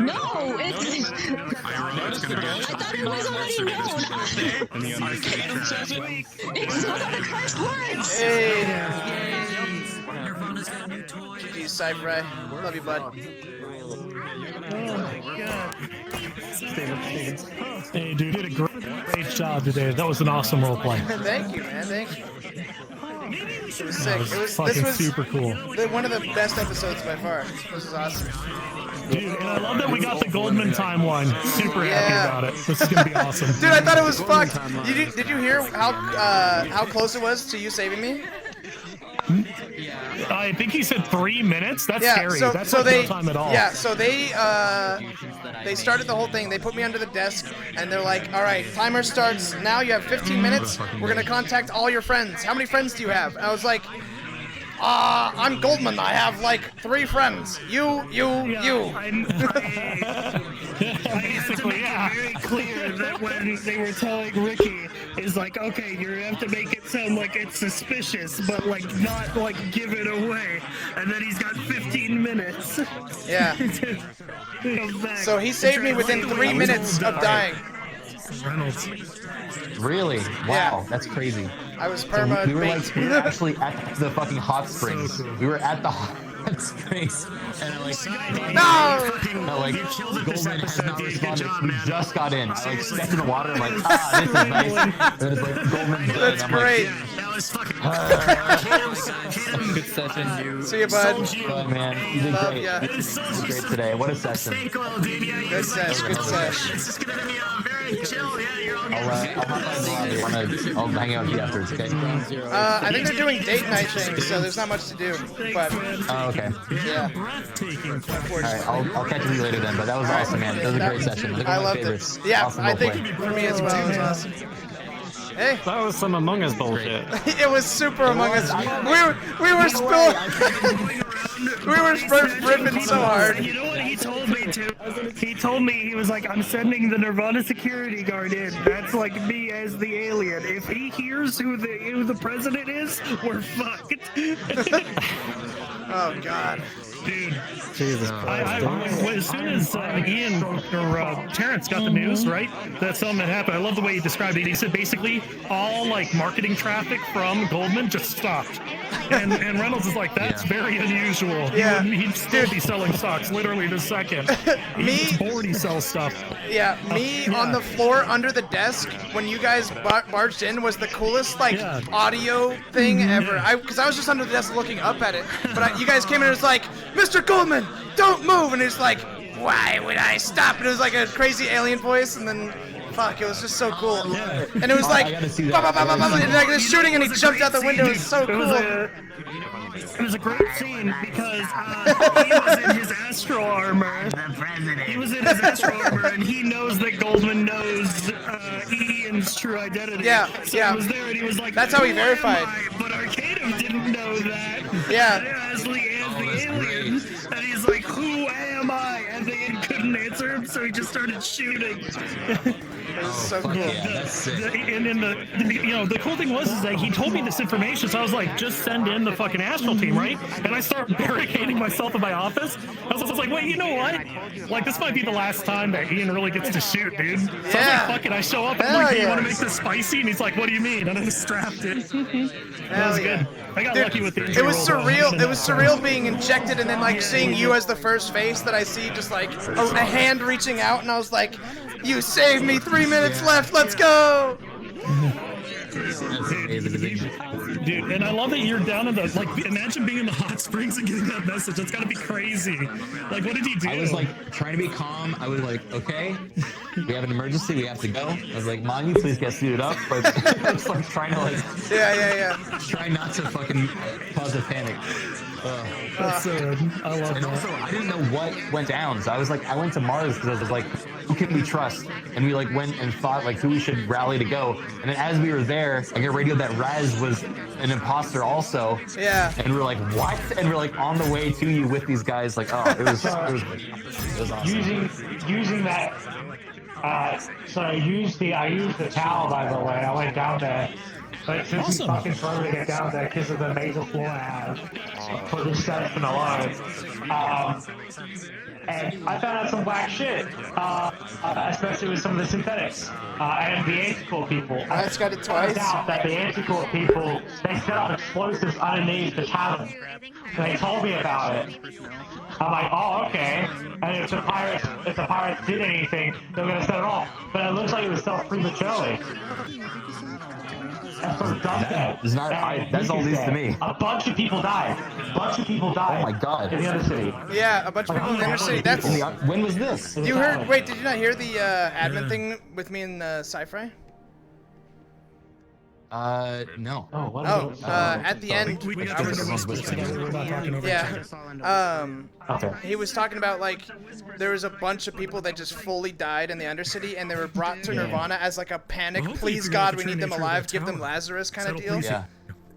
No, it's. I thought it was already known. It's one of the first words. Hey. GG, Cypher. Love you, bud. Hey, dude, you did a great job today. That was an awesome role play. Thank you, man. Thank you. It was sick. That was fucking super cool. One of the best episodes by far. This is awesome. Dude, and I love that we got the Goldman timeline. Super happy about it. This is gonna be awesome. Dude, I thought it was fucked. Did you hear how close it was to you saving me? I think he said 3 minutes. That's scary. That's like no time at all. Yeah, so they started the whole thing. They put me under the desk, and they're like, all right, timer starts now. You have 15 minutes. We're going to contact all your friends. How many friends do you have? And I was like, I'm Goldman. I have like 3 friends. You. I had to make it very clear that when they were telling Ricky, is like, okay, you have to make it sound like it's suspicious, but like not like give it away. And then he's got 15 minutes. Yeah. So he saved me within 3 minutes of dying. Reynolds. Really? Wow, that's crazy. I was So perma we were baked. we were actually at the fucking hot springs. We were at the hot springs. And No! Like, Goldman has not responded. We just got in. I like stepped in the water. I'm like, this is nice. And then it's like Goldman's dead. That's I'm great. Like, That was fucking. Good session. See you, bud. But man, you did Love great. ya. You did great today. What a session. Good sesh. Good sesh. This is gonna be very chill. Yeah, you're all good. I'll hang out with you afterwards, okay? I think they're doing date night things, so there's not much to do. But Oh, okay. yeah. Alright, I'll catch you later then, but that was awesome, man. That was a great session. It was I one of my loved favorites. it. Yeah, Awesome I think roleplay. for me as well, it was awesome. Hey. That was some Among Us bullshit. It was super Among Us. We were spilling. We were ripping so hard. You know what he told me to? He told me, he was like, I'm sending the Nirvana security guard in. That's like me as the alien. If he hears who the president is, we're fucked. Oh God. Dude. Jesus as soon as Ian or Terrence got the news, right, that something had happened, I love the way he described it. He said basically all like marketing traffic from Goldman just stopped. And Reynolds is like, that's very unusual. Yeah. He'd still be selling stocks literally this second. He's bored, he sells stuff. Yeah, me on the floor under the desk when you guys barged in was the coolest like audio thing ever. Because I was just under the desk looking up at it, but you guys came in and it was like, Mr. Goldman, don't move, and it's like, why would I stop? And it was like a crazy alien voice, and then fuck, it was just so cool. And it was like, and like the shooting, and he jumped out the window. It was so cool. It was a great scene because he was in his astral armor. He was in his astral armor, and he knows that Goldman knows Ian's true identity. Yeah, so yeah. he was there, and he was like, that's how he "Who verified. am I?" But Arcanum didn't know that. Yeah. As the alien, and he's like, "Who am I?" And the alien couldn't answer him, so he just started shooting. It was so cool. Yeah, that's sick. And then the cool thing was is that he told me this information, so I was like, just send in the fucking astral team, right? And I start barricading myself in my office. I was like, wait, you know what? Like, this might be the last time that Ian really gets to shoot, dude. So I was like, fuck it, I show up, and I'm like, hey, you want to make this spicy? And he's like, what do you mean? And I just strapped it. That was good. I got lucky with it. It was surreal. It was surreal being injected and then like seeing you as the first face that I see, just like a hand reaching out, and I was like, you saved me. 3 minutes left. Let's go. Dude, and I love that you're down in the, like, imagine being in the hot springs and getting that message. That's gotta be crazy. Like, what did he do? I was like trying to be calm. I was like, okay, we have an emergency, we have to go. I was like, Manu, please get suited up. But I was like trying to like, try not to fucking cause a panic. That's so good. I love and that. also, I didn't know what went down, so I was like, I went to Mars because I was like, who can we trust? And we like went and thought like who we should rally to go. And then as we were there, I got radio that Raz was an imposter also. Yeah. And we were like, what? And we're like on the way to you with these guys. Like, oh, it was awesome. Using that. So I used the towel, by the way. I went down there. But it took me fucking forever to get down there because of the nasal floor I have for this session alone. And I found out some whack shit, especially with some of the synthetics and the anti-core people. I just got it twice. I found out that the anti-core people, they set up explosives underneath the tavern. And they told me about it. I'm like, oh, okay. And if the pirates did anything, they were gonna set it off. But it looks like it was set prematurely. That's not. That's all news to me. A bunch of people died. Oh my god. In the other city. Yeah, a bunch of people in the inner city. That's. When was this? You heard? Wait, did you not hear the admin thing with me and Sci-Fi? No. At the end, I was. Yeah. He was talking about like there was a bunch of people that just fully died in the Undercity, and they were brought to Nirvana as like a panic. Please God, we need them alive. Give them Lazarus kind of deal. Yeah.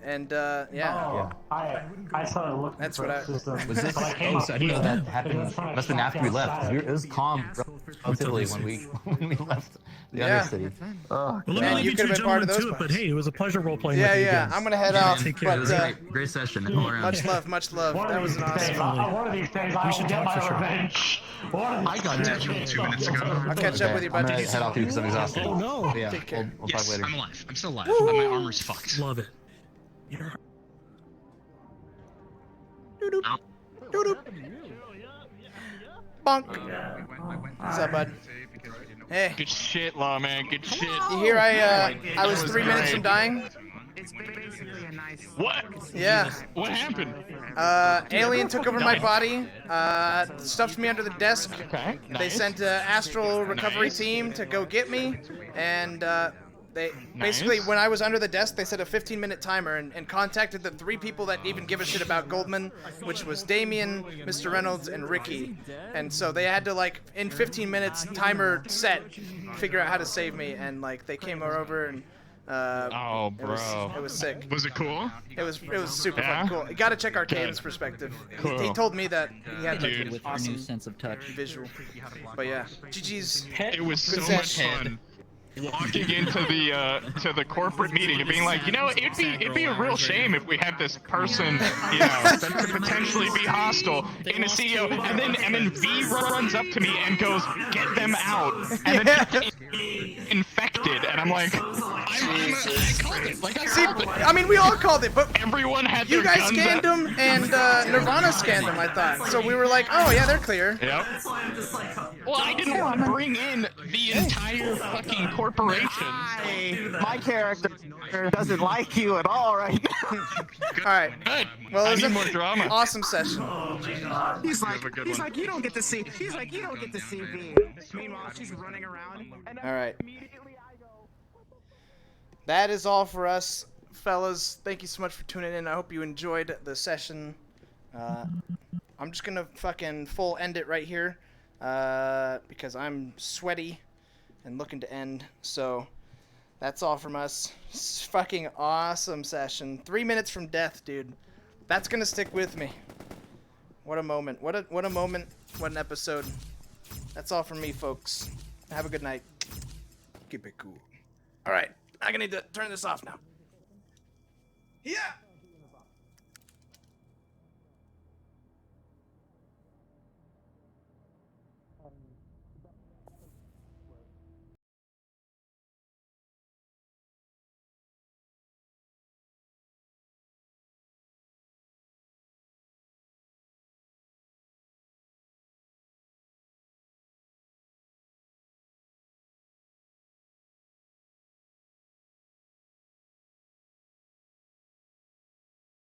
And yeah. I started looking. That's what I. Was this? I didn't know that happened. Must have been after we left. It was calm relatively when we left the Undercity. Well, let me leave you two gentlemen to it, but hey, it was a pleasure role playing with you guys. I'm gonna head off. Take care. It was a great session all around. Much love. That was an awesome. One of these days, I will get my revenge. I got digital 2 minutes ago. I'll catch up with you, buddy. I'm gonna head off too because I'm exhausted. Oh no. Yeah, Take care. We'll talk later. I'm alive. I'm still alive, but my armor's fucked. Love it. Bonk. What's up, bud? Hey. Good shit, Lawman. Good shit. You hear I was 3 minutes from dying? What? Yeah. What happened? Alien took over my body, stuffed me under the desk. Okay. They Nice. sent an astral recovery team to go get me, and they basically, when I was under the desk, they set a 15-minute timer and contacted the 3 people that even give a shit about Goldman, which was Damien, Mr. Reynolds, and Ricky. And so they had to, like, in 15 minutes, timer set, figure out how to save me. And, like, they came over and Oh, It was, bro. it was sick. Was it cool? It was super Yeah? fucking cool. You gotta check our Good. Caden's perspective. He Cool. told me that he had like Dude. an With her awesome new sense of touch. visual. But yeah, GG's. It was so Good much session. fun. Walking into the corporate meeting and being like, you know, it'd be a real shame if we had this person, you know, that could potentially be hostile in a CEO, and then V runs up to me and goes, get them out, and then infected, and I'm like, I called it. Like, I called it. I mean, we all called it, but everyone had you their guys guns scanned out. them and Nirvana scanned them, I thought. So we were like, oh yeah, they're clear. Yep. Well, I didn't want to bring in the entire fucking corporation. My character doesn't like you at all right now. Alright. Good. Well, it I was need an more drama. awesome session. He's You have a good one. you don't get to see. He's like, you don't get to see V. Meanwhile, she's running around. And Alright. That is all for us, fellas. Thank you so much for tuning in. I hope you enjoyed the session. I'm just gonna fucking full end it right here because I'm sweaty and looking to end. So that's all from us. Fucking awesome session. 3 minutes from death, dude. That's gonna stick with me. What a moment. What a moment. What an episode. That's all from me, folks. Have a good night. Keep it cool. All right. I'm gonna need to turn this off now. Yeah.